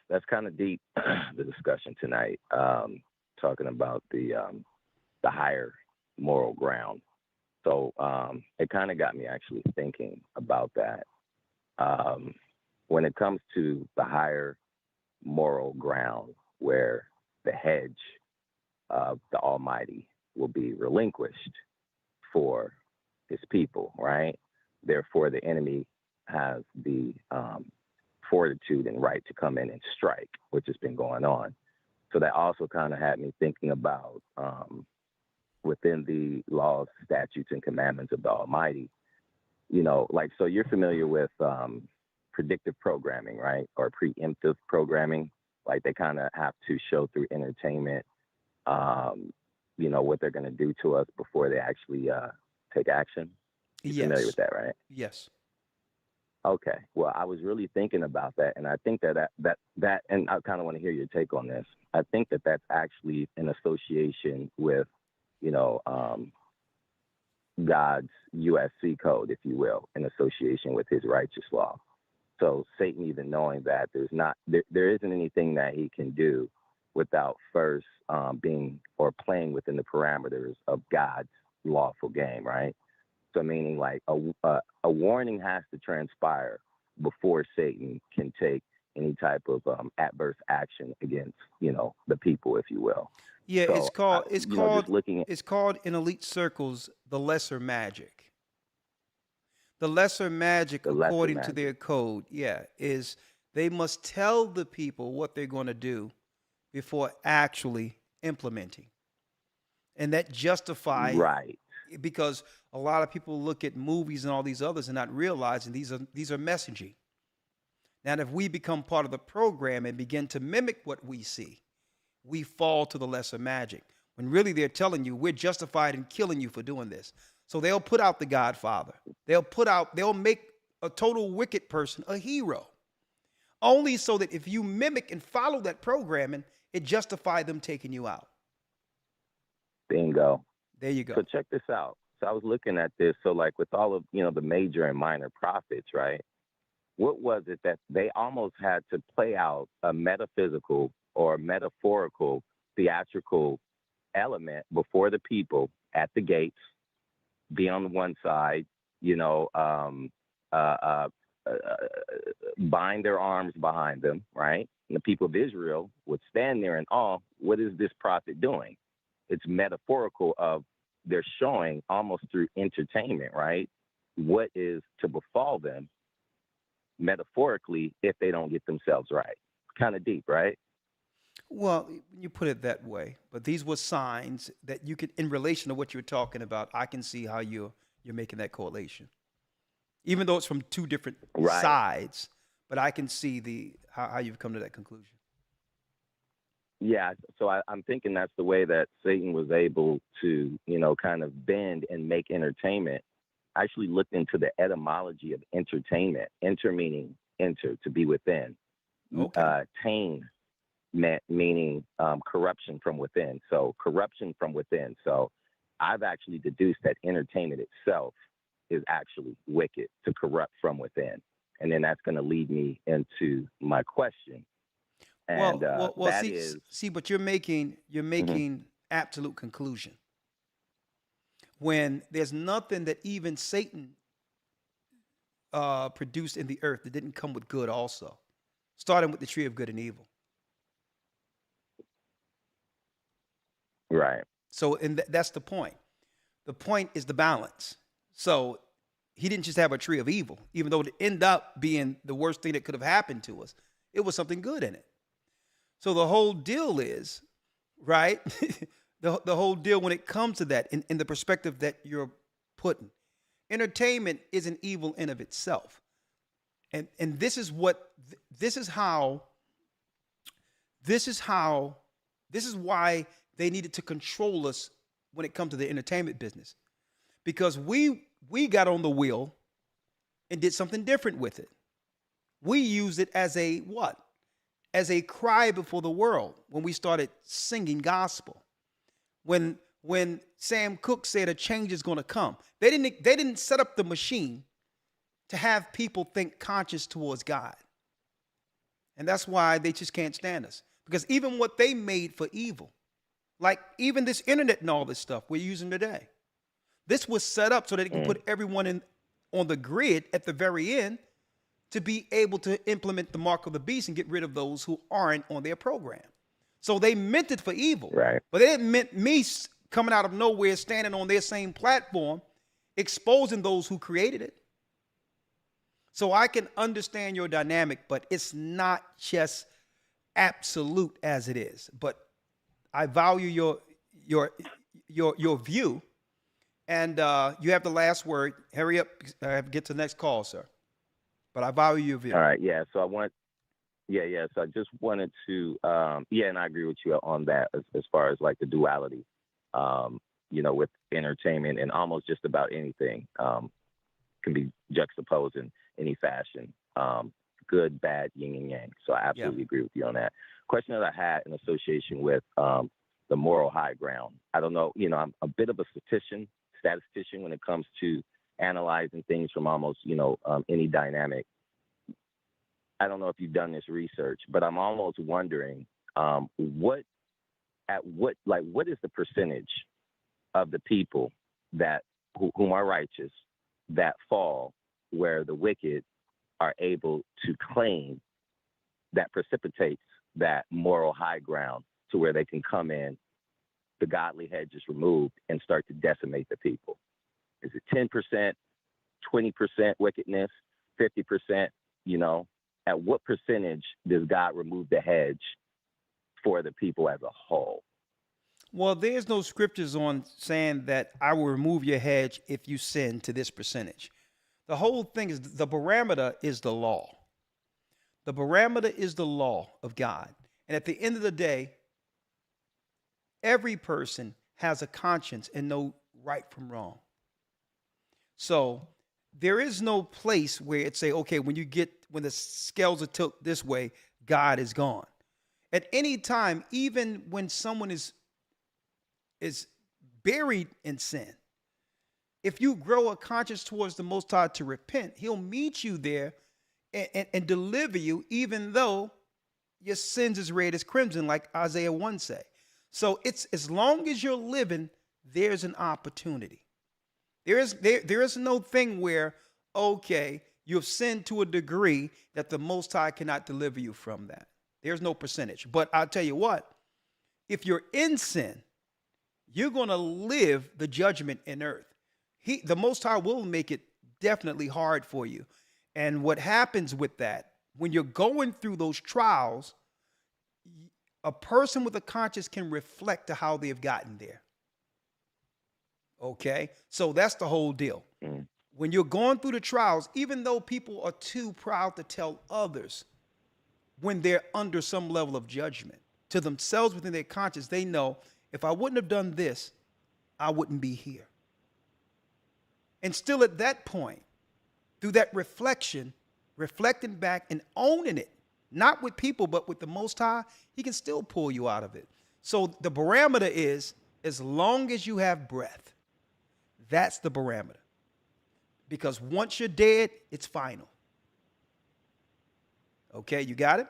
That's kind of deep. The discussion tonight, talking about the higher moral ground. So it kind of got me actually thinking about that. When it comes to the higher moral ground, where the hedge of the Almighty will be relinquished for his people, right? Therefore, the enemy has the fortitude and right to come in and strike, which has been going on. So that also kind of had me thinking about within the laws, statutes, and commandments of the Almighty, so you're familiar with predictive programming, right? Or preemptive programming. Like they kind of have to show through entertainment, what they're going to do to us before they actually take action. You're familiar with that, right? Yes. Okay. Well, I was really thinking about that, and I think that, and I kind of want to hear your take on this. I think that that's actually an association with, God's USC code, if you will, in association with his righteous law. So Satan, even knowing that there isn't anything that he can do without first being or playing within the parameters of God's lawful game, right? So meaning like a warning has to transpire before Satan can take any type of adverse action against, the people, if you will. Yeah, so, it's called in elite circles the lesser magic. The lesser magic, according to their code, is they must tell the people what they're going to do before actually implementing. And that justifies, right? Because a lot of people look at movies and all these others and not realizing these are messaging. Now, if we become part of the program and begin to mimic what we see, we fall to the lesser magic. When really they're telling you we're justified in killing you for doing this. So they'll put out the Godfather. They'll make a total wicked person a hero. Only so that if you mimic and follow that programming, it justifies them taking you out. Bingo. There you go. So check this out. So I was looking at this. So like with all of, the major and minor prophets, right? What was it that they almost had to play out a metaphysical or metaphorical theatrical element before the people at the gates, be on one side, bind their arms behind them, right? And the people of Israel would stand there in awe. What is this prophet doing? It's metaphorical of they're showing almost through entertainment, right? What is to befall them metaphorically if they don't get themselves right. Kind of deep, right? Well, you put it that way, but these were signs that you could, in relation to what you're talking about, I can see how you're making that correlation. Even though it's from two different sides, but I can see how you've come to that conclusion. Yeah, so I'm thinking that's the way that Satan was able to, kind of bend and make entertainment. I actually looked into the etymology of entertainment. Enter meaning enter, to be within. Okay. Tain meaning corruption from within. So corruption from within. So I've actually deduced that entertainment itself is actually wicked, to corrupt from within. And then that's going to lead me into my question. And see, but you're making absolute conclusion when there's nothing that even Satan produced in the earth that didn't come with good also, starting with the tree of good and evil. Right. So, and that's the point. The point is the balance. So he didn't just have a tree of evil, even though it ended up being the worst thing that could have happened to us. It was something good in it. So the whole deal is, right? the whole deal when it comes to that, in the perspective that you're putting, entertainment isn't evil in of itself. And this is why they needed to control us when it comes to the entertainment business. Because we got on the wheel and did something different with it. We used it as a what? As a cry before the world when we started singing gospel. When Sam Cooke said a change is going to come, they didn't set up the machine to have people think conscious towards God. And that's why they just can't stand us. Because even what they made for evil, like even this internet and all this stuff we're using today, this was set up so that it can put everyone on the grid at the very end to be able to implement the mark of the beast and get rid of those who aren't on their program. So they meant it for evil, right? But it meant me coming out of nowhere, standing on their same platform, exposing those who created it. So I can understand your dynamic, but it's not just absolute as it is. But I value your view, and you have the last word. Hurry up, get to the next call, sir. But I value your view. All right, yeah. So So I just wanted to, and I agree with you on that as far as like the duality, with entertainment and almost just about anything can be juxtaposed in any fashion, good, bad, yin and yang. So I absolutely agree with you on that. Question that I had in association with the moral high ground. I don't know, I'm a bit of a statistician when it comes to analyzing things from almost, any dynamic. I don't know if you've done this research, but I'm almost wondering what is the percentage of the people that whom are righteous that fall where the wicked are able to claim that precipitates that moral high ground to where they can come in, the godly hedge is removed, and start to decimate the people? Is it 10%, 20% wickedness, 50%? At what percentage does God remove the hedge for the people as a whole? Well, there's no scriptures on saying that I will remove your hedge if you sin to this percentage. The whole thing is the parameter is the law. The parameter is the law of God. And at the end of the day, every person has a conscience and know right from wrong. So there is no place where it say, okay, when the scales are tilted this way, God is gone. At any time, even when someone is buried in sin, if you grow a conscience towards the Most High to repent, he'll meet you there and deliver you, even though your sins is red as crimson, like Isaiah 1 say. So it's as long as you're living, there's an opportunity. There is no thing where, okay, you have sinned to a degree that the Most High cannot deliver you from that. There's no percentage. But I'll tell you what, if you're in sin, you're going to live the judgment in earth. The Most High will make it definitely hard for you. And what happens with that, when you're going through those trials, a person with a conscience can reflect to how they've gotten there. Okay? So that's the whole deal. When you're going through the trials, even though people are too proud to tell others when they're under some level of judgment, to themselves within their conscience, they know, if I wouldn't have done this, I wouldn't be here. And still at that point, through that reflection, reflecting back and owning it, not with people, but with the Most High, he can still pull you out of it. So the parameter is, as long as you have breath, that's the parameter. Because once you're dead, it's final. Okay, you got it?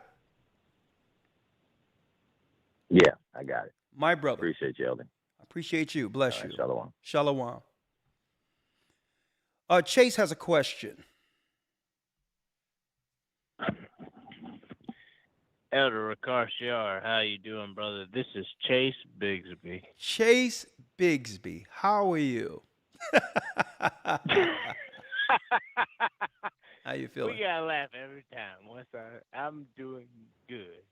Yeah, I got it. My brother. Appreciate you, Elder. I appreciate you. Bless you. Shalom. Shalom. Chase has a question. Elder Ricard, how you doing, brother? This is Chase Bigsby. Chase Bigsby, how are you? How you feeling? We gotta laugh every time. I'm doing good.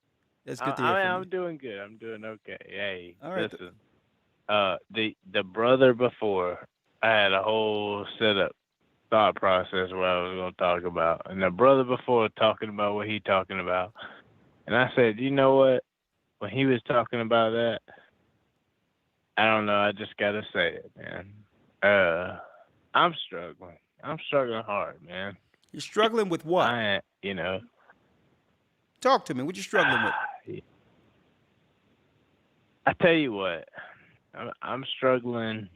That's good to hear from you. I'm doing good. I'm doing okay. Hey, all right, listen. The brother before, I had a whole setup thought process what I was gonna talk about, and the brother before talking about what he talking about, and I said, you know what? When he was talking about that, I don't know. I just gotta say it, man. I'm struggling. I'm struggling hard, man. You're struggling with what? Talk to me. What you struggling with? I tell you what, I'm struggling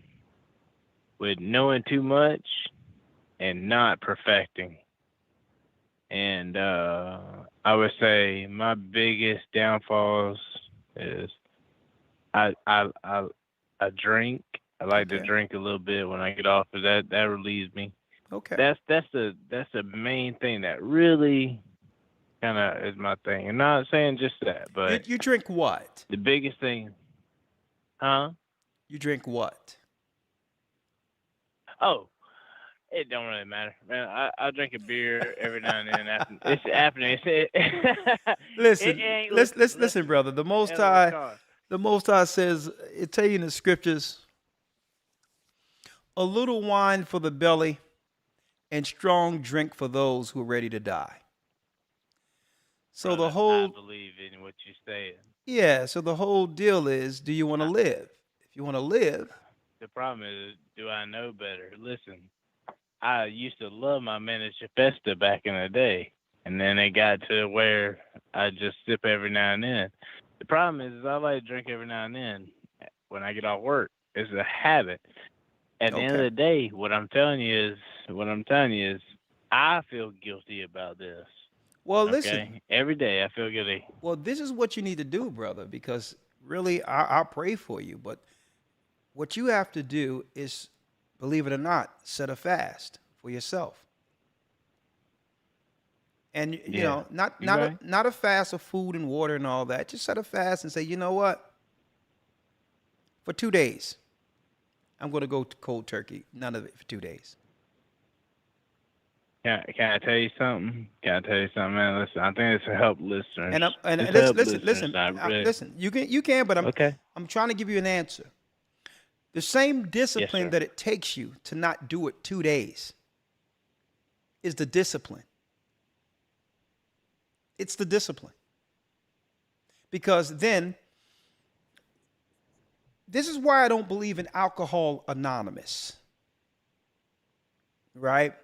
with knowing too much and not perfecting. And I would say my biggest downfalls is I drink. I like to drink a little bit when I get off of that. That relieves me. Okay. That's the main thing that really kind of is my thing. I'm not saying just that, but you drink what? The biggest thing, huh? You drink what? Oh, it don't really matter, man. I drink a beer every now and then. It's happening. Listen, brother. The Most High says, it tell you in the scriptures, a little wine for the belly and strong drink for those who are ready to die. So brother, the whole, I believe in what you're saying. Yeah, so the whole deal is, do you want to live? If you want to live. The problem is, do I know better? Listen, I used to love my miniature Festa back in the day, and then it got to where I just sip every now and then. The problem is I like to drink every now and then when I get off work. It's a habit. At the end of the day, what I'm telling you is, I feel guilty about this. Well, listen. Every day I feel guilty. Well, this is what you need to do, brother, because really, I'll pray for you. But what you have to do is, believe it or not, set a fast for yourself. And, you know, not a fast of food and water and all that. Just set a fast and say, you know what? For 2 days, I'm going to go to cold turkey. None of it for 2 days. Can I tell you something? Man? Listen, I think it's to help listeners. Listen. You can, but I'm trying to give you an answer. The same discipline that it takes you to not do it 2 days is the discipline. It's the discipline. Because then, this is why I don't believe in Alcohol Anonymous. Right?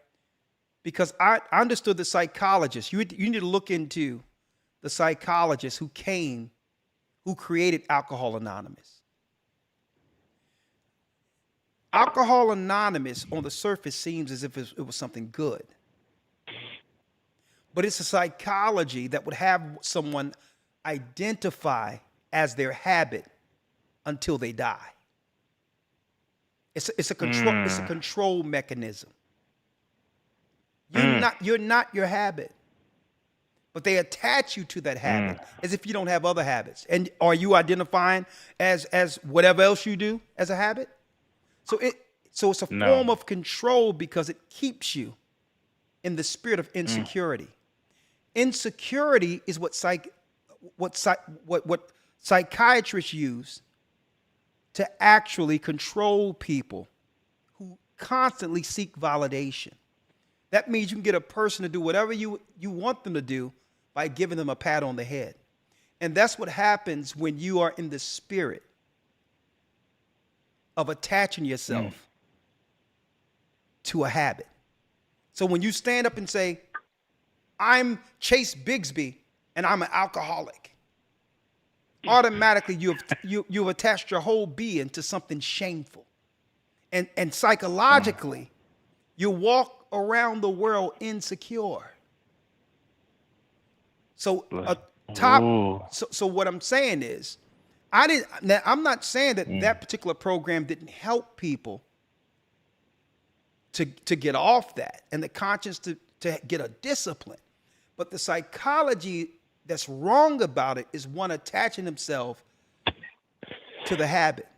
Because I understood the psychologist. You need to look into the psychologist who created Alcohol Anonymous. Alcohol Anonymous on the surface seems as if it was something good. But it's a psychology that would have someone identify as their habit until they die. It's a control mechanism. You're not your habit. But they attach you to that habit as if you don't have other habits. And are you identifying as whatever else you do as a habit? So it's a form of control because it keeps you in the spirit of insecurity. Insecurity is what psychiatrists use to actually control people who constantly seek validation. That means you can get a person to do whatever you want them to do by giving them a pat on the head. And that's what happens when you are in the spirit of attaching yourself to a habit. So when you stand up and say, I'm Chase Bigsby and I'm an alcoholic, automatically you've attached your whole being to something shameful. And psychologically, you walk around the world insecure. So so what I'm saying is, I'm not saying that that particular program didn't help people to get off that and the conscience to get a discipline. But the psychology that's wrong about it is one attaching himself to the habit.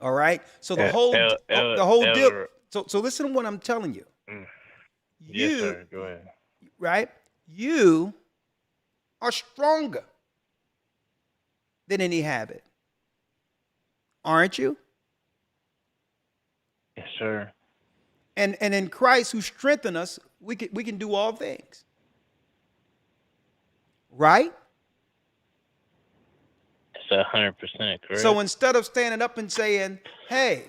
All right. So the whole deal. So listen to what I'm telling you. Yes, sir. Go ahead. Right? You are stronger than any habit. Aren't you? Yes, sir. And in Christ who strengthened us, we can do all things. Right? That's 100% correct. So instead of standing up and saying, hey,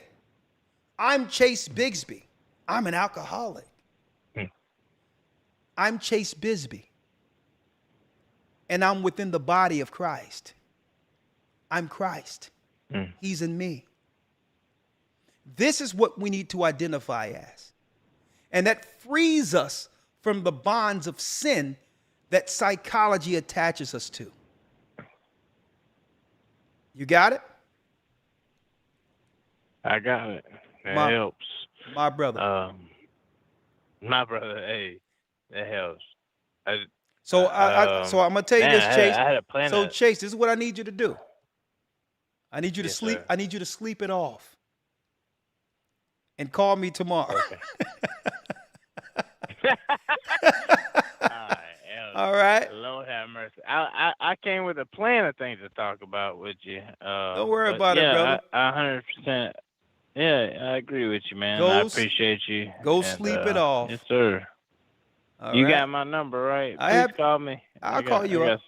I'm Chase Bigsby, I'm an alcoholic. I'm Chase Bisbee, and I'm within the body of Christ. I'm Christ. He's in me. This is what we need to identify as. And that frees us from the bonds of sin that psychology attaches us to. You got it? I got it. That helps. My brother. My brother, hey, that helps. So I'm gonna tell you this, Chase. I had a plan. So Chase, this is what I need you to do. I need you to sleep. Sir. I need you to sleep it off. And call me tomorrow. Okay. All right. Lord have mercy. I came with a plan of things to talk about with you. Don't worry about it, brother. I 100%. Yeah, I agree with you, man. I appreciate you. Go sleep it off. Yes, sir. All you right. got my number, right? I Please have. call me. I'll call you up.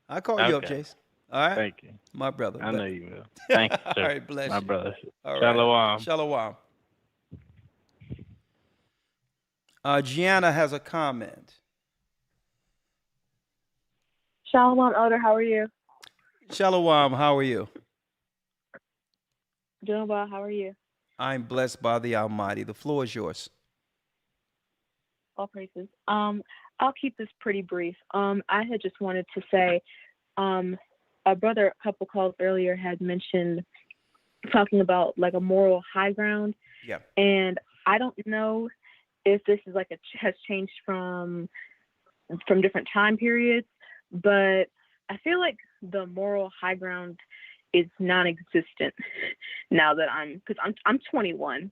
I'll call you up, Chase. All right. Thank you. My brother. I know you will. Thank you, sir. All right, bless my you. brother. All Shalom. Right. Shalom. Gianna has a comment. Shalom, Elder. How are you? Shalom. How are you? Doing well. How are you? I'm blessed by the Almighty. The floor is yours. All praises. I'll keep this pretty brief. I had just wanted to say, a brother a couple calls earlier had mentioned talking about like a moral high ground. Yeah. And I don't know if this is like has changed from different time periods, but I feel like the moral high ground is non-existent now that I'm 21.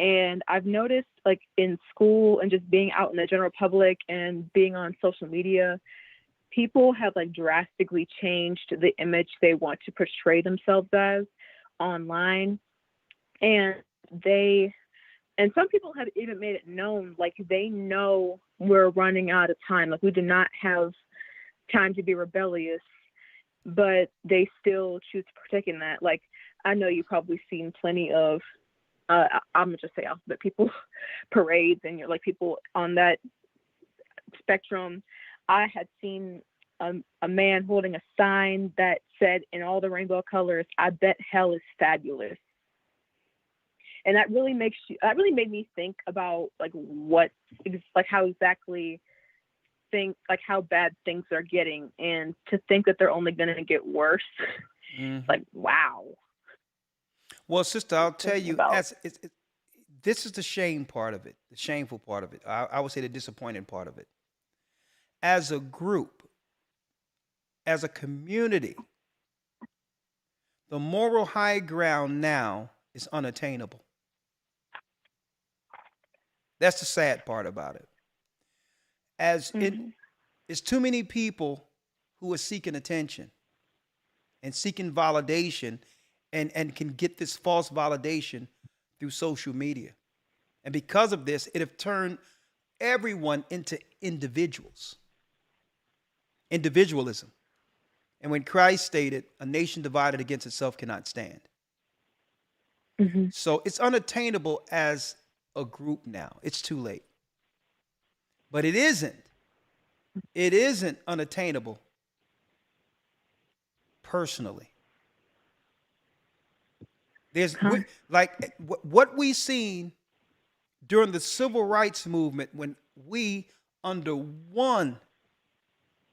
And I've noticed, like, in school and just being out in the general public and being on social media, people have, like, drastically changed the image they want to portray themselves as online. And some people have even made it known, like, they know we're running out of time. Like, we do not have time to be rebellious, but they still choose to partake in that. Like, I know you've probably seen plenty of I'm gonna just say alphabet people parades, and you're like people on that spectrum. I had seen a man holding a sign that said in all the rainbow colors, "I bet hell is fabulous," and that really made me think about like how exactly how bad things are getting, and to think that they're only going to get worse. Like, wow. Well, sister, I'll tell you, this is the shame part of it, the shameful part of it. I would say the disappointing part of it. As a group, as a community, the moral high ground now is unattainable. That's the sad part about it. It's too many people who are seeking attention and seeking validation and can get this false validation through social media. And because of this, it have turned everyone into individuals. individualism. And when Christ stated, a nation divided against itself cannot stand. So it's unattainable as a group now. It's too late. But it isn't. It isn't unattainable personally. There's like what we seen during the civil rights movement when we under one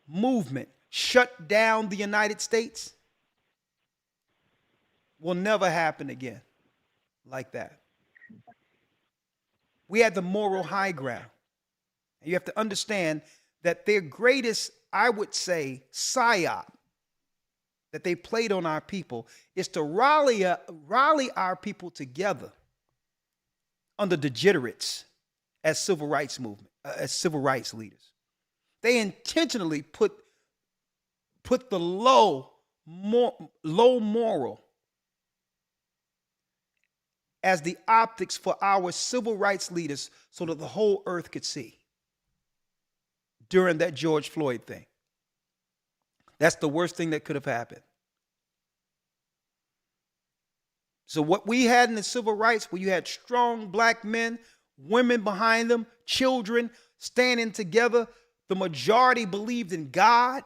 movement shut down the United States will never happen again like that. We had the moral high ground. And you have to understand that their greatest, I would say, psyop that they played on our people is to rally our people together under degenerates as civil rights movement, as civil rights leaders. They intentionally put the low moral as the optics for our civil rights leaders so that the whole earth could see during that George Floyd thing. That's the worst thing that could have happened. So what we had in the civil rights, where you had strong black men, women behind them, children standing together, the majority believed in God,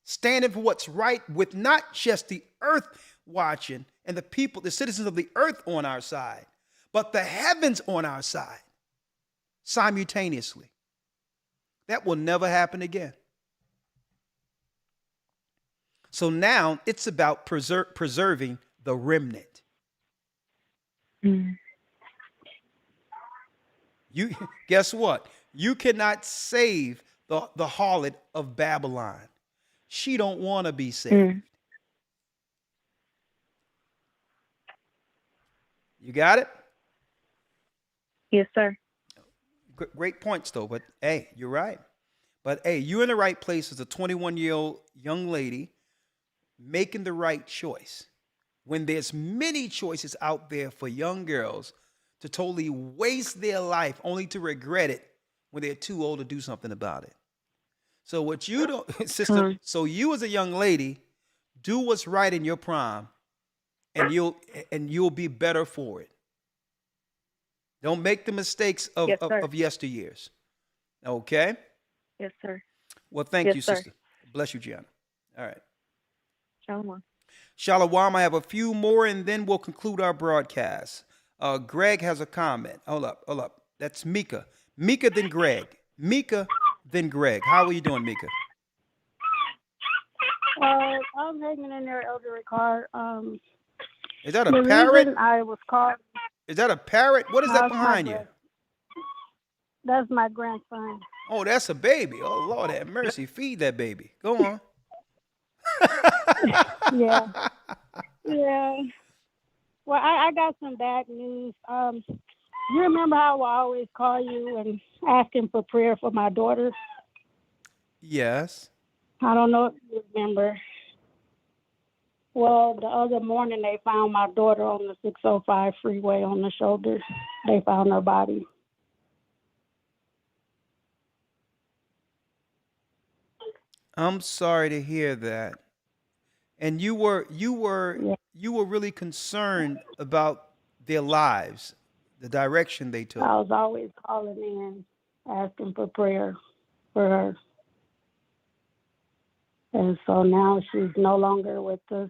standing for what's right with not just the earth watching and the people, the citizens of the earth on our side, but the heavens on our side simultaneously. That will never happen again. So now it's about preserving the remnant. You guess what? You cannot save the harlot of Babylon. She don't want to be saved. You got it? Yes, sir. Great points, though. But hey, you're right. But hey, you're in the right place as a 21-year-old young lady making the right choice. When there's many choices out there for young girls to totally waste their life only to regret it when they're too old to do something about it. So what you don't, sister, so you as a young lady, do what's right in your prime and you'll be better for it. Don't make the mistakes of yesteryears. Okay? Yes, sir. Well, thank you, sister. Bless you, Gianna. All right. Shalom. Shalom. I have a few more and then we'll conclude our broadcast. Greg has a comment. Hold up. That's Mika. Mika, then Greg. Mika, then Greg. How are you doing, Mika? I'm hanging in there, Elder Ricard. Is that a parrot? I was called. Is that a parrot? What is that behind you? That's my grandson. Oh, that's a baby. Oh, Lord have mercy. Feed that baby. Go on. Yeah. Well, I got some bad news. You remember how I always call you and asking for prayer for my daughter? Yes. I don't know if you remember. Well, the other morning they found my daughter on the 605 freeway on the shoulder. They found her body. I'm sorry to hear that. And you were really concerned about their lives, the direction they took. I was always calling in, asking for prayer for her. And so now she's no longer with us.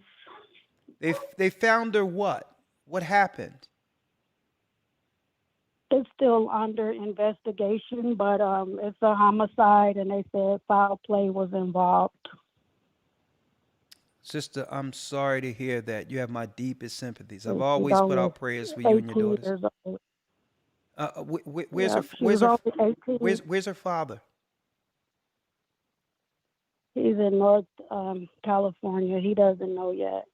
They found her what? What happened? It's still under investigation, but it's a homicide, and they said foul play was involved. Sister, I'm sorry to hear that. You have my deepest sympathies. I've always put out prayers for you and your daughters. Where's her father? He's in North California. He doesn't know yet.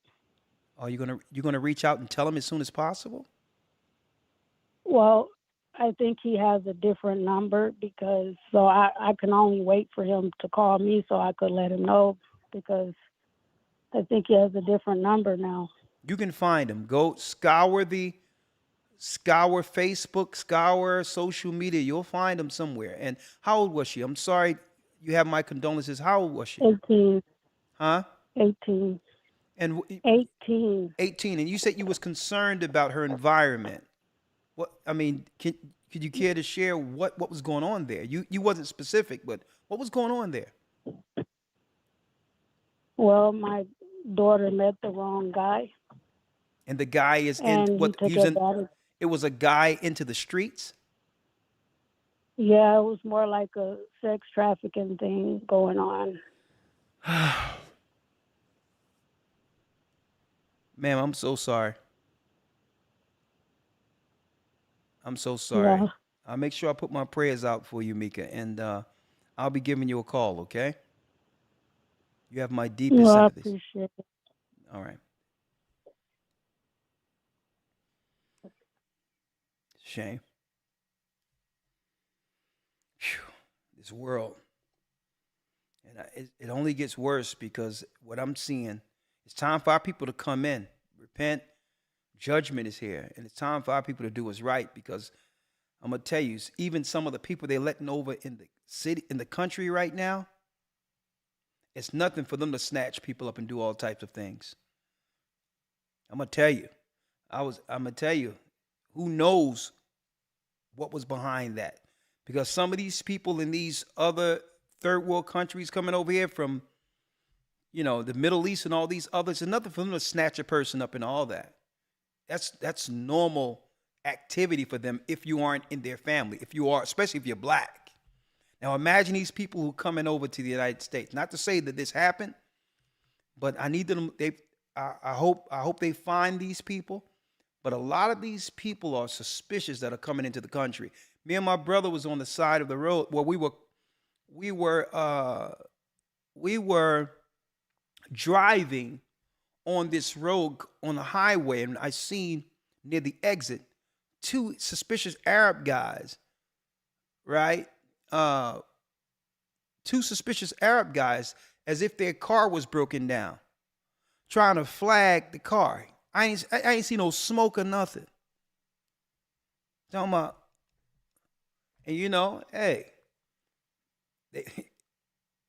Are you gonna reach out and tell him as soon as possible? Well, I think he has a different number because I can only wait for him to call me so I could let him know, because I think he has a different number now. You can find him. Go scour Facebook, scour social media. You'll find him somewhere. And how old was she? I'm sorry, you have my condolences. How old was she? 18. Huh? 18. And 18. 18. And you said you was concerned about her environment. What I mean, could you care to share what was going on there? You wasn't specific, but what was going on there? Well, my daughter met the wrong guy. And the guy is And in he what took using advantage. it was a guy into the streets? Yeah, it was more like a sex trafficking thing going on. Ma'am, I'm so sorry. I'm so sorry. Yeah. I'll make sure I put my prayers out for you, Mika, and I'll be giving you a call, okay? You have my deepest Well, I sympathies. appreciate it. All right. Shame. Phew. This world. And it only gets worse because what I'm seeing, it's time for our people to come in, repent. Judgment is here, and it's time for our people to do what's right because I'm going to tell you, even some of the people they're letting over in the city, in the country right now, it's nothing for them to snatch people up and do all types of things. I'm going to tell you, I'm going to tell you, who knows what was behind that? Because some of these people in these other third world countries coming over here from, the Middle East and all these others, it's nothing for them to snatch a person up and all that. That's normal activity for them if you aren't in their family, if you are, especially if you're black. Now imagine these people who are coming over to the United States. Not to say that this happened, but I need them. I hope they find these people. But a lot of these people are suspicious that are coming into the country. Me and my brother was on the side of the road where we were driving on this road on the highway, and I seen near the exit 2 suspicious Arab guys, right? 2 suspicious Arab guys, as if their car was broken down, trying to flag the car. I ain't see no smoke or nothing. Talking about, and hey,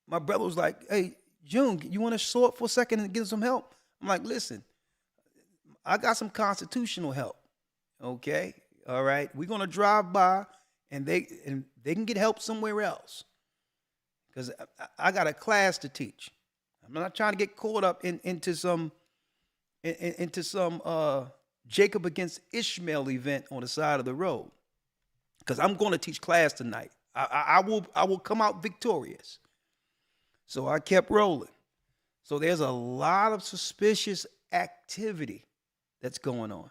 my brother was like, "Hey, June, you want to show up for a second and get some help?" I'm like, "Listen, I got some constitutional help. Okay, all right. We're gonna drive by, and they can get help somewhere else, because I got a class to teach. I'm not trying to get caught up into some Jacob against Ishmael event on the side of the road, because I'm going to teach class tonight. I will come out victorious." So I kept rolling. So there's a lot of suspicious activity that's going on.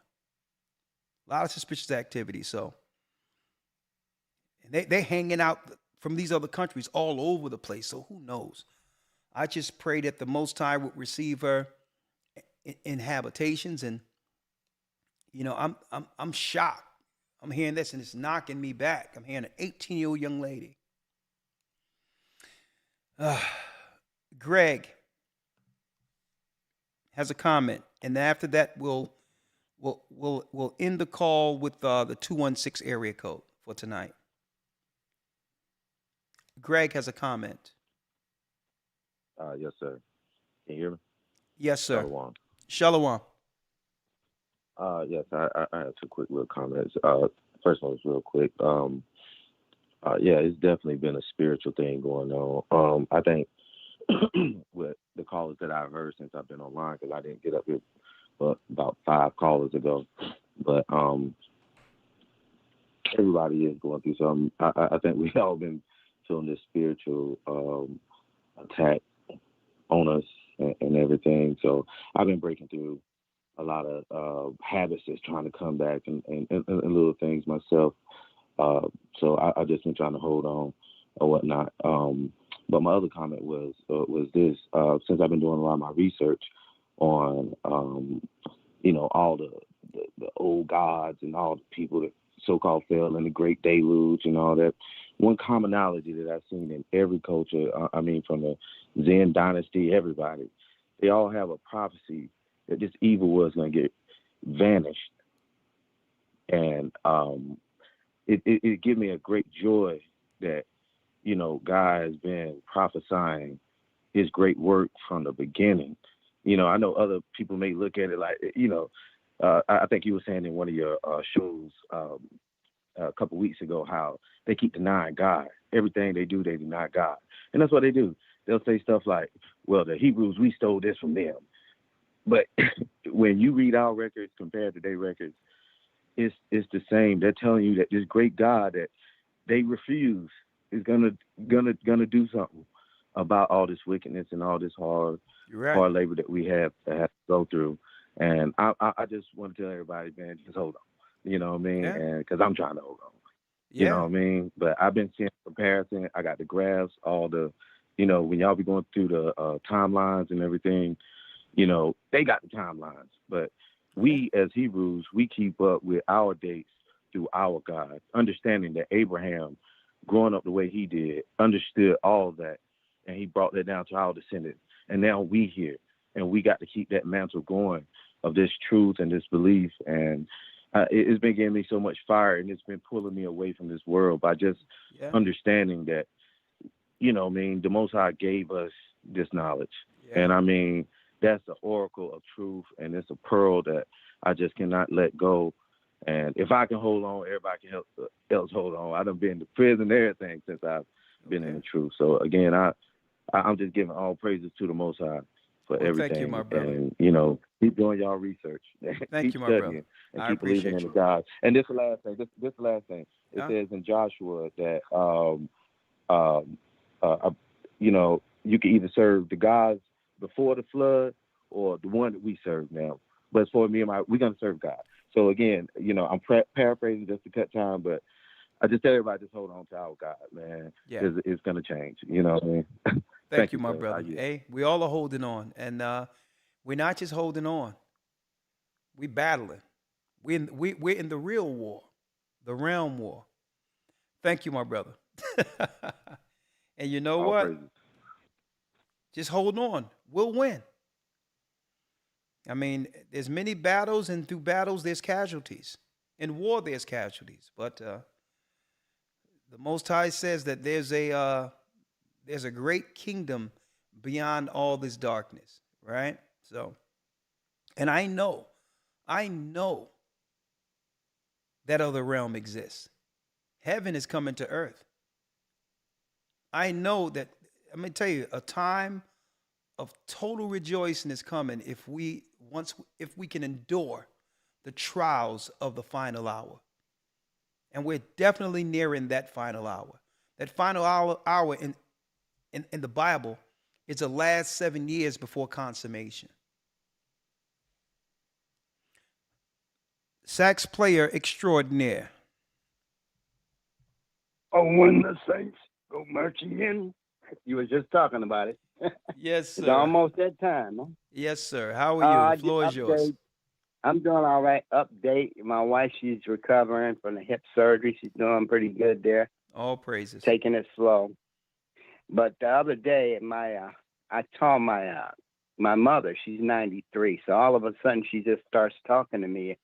A lot of suspicious activity. So they're hanging out from these other countries all over the place. So who knows? I just pray that the Most High would receive her in habitations. And I'm shocked. I'm hearing this and it's knocking me back. I'm hearing an 18-year-old young lady. Greg has a comment, and after that we'll end the call with the 216 area code for tonight. Greg has a comment. Yes, sir. Can you hear me? Yes, sir. Shalom. Shalom. Yes, I have 2 quick little comments. First one is real quick. Yeah, it's definitely been a spiritual thing going on. I think with the callers that I've heard since I've been online, because I didn't get up here about 5 callers ago, but everybody is going through something. I think we've all been feeling this spiritual attack on us and everything. So I've been breaking through a lot of habits that's trying to come back and little things myself. So I just been trying to hold on or whatnot. But my other comment was this: since I've been doing a lot of my research on all the old gods and all the people that so-called fell in the Great Deluge and all that, one commonality that I've seen in every culture, from the Zen dynasty, everybody, they all have a prophecy that this evil was going to get vanished. And it gave me a great joy that, God has been prophesying his great work from the beginning. I know other people may look at it like, I think you were saying in one of your shows a couple weeks ago how they keep denying God. Everything they do, they deny God. And that's what they do. They'll say stuff like, well, the Hebrews, we stole this from them. But when you read our records compared to their records, it's the same. They're telling you that this great God that they refuse is gonna do something about all this wickedness and all this hard labor that we have to go through. And I just want to tell everybody, man, just hold on. You know what I mean? Yeah. And because I'm trying to hold on. You know what I mean? But I've been seeing comparison. I got the graphs, all the, when y'all be going through the timelines and everything, they got the timelines. But we as Hebrews, we keep up with our dates through our God, understanding that Abraham, growing up the way he did, understood all of that, and he brought that down to our descendants. And now we here, and we got to keep that mantle going of this truth and this belief. And it's been giving me so much fire, and it's been pulling me away from this world by just understanding that, the Most High gave us this knowledge. And I mean, that's the oracle of truth, and it's a pearl that I just cannot let go. And if I can hold on, everybody can else hold on. I done been to prison and everything since I've been in the truth. So again, I'm just giving all praises to the Most High for everything. Thank you, my brother. And keep doing y'all research. Thank you, my brother. And I keep believing appreciate in you. the God. And this is the last thing. This is the last thing. It says in Joshua that you can either serve the gods before the flood or the one that we serve now. But for me and we're gonna serve God. So again, I'm paraphrasing just to cut time, but I just tell everybody just hold on to our God, man. Yeah. It's gonna change. You know what I mean? Thank you, my brother. Hey, we all are holding on, and we're not just holding on. We're battling. We're in the real war, the realm war. Thank you, my brother. And you know what? Praises. Just hold on. We'll win. I mean, there's many battles, and through battles, there's casualties. In war, there's casualties. But the Most High says that there's a great kingdom beyond all this darkness, right? So, and I know that other realm exists. Heaven is coming to earth. I know that, I'm going to tell you, a time of total rejoicing is coming if we can endure the trials of the final hour. And we're definitely nearing that final hour. That final hour in the Bible is the last 7 years before consummation. Sax player extraordinaire. Oh, when the saints go marching in. You were just talking about it. Yes, sir. It's almost that time, huh? Yes, sir. How are you? The floor is yours. I'm doing all right. Update. My wife, she's recovering from the hip surgery. She's doing pretty good there. All praises. Taking it slow. But the other day, I told my mother, she's 93. So all of a sudden, she just starts talking to me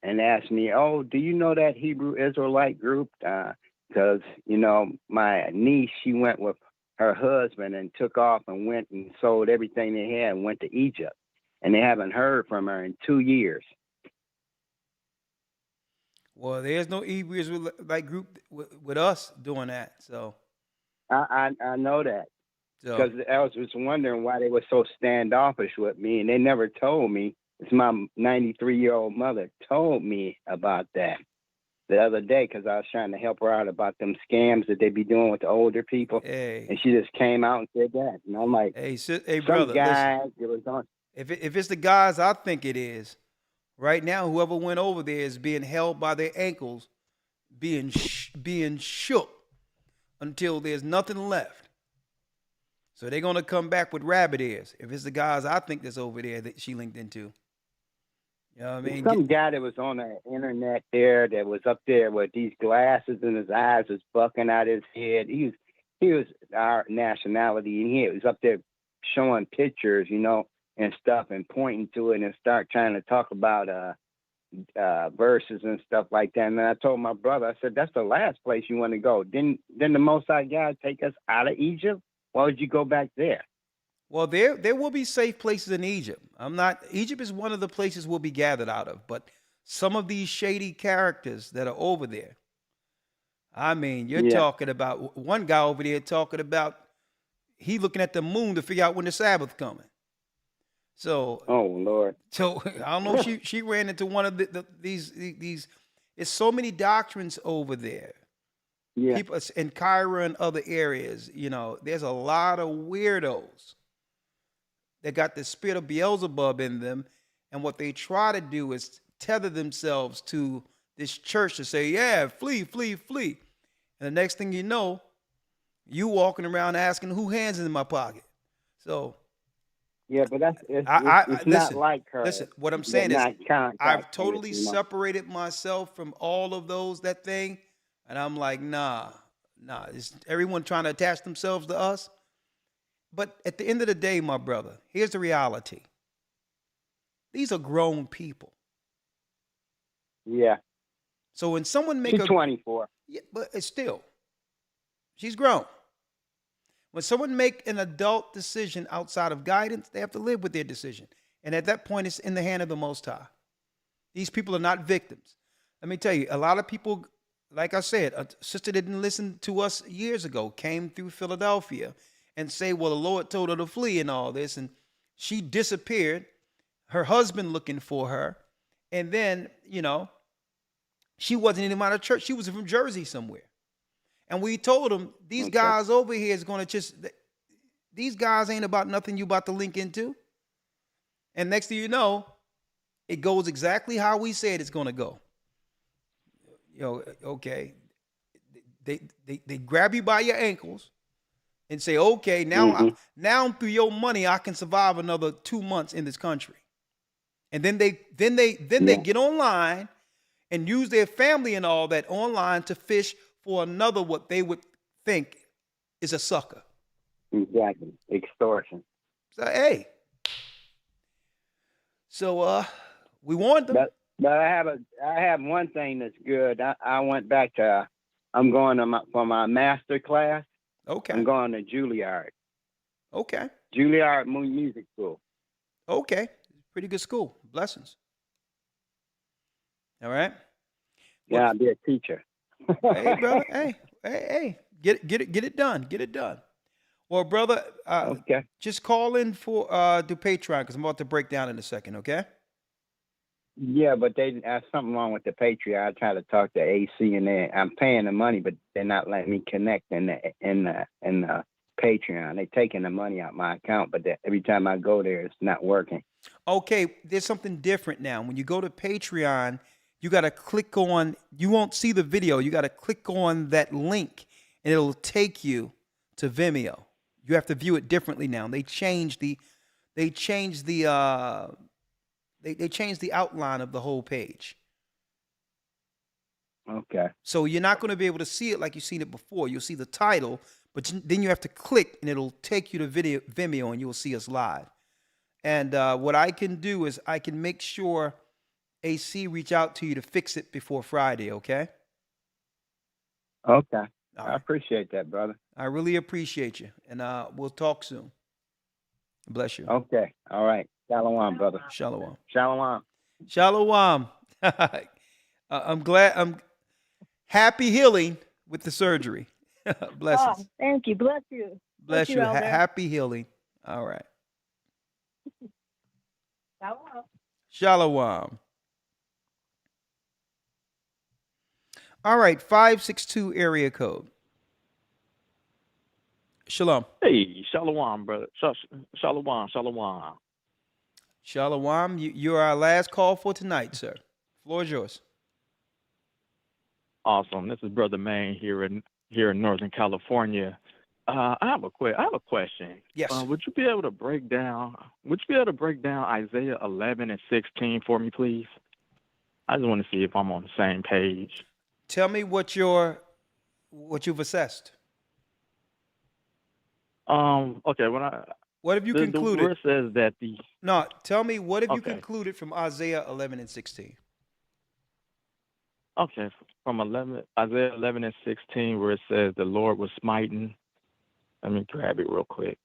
and asked me, "Oh, do you know that Hebrew Israelite group?" Because, my niece, she went with her husband and took off and went and sold everything they had and went to Egypt. And they haven't heard from her in 2 years. Well, there's no Hebrew Israelite group with us doing that. So I know that. Because I was just wondering why they were so standoffish with me. And they never told me. It's my 93-year-old mother told me about that the other day because I was trying to help her out about them scams that they be doing with the older people. Hey. And she just came out and said that. And I'm like, hey, some brother, guy, listen, it was on. if it's the guys I think it is, right now, whoever went over there is being held by their ankles, being shook until there's nothing left. So they're going to come back with rabbit ears. If it's the guys I think that's over there that she linked into. You know what I mean? Some guy that was on the internet there that was up there with these glasses and his eyes was bucking out his head. He was our nationality, and he was up there showing pictures, and stuff, and pointing to it and start trying to talk about verses and stuff like that. And then I told my brother, I said, that's the last place you want to go. Didn't the Most High God take us out of Egypt? Why would you go back there? Well, there will be safe places in Egypt. Egypt is one of the places we'll be gathered out of, but some of these shady characters that are over there, I mean, you're talking about one guy over there talking about he looking at the moon to figure out when the Sabbath coming. So, oh Lord. So I don't know. She ran into one of these. It's so many doctrines over there. Yeah. People in Cairo and other areas. You know, there's a lot of weirdos that got the spirit of Beelzebub in them, and what they try to do is tether themselves to this church to say, "Yeah, flee, flee, flee," and the next thing you know, you walking around asking, "Who hands in my pocket?" So. Yeah, but it's listen, not like her. Listen, what I'm saying is I've totally separated myself from all of that thing, and I'm like, nah. It's everyone trying to attach themselves to us. But at the end of the day, my brother, here's the reality. These are grown people. Yeah. So when someone she's 24. Yeah, but it's still, she's grown. When someone make an adult decision outside of guidance, they have to live with their decision. And at that point, it's in the hand of the Most High. These people are not victims. Let me tell you, a lot of people, like I said, a sister that didn't listen to us years ago came through Philadelphia and say, well, the Lord told her to flee and all this. And she disappeared, her husband looking for her. And then, you know, she wasn't even out of church. She was from Jersey somewhere. And we told them, these guys over here is going to these guys ain't about nothing you about to link into. And next thing you know, it goes exactly how we said it's going to go. You know, okay. They grab you by your ankles and say, okay, now, now through your money, I can survive another 2 months in this country. And then they get online and use their family and all that online to fish for another what they would think is a sucker. Exactly. Extortion. So, hey. So we warned them. But I have one thing that's good. I went back to I'm going for my master class. Okay. I'm going to Juilliard. Okay. Juilliard Music School. Okay. Pretty good school. Blessings. All right. Yeah, I'll be a teacher. Hey, brother. Hey. Get it done. Get it done. Well, brother, okay. Just call in for do Patreon because I'm about to break down in a second, okay? Yeah, but there's something wrong with the Patreon. I try to talk to AC and I'm paying the money, but they're not letting me connect in the Patreon. They're taking the money out my account, but every time I go there, it's not working. Okay, there's something different now. When you go to Patreon, you got to click on, you won't see the video. You got to click on that link and it'll take you to Vimeo. You have to view it differently now. They changed the outline of the whole page. Okay. So you're not going to be able to see it like you've seen it before. You'll see the title, but then you have to click and it'll take you to Vimeo and you'll see us live. And what I can do is I can make sure AC reach out to you to fix it before Friday, okay? Okay. I appreciate that, brother. I really appreciate you. And we'll talk soon. Bless you. Okay. All right. Shalom, brother. Shalom. Shalom. Shalom. I'm glad. I'm happy healing with the surgery. Blessings. Oh, thank you. Bless you. Bless you. Happy healing. All right. Shalom. Shalom. All right, 562 area code. Shalom. Hey, shalom, brother. Shalom. Shalom. You're our last call for tonight, sir. Floor is yours. Awesome. This is Brother Maine here in Northern California. I have a question. Yes. Would you be able to break down Isaiah 11 and 16 for me, please? I just want to see if I'm on the same page. Tell me what you've assessed. Okay. What have you concluded? The word says that No, tell me what have you concluded from Isaiah 11 and 16? Okay, from Isaiah 11 and 16, where it says the Lord was smiting. Let me grab it real quick.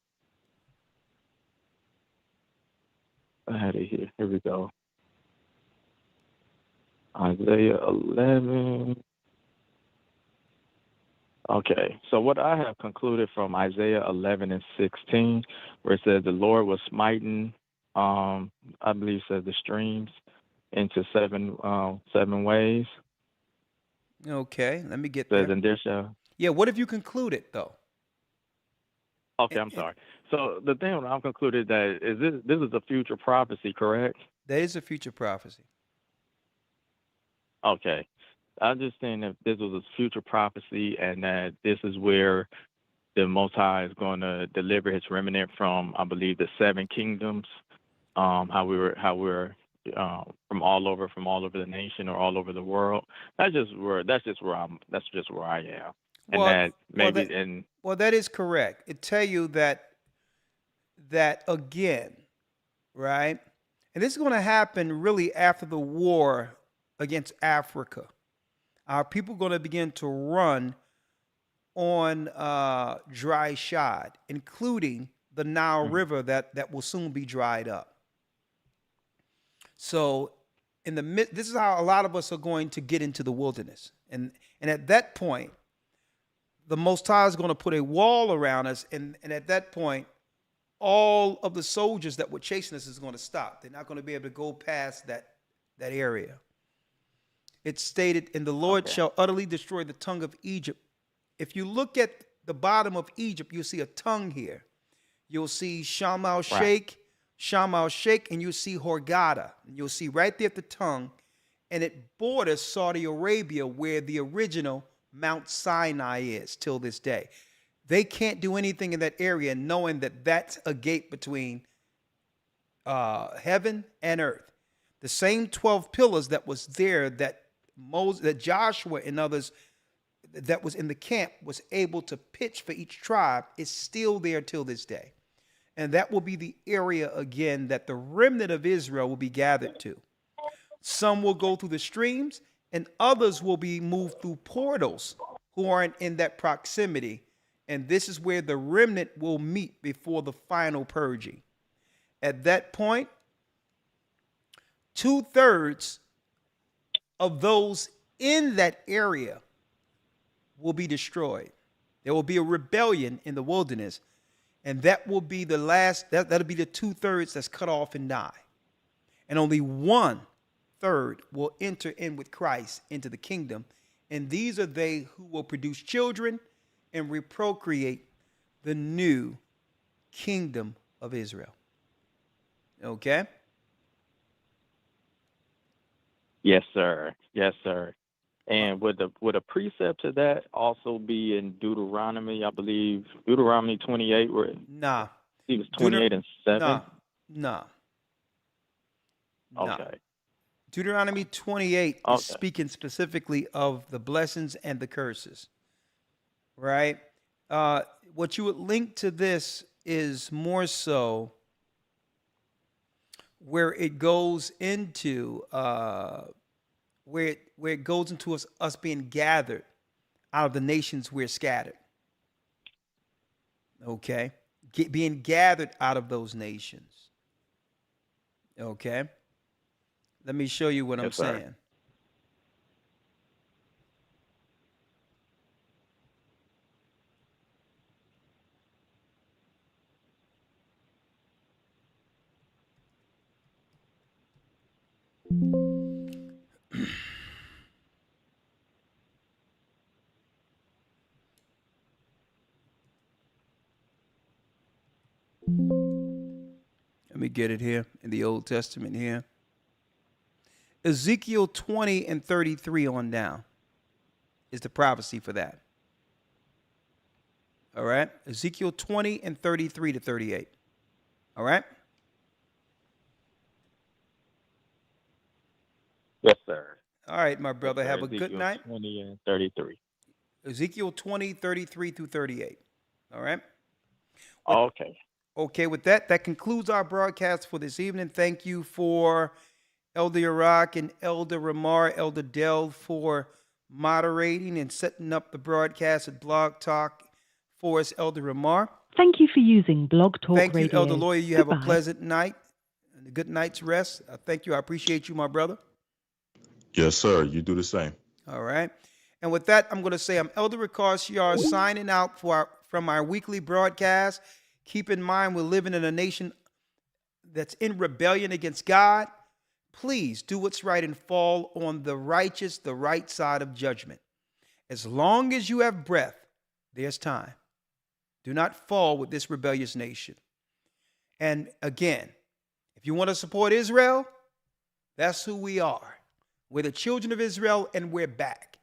I had it here. Here we go. Isaiah 11. Okay, so what I have concluded from Isaiah 11 and 16, where it says the Lord was smiting, I believe it says the streams into seven ways. Okay, let me get Says, there. and there shall. Yeah, what have you concluded though? Okay, I'm sorry. So the thing I'm concluded that is this is a future prophecy, correct? That is a future prophecy. Okay. I'm just saying that this was a future prophecy and that this is where the Most High is going to deliver his remnant from, I believe, the seven kingdoms, how we're from all over the nation or all over the world. That's just where I am. Well, And that maybe that is correct. It tell you that again, right? And this is going to happen really after the war against Africa. Our people are going to begin to run on dry shod, including the Nile River that will soon be dried up. So this is how a lot of us are going to get into the wilderness. And at that point, the Most High is going to put a wall around us. And at that point, all of the soldiers that were chasing us is going to stop. They're not going to be able to go past that area. It's stated, and the Lord shall utterly destroy the tongue of Egypt. If you look at the bottom of Egypt, you'll see a tongue here. You'll see Shamal Sheikh, and you'll see Hurghada. And you'll see right there at the tongue, and it borders Saudi Arabia, where the original Mount Sinai is till this day. They can't do anything in that area knowing that that's a gate between heaven and earth. The same 12 pillars that was there that Joshua and others that was in the camp was able to pitch for each tribe is still there till this day. And that will be the area again that the remnant of Israel will be gathered to. Some will go through the streams and others will be moved through portals who aren't in that proximity. And this is where the remnant will meet before the final purging. At that point, 2/3 of those in that area will be destroyed. There will be a rebellion in the wilderness, and that will be the last, that'll be the 2/3 that's cut off and die. And only 1/3 will enter in with Christ into the kingdom. And these are they who will produce children and reprocreate the new kingdom of Israel. Okay? Yes, sir. Yes, sir. And would a precept to that also be in Deuteronomy? I believe Deuteronomy 28, where nah, he was 28 and 7. Nah. Okay. Deuteronomy 28 is speaking specifically of the blessings and the curses. Right? What you would link to this is more so where it goes into where it goes into us being gathered out of the nations we're scattered. Okay? Being gathered out of those nations. Okay? Let me show you what I'm saying. Let me get it here in the Old Testament here. Ezekiel 20 and 33 on down is the prophecy for that. All right? Ezekiel 20 and 33 to 38. All right? Yes, sir. All right, my brother. Yes, have a good night. 20 and 33. Ezekiel 20, 33 through 38. All right? Okay. Okay, with that concludes our broadcast for this evening. Thank you for Elder Iraq and Elder Ramar, Elder Dell for moderating and setting up the broadcast at Blog Talk for us, Elder Ramar. Thank you for using Blog Talk Radio. Thank you, Elder Lawyer. You have a Goodbye. pleasant night and a good night's rest. Thank you. I appreciate you, my brother. Yes, sir. You do the same. All right. And with that, I'm going to say I'm Elder Ricard signing out from our weekly broadcast. Keep in mind, we're living in a nation that's in rebellion against God. Please do what's right and fall on the righteous, the right side of judgment. As long as you have breath, there's time. Do not fall with this rebellious nation. And again, if you want to support Israel, that's who we are. We're the children of Israel, and we're back.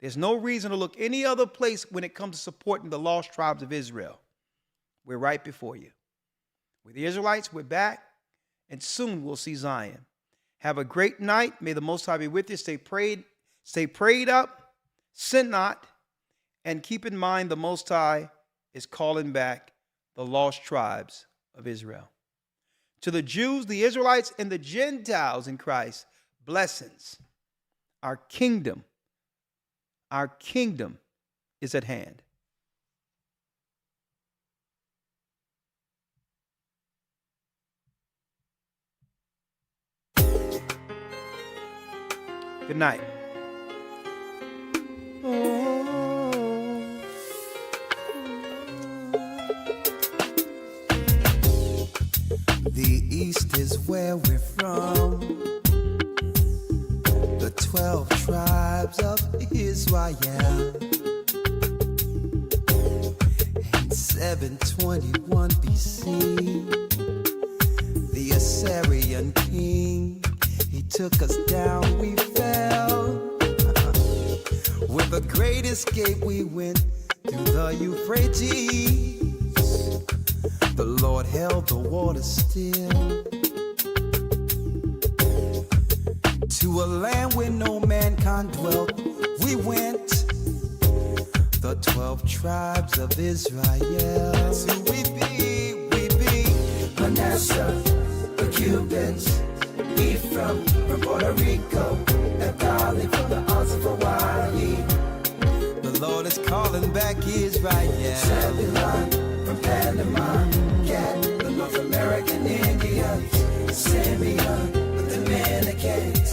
There's no reason to look any other place when it comes to supporting the lost tribes of Israel. We're right before you. We're the Israelites, we're back, and soon we'll see Zion. Have a great night. May the Most High be with you. Stay prayed up, sin not, and keep in mind the Most High is calling back the lost tribes of Israel. To the Jews, the Israelites, and the Gentiles in Christ, blessings. Our kingdom is at hand. Good night. The East is where we're from. The 12 tribes of Israel. In 721 BC, the Assyrian king, he took us down, we fell. With a great escape, we went through the Euphrates. The Lord held the water still. To a land where no mankind dwelt, we went. The 12 tribes of Israel. That's who we be. Manasseh, the Cubans, Ephraim from Puerto Rico, Rebellie from the Isles of Hawaii. The Lord is calling back Israel. Zebulon from Panama, Gad, the North American Indians, Simeon, the Dominicans.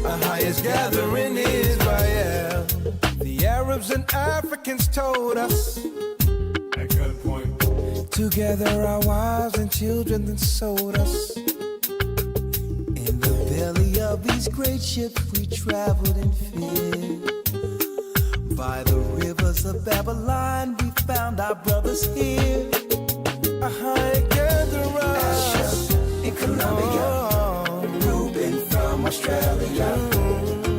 Our highest gathering Israel. The Arabs and Africans told us. At gunpoint. Together our wives and children then sold us. In the belly of these great ships we traveled in fear. By the rivers of Babylon we found our brothers here. A high gatherer. Asher in Colombia. Reuben from Australia.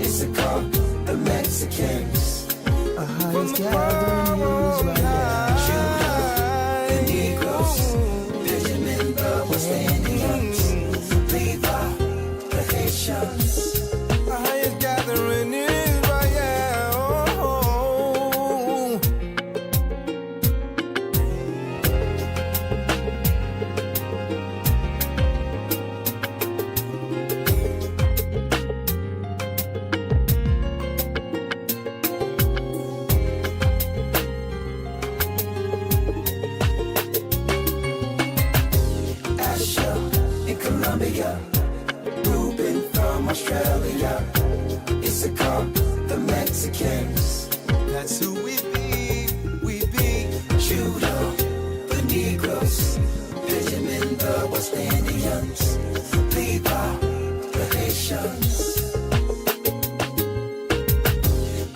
Issachar, the Mexicans. A highest gathering Israel. Judah, the Negroes. Benjamin, the West Indians. Levi, the Haitians. A highest gathering Israel. Reuben from Australia, Issachar, the Mexicans. That's who we be. Judah, the Negroes, Benjamin, the West Indians, Levi, the Haitians,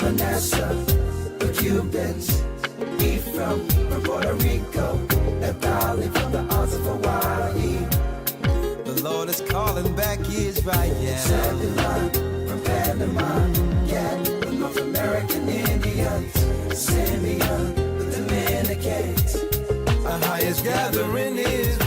Manasseh, the Cubans, Ephraim from Puerto Rico, Rebellie from the Isles of Hawaii. The Lord is calling back Israel. Zebulon from Panama, Gad, the North American Indians, Simeon, the Dominicans. Our highest gathering is